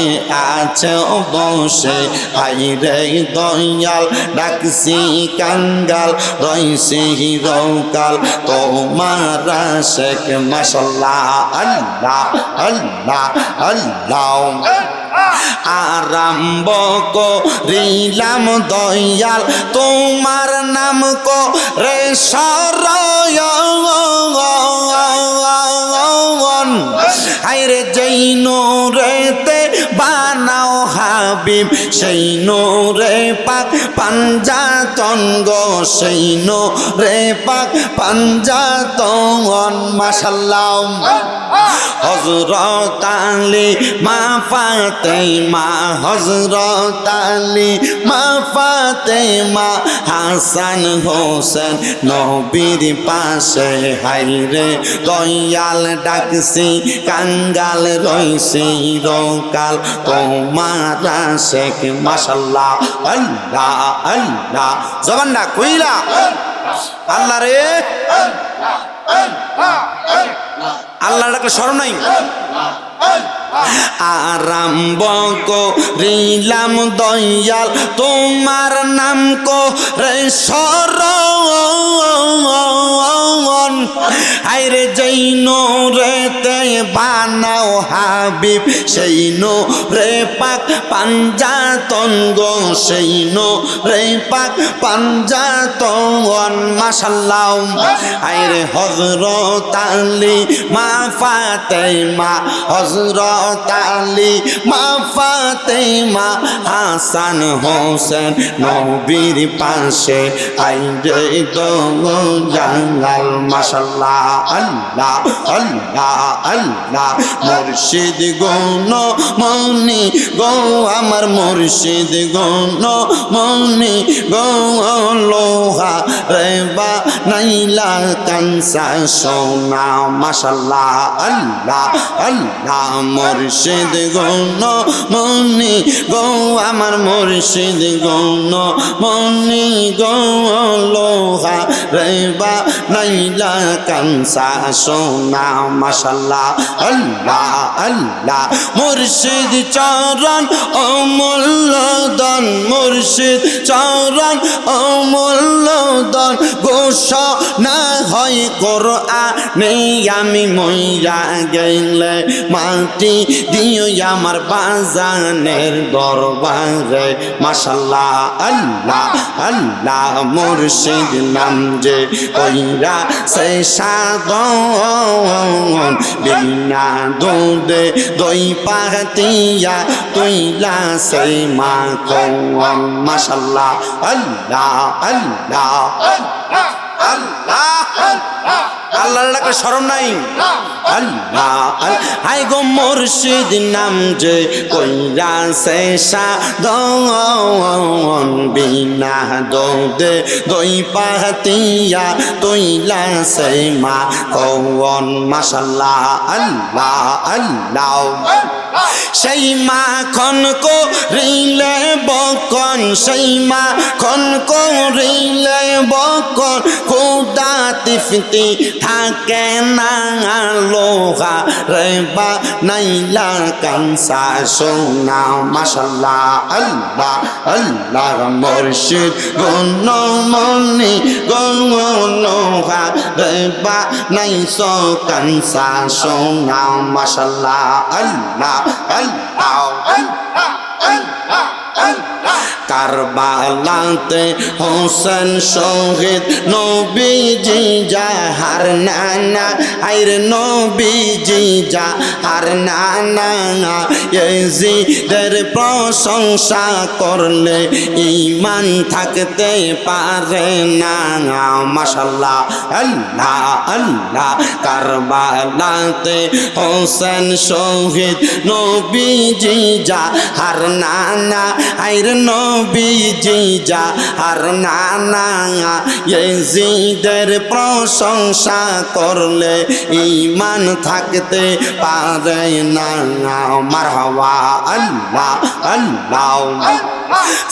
আছে বসে আইরে দয়াল, ডাকছি কাঙ্গাল রইছে হিরকাল, তোমারা শেখ মাশাল্লাহ আল্লাহ আল্লাহ আল্লাহ। আরম্ভ করিলাম দয়াল তোমার নাম করে শরণ, হায়রে যেই নূরেতে বানাও হাবিব সেই নূরে পাক পাঞ্জাতন গো, সেই নূরে পাক পাঞ্জাতন মাশাল্লাহ। হযরত আলী মা ফাতেমা, হযরত আলী মা ফাতেমা, হাসান হোসেন নবীর পাশে হায়রে দয়াল, ডাকছি কাঙ্গাল রইছে হিরকাল, তোমারা শেখ মাশাল্লাহ আল্লাহ আল্লাহ। জবানটা কইলা আল্লাহ রে, আল্লাহ ডাকলে স্মরণ নাই। আরম্ভ করিলাম দয়াল তোমার নাম করে শরণ, হায়রে যেই নূরেতে বানাও হাবিব সেই নূরে পাক পাঞ্জাতন গো, সেই নূরে পাক পাঞ্জাতন মাশাল্লাহ। হায়রে হযরত আলী মা ফাতেমা, হযরত আলী মা ফাতেমা, হাসান হোসেন নবীর পাশে আইরে দয়াল মাশাল্লাহ আল্লাহ আল্লাহ আল্লাহ। মুর্শিদ গণ মনি গো আমার মুর্শিদ গণ মনি গো, লোহা রে বা নাইলা কানসা সোনা মাশাল্লাহ আল্লাহ আল্লাহ। মুর্শিদ গণ মনি গো আমার মুর্শিদ গণ মনি গো, লোহা রে বা নাইলা কানসা সোনা মাশাল্লাহ আল্লাহ আল্লাহ মুর্শিদ চরণ অমূল্য দান মুর্শিদ চরণ অমূল্য দান ঘোষণা হয় কোরআনে আমি মইরা গেলে মাটি দিও আমার বাজানের দরবারে মাশাল্লাহ আল্লাহ আল্লাহ মুর্শিদ নাম যে কইরা সে সাধন বিনা দুধে দই পাতিয়া তুইলা সে মাখন মাশাল্লাহ আল্লাহ আল্লাহ আল্লাহ আল্লাহর ডাকে শরম নাই আল্লাহ হাই গো মুর্শিদ নাম যে কইরা সে সাধন বিনা দুধে দই পাতিয়া তুইলা সে মা কওন মাশাল্লাহ আল্লাহ আল্লাহ সেই মাখন করিলে বকন সেই মাখন করিলে বকন খুদা তিফতি থাকে না লোহা রে বা নাইলা কানসা সোনা মাশাল্লাহ আল্লাহ আল্লাহ মুর্শিদ গুণমণি গুণলোহা রে বা নাইস কানসা সোনা মাশাল্লাহ আল্লাহ আল্লাহ কারবালাতে হোসেন শহীদ নবীজি যাহার নানা আইর নবীজি যাহার নানা ইয়াজিদের প্রশংসা করলে ঈমান থাকতে পারে না মাশাল্লাহ আল্লাহ আল্লাহ কারবালাতে হোসেন শহীদ নবীজি যাহার নানা আইর নবীজি যাহার নানা ইয়াজিদের প্রশংসা করলে ঈমান থাকতে পারে না মারহাবা আল্লাহ আল্লাহ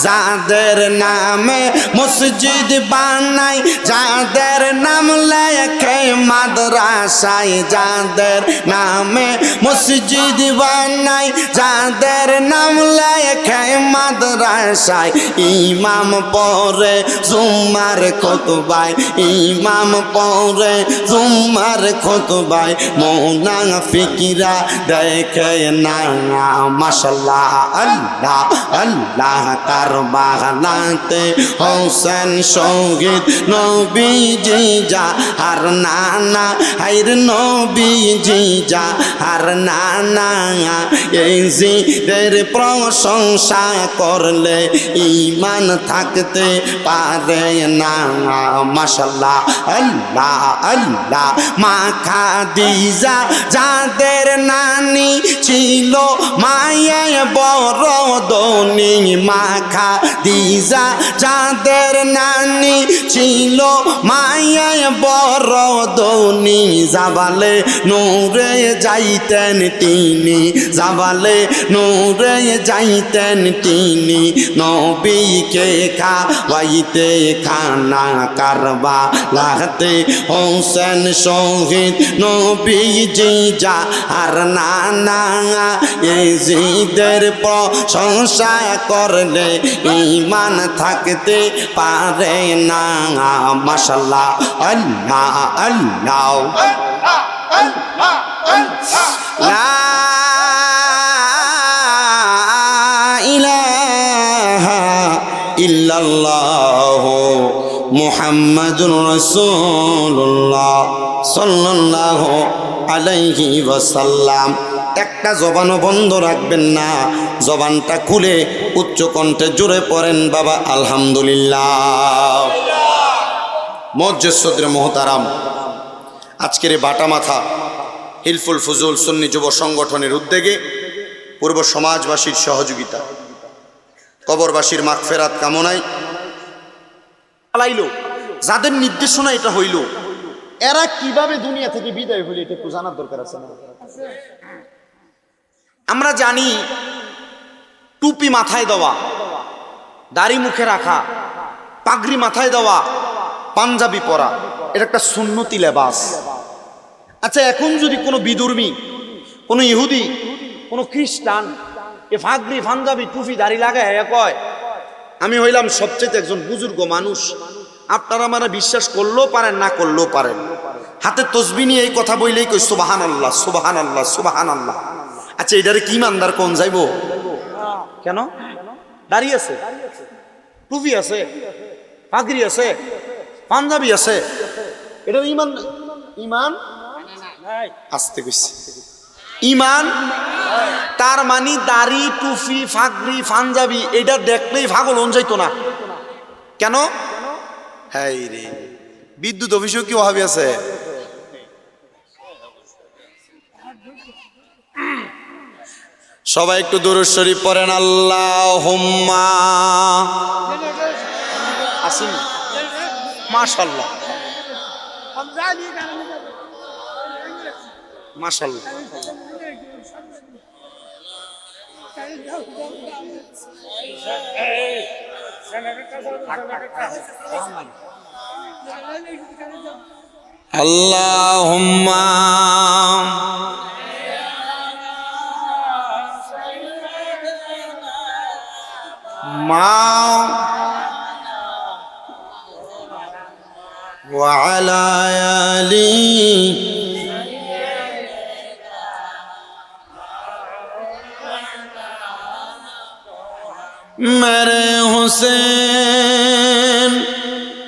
যাদের নামে মসজিদ বানাই যাদের নাম লেখে মাদ্রাসায় যাদের নামে মসজিদ বানাই যাদের নাম লেখে মাদ্রাসায় ইমাম পড়ে জুম্মার খুতবায় ইমাম পড়ে জুম্মার খুতবায় মুনাফিকরা দেখে না মাশাল্লাহ আল্লাহ আল্লাহ কারবালাতে হোসেন শহীদ নবীজি যাহার নানা হাইর নবীজি যাহার নানা ইয়াজিদের প্রশংসা করলে ঈমান থাকতে পারে না মাশাল্লাহ আল্লাহ আল্লাহ মা খাদিজা যাদের নানি ছিল মায়ে বড় দনি মা খাদিজা যাদের নানি ছিল মায়ে বড় দনি জাবালে নূরে যাইতেন তিনি জাবালে নূরে যাইতেন তিনি নবীকে খাওয়াইতে খানা কারবালাতে হোসেন শহীদ নবীজি যাহার নানা ইয়াজিদের প্রশংসা করলে ঈমান থাকতে পারে না মাশাল্লাহ আল্লাহ আল্লাহ লা ইলাহা ইল্লাল্লাহু মুহাম্মাদুর রাসূলুল্লাহ সাল্লাল্লাহু আলাইহি ওয়াসাল্লাম একটা জবানও বন্ধ রাখবেন না জবানটা খুলে উচ্চ কণ্ঠে জোরে পড়েন বাবা আলহামদুলিল্লাহ মজ্জেসদ্রে মোহতারাম আজকের এই বাটা মাথা হিলফুল ফুজুল সুন্নি যুব সংগঠনের উদ্যোগে পূর্ব সমাজবাসীর সহযোগিতা কবরবাসীর মাগফিরাত কামনায় চালাইলো যাদের নির্দেশনা এটা হইল এরা কিভাবে দুনিয়া থেকে বিদায় হইল এটা একটু জানার দরকার আছে না আমরা জানি টুপি মাথায় দেওয়া দাড়ি মুখে রাখা পাগড়ি মাথায় দেওয়া পাঞ্জাবি পরা এটা একটা সুন্নতি লেবাস। আচ্ছা, এখন যদি কোনো বিধর্মী, কোনো ইহুদি, কোনো খ্রিস্টান এ ফাগরি পাঞ্জাবি টুপি দাড়ি লাগায় কয় আমি হইলাম সবচেয়ে একজন বুজুর্গ মানুষ, আপনারা আমার বিশ্বাস করলেও পারেন না করলেও পারেন, হাতে তসবি নিয়ে এই কথা বললেই কই সুবহানাল্লাহ সুবহানাল্লাহ সুবহানাল্লাহ। আচ্ছা, এটারে কি ইমানদার কোন যাইব? কেন? দাড়ি আছে, টুপি আছে, পাগড়ি আছে, পাঞ্জাবি আছে, এটা ইমান? ইমান আসতে কইছে ইমান। তার মানে দাড়ি টুপি পাগড়ি পাঞ্জাবি এটা দেখলেই পাগল হন যাইতো না কেন? হ্যাঁ রে, বিদ্যুৎ অফিসেও কি ওহাবি আছে? সবাই একটু দুরূদ শরীফ পড়েন। আল্লাহুম্মা আসিন। মাশাআল্লাহ মাশাআল্লাহ। আল্লাহুম্মা মা ওয়া আলা আলি मेरे हुसैन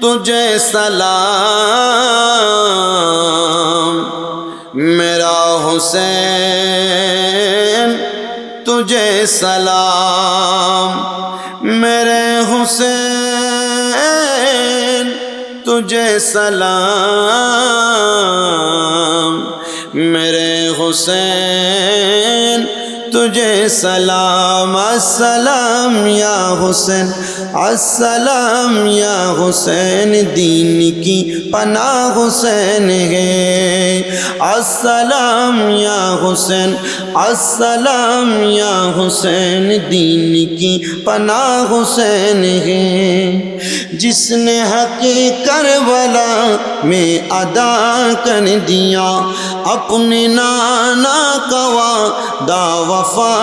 तुझे सलाम, मेरा हुसैन तुझे सलाम, मेरे हुसैन तुझे सलाम, मेरे हुसैन तुझे सलाम। अस्सलाम या हुसैन, अस्सलाम या हुसैन, दीन की पनाह हुसैन है। अस्सलाम या हुसैन, अस्सलाम या हुसैन, दीन की पनाह हुसैन है। जिसने हक़ करबला में अदा कर दिया, अपने नाना का वादा वफा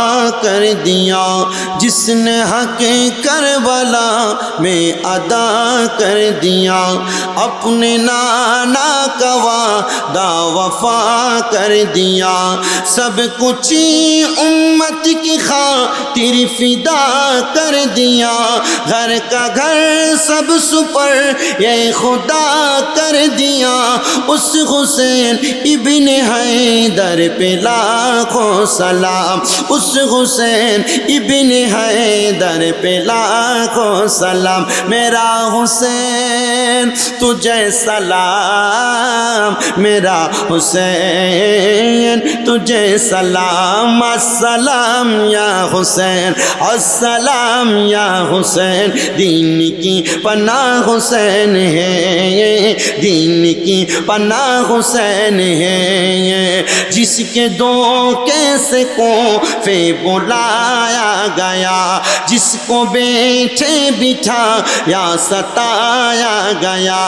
कर दिया। जिसने हक़ करबला में अदा कर दिया, अपने नाना का वादा वफा कर दिया। सब कुछ उम्मत की खातिर फिदा कर दिया, घर का घर सब सुपर ये खुदा कर दिया। उस हुसैन इब्न हैदर पे लाखों सलाम, उस हुसैन इब्न हैदर पे लाखों सलाम। मेरा हुसैन तुझे सलाम, मेरा हुसैन तुझे सलाम। अस्सलाम या हुसैन, अस्सलाम या हुसैन, दीन की पनाह हुसैन है, दीन की पनाह हुसैन है। जिसके धोखे से कोफे बुलाया गया, जिसको बैठे बिठाया सताया गया,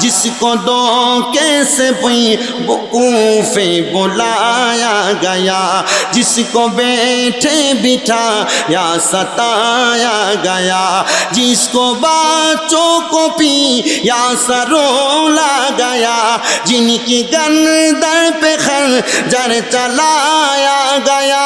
जिसको धोखे से कोफे बुलाया गया, जिसको बैठे बिठाया सताया गया, जिसको बच्चों को पिया सरोला गया, जिनकी गर्दन पे खंजर चलाया गया,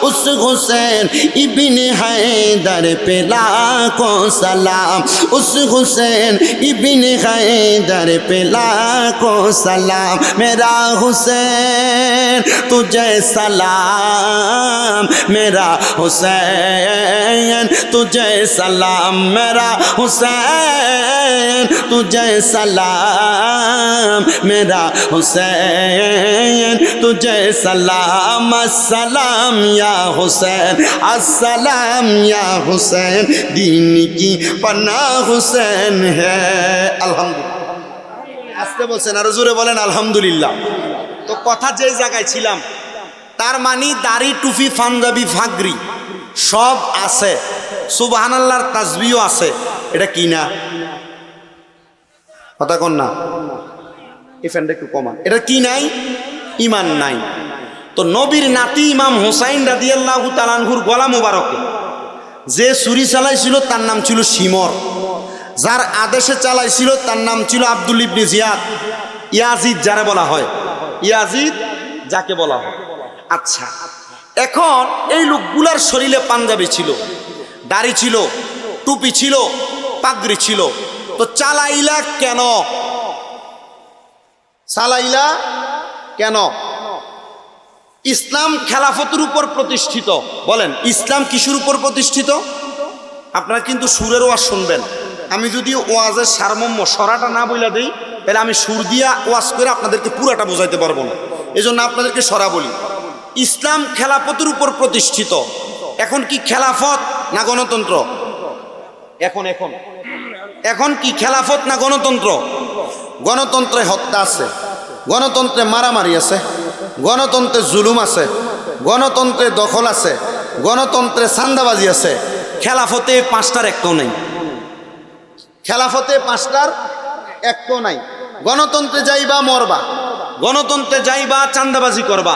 उस हुसैन इब्न हैदर पे लाखों सलाम, उस हुसैन इब्न हैदर पे लाखों सलाम। मेरा हुसैन तुझे सलाम, मेरा हुसैन तुझे सलाम, मेरा हुसैन तुझे सलाम, मेरा हुसैन तुझे सलाम। अस्सलाम या हुसैन, अस्सलाम या हुसैन, दीन की पनाह हुसैन है। আলহামদুলিল্লাহ। আসতে বলছেন, আরো জোরে বলেন আলহামদুলিল্লাহ। তো কথা যে জায়গায় ছিলাম, তার মানে দাড়ি টুপি পাঞ্জাবি ফাগরি সব আছে, সুবহানাল্লাহর তাসবিহও আছে, এটা কি না? কথা কন না, এই ফ্যানটা একটু কমান। এটা কি নাই? ইমান নাই। তো নবীর নাতি ইমাম হুসাইন রাদিয়াল্লাহু তাআলা আনহুর গলা মোবারকে যে ছুরি চালাইছিল তার নাম ছিল শিমর, যার আদেশে চালাইছিল তার নাম ছিল আব্দুল ইবনে জিয়াদ, ইয়াজিদ যারে বলা হয়, ইয়াজিদ যাকে বলা হয়। আচ্ছা, এখন এই লোকগুলার শরীরে পাঞ্জাবি ছিল, দাড়ি ছিল, টুপি ছিল, পাগড়ি ছিল, তো চালাইলা কেন? চালাইলা কেন? ইসলাম খেলাফতের উপর প্রতিষ্ঠিত। বলেন, ইসলাম কিসের উপর প্রতিষ্ঠিত? আপনারা কিন্তু সুরের ওয়াজ শুনবেন। আমি যদি ওয়াজের সারমর্ম সরাটা না বইলা দিই, তাহলে আমি সুর দিয়া ওয়াজ করে আপনাদেরকে পুরাটা বোঝাইতে পারবো না। এই জন্য আপনাদেরকে সরা বলি। ইসলাম খেলাফতের উপর প্রতিষ্ঠিত। এখন কি খেলাফত না গণতন্ত্র? এখন এখন এখন কি খেলাফত না গণতন্ত্র? গণতন্ত্রে হত্যা আছে, গণতন্ত্রে মারামারি আছে, গণতন্ত্রে জুলুম আছে, গণতন্ত্রে দখল আছে, গণতন্ত্রে চাঁদাবাজি আছে। খেলাফতে পাঁচটার একটাও নেই। খেলাফতে পাঁচটার একটাও নাই। গণতন্ত্রে যাইবা মরবা, গণতন্ত্রে যাইবা চাঁদাবাজি করবা,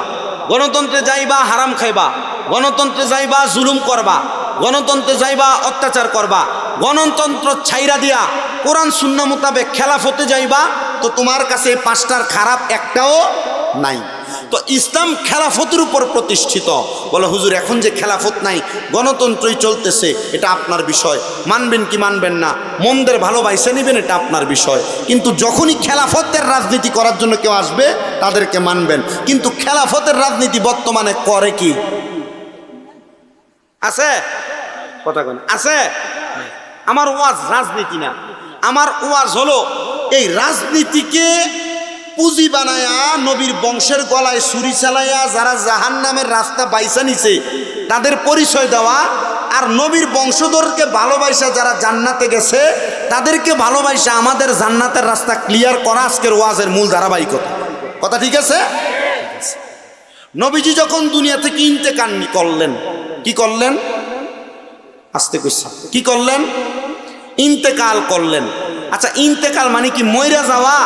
গণতন্ত্রে যাইবা হারাম খাইবা, গণতন্ত্রে যাইবা জুলুম করবা, গণতন্ত্রে যাইবা অত্যাচার করবা। গণতন্ত্র ছাইরা দিয়া কোরআন সুন্নাহ মোতাবেক খেলাফতে যাইবা, তো তোমার কাছে পাঁচটার খারাপ একটাও নাই। তো ইসলাম খেলাফতের উপর প্রতিষ্ঠিত। বলে হুজুর এখন যে খেলাফত নাই, গণতন্ত্রই চলতেছে, এটা আপনার বিষয়, মানবেন কি মানবেন না, মন্দের ভালোবাসে নেবেন, এটা আপনার বিষয়। কিন্তু যখনই খেলাফতের রাজনীতি করার জন্য কেউ আসবে, তাদেরকে মানবেন। কিন্তু খেলাফতের রাজনীতি বর্তমানে করে কি? আছে? কথা কেন আছে? আমার ওয়াজ রাজনীতি না, আমার ওয়াজ হলো এই রাজনীতিকে পুঁজি বানায়া নবীর বংশের গলায় ছুরি চালাইয়া যারা জাহান্নামের রাস্তা বাইসা নিছে তাদের পরিচয় দেওয়া, আর নবীর বংশধরকে ভালোবাসা যারা জান্নাতে গেছে তাদেরকে ভালোবাসা আমাদের জান্নাতের রাস্তা ক্লিয়ার করা আজকের ওয়াজের মূল ধারাবাহিকতা। কথা ঠিক আছে? নবীজি যখন দুনিয়া থেকে ইন্তেকাল করলেন, কি করলেন? আস্তে কইসা কি করলেন? ইন্তেকাল করলেন। আচ্ছা, ইন্তেকাল মানে কি মইরা যাওয়া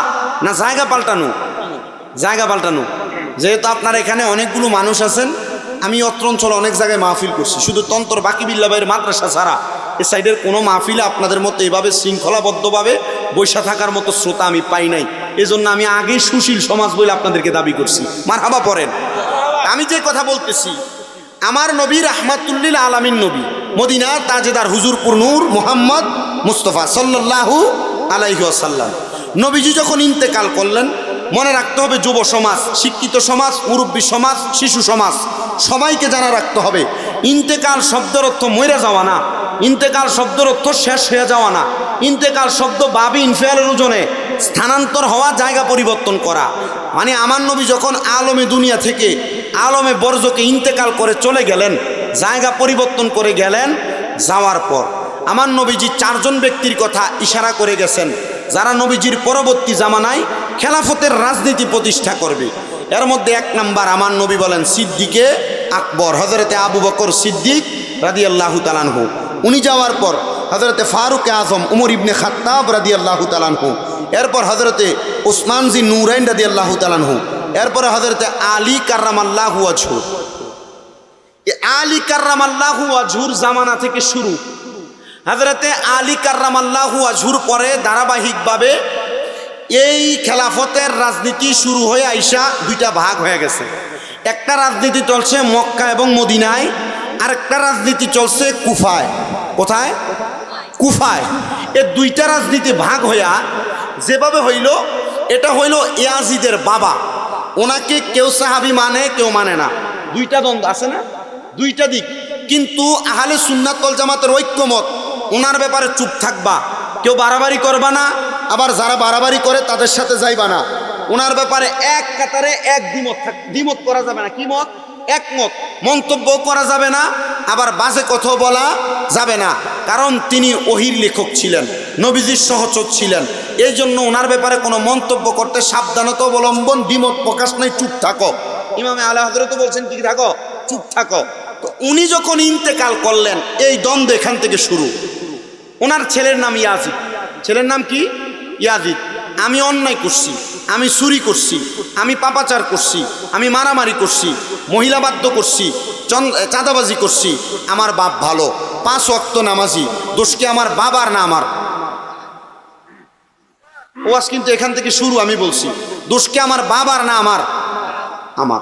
না জায়গা পাল্টানো? জায়গা পাল্টানো। যেহেতু আপনার এখানে অনেকগুলো মানুষ আছেন, আমি অত্র অঞ্চলে অনেক জায়গায় মাহফিল করছি, শুধু তন্তর বাকি বিল্লাবাইয়ের মাদ্রাসা ছাড়া এ সাইডের কোনো মাহফিলে আপনাদের মতো এভাবে শৃঙ্খলাবদ্ধভাবে বৈশা থাকার মতো শ্রোতা আমি পাই নাই। এজন্য আমি আগেই সুশীল সমাজ বলে আপনাদেরকে দাবি করছি। মারহাবা পড়েন। আমি যে কথা বলতেছি, আমার নবী রাহমাতুল্লিল আলামিন নবী, মদিনার তাজেদার হুজুরপুর নূর মুহাম্মদ মুস্তাফা সাল্লাল্লাহু আলাইহি ওয়াসাল্লাম, নবীজি যখন ইন্তেকাল করলেন, মনে রাখতে হবে যুব সমাজ, শিক্ষিত সমাজ, মুরব্বী সমাজ, শিশু সমাজ সবাইকে জানা রাখতে হবে, ইন্তেকাল শব্দের অর্থ মরে যাওয়া না, ইন্তেকাল শব্দের অর্থ শেষ হয়ে যাওয়া না, ইন্তেকাল শব্দ বাবি ইনফিয়ালের ওজনে স্থানান্তর হওয়া, জায়গা পরিবর্তন করা। মানে আমার নবী যখন আলমে দুনিয়া থেকে আলমে বরজকে ইন্তেকাল করে চলে গেলেন, জায়গা পরিবর্তন করে গেলেন, যাওয়ার পর আমার নবীজি চারজন ব্যক্তির কথা ইশারা করে গেছেন যারা নবীজির পরবর্তী জামানায় খেলাফতের রাজনীতি প্রতিষ্ঠা করবে। এর মধ্যে এক নাম্বার আমার নবী বলেন সিদ্দিকে আকবর, হযরতে আবু বকর সিদ্দিক রাদিয়াল্লাহু তাআলা আনহু। উনি যাওয়ার পর হযরতে ফারুক আজম উমর ইবনে খাত্তাব রাদিয়াল্লাহু তাআলা আনহু, এরপর হযরতে উসমান জি নূরাইন রাদিয়াল্লাহু তাআলা আনহু, এরপরে হযরতে আলী কাররামাল্লাহু ওয়াজহু। আলী কাররামাল্লাহু ওয়াজহুর জামানা থেকে শুরু, হযরতে আলী কাররামাল্লাহু ওয়াজহুর পরে ধারাবাহিকভাবে এই খেলাফতের রাজনীতি শুরু হয়ে আইসা দুইটা ভাগ হয়ে গেছে। একটা রাজনীতি চলছে মক্কা এবং মদিনায়, আর একটা রাজনীতি চলছে কুফায়। কোথায়? কুফায়। এ দুইটা রাজনীতি ভাগ হইয়া যেভাবে হইল, এটা হইল ইয়াজিদের বাবা, ওনাকে কেউ সাহাবি মানে কেউ মানে না, দুইটা দ্বন্দ্ব আছে না, দুইটা দিক। কিন্তু আহলে সুন্নাত ওয়াল জামাতের ঐক্যমত, ওনার ব্যাপারে চুপ থাকবা, কেউ বাড়াবাড়ি করবা না, আবার যারা বাড়াবাড়ি করে তাদের সাথে যাইবা না। ওনার ব্যাপারে এক কাতারে এক দ্বিমত করা যাবে না। কি মত? একমত। মন্তব্য করা যাবে না, আবার বাজে কথা বলা যাবে না, কারণ তিনি ওহির লেখক ছিলেন, নবীজির সহচর ছিলেন। এই জন্য ওনার ব্যাপারে কোনো মন্তব্য করতে সাবধানতা অবলম্বন, দ্বিমত প্রকাশ নাই, চুপ থাকো। ইমামে আলা হযরত বলছেন কি থাকো, চুপ থাকো। তো উনি যখন ইন্তেকাল করলেন, এই দ্বন্দ্ব এখান থেকে শুরু। ওনার ছেলের নাম ইয়াজিদ। ছেলের নাম কি? ইয়াজিদ। আমি অন্যায় করছি, আমি চুরি করছি, আমি পাপাচার করছি, আমি মারামারি করছি, মহিলা বাধ্য করছি, চাঁদাবাজি করছি, আমার বাপ ভালো, 5 ওয়াক্ত নামাজি, দোষ কি আমার বাবার না আমার? ওয়াজ কিন্তু এখান থেকে শুরু, আমি বলছি দোষ কি আমার বাবার না আমার? আমার।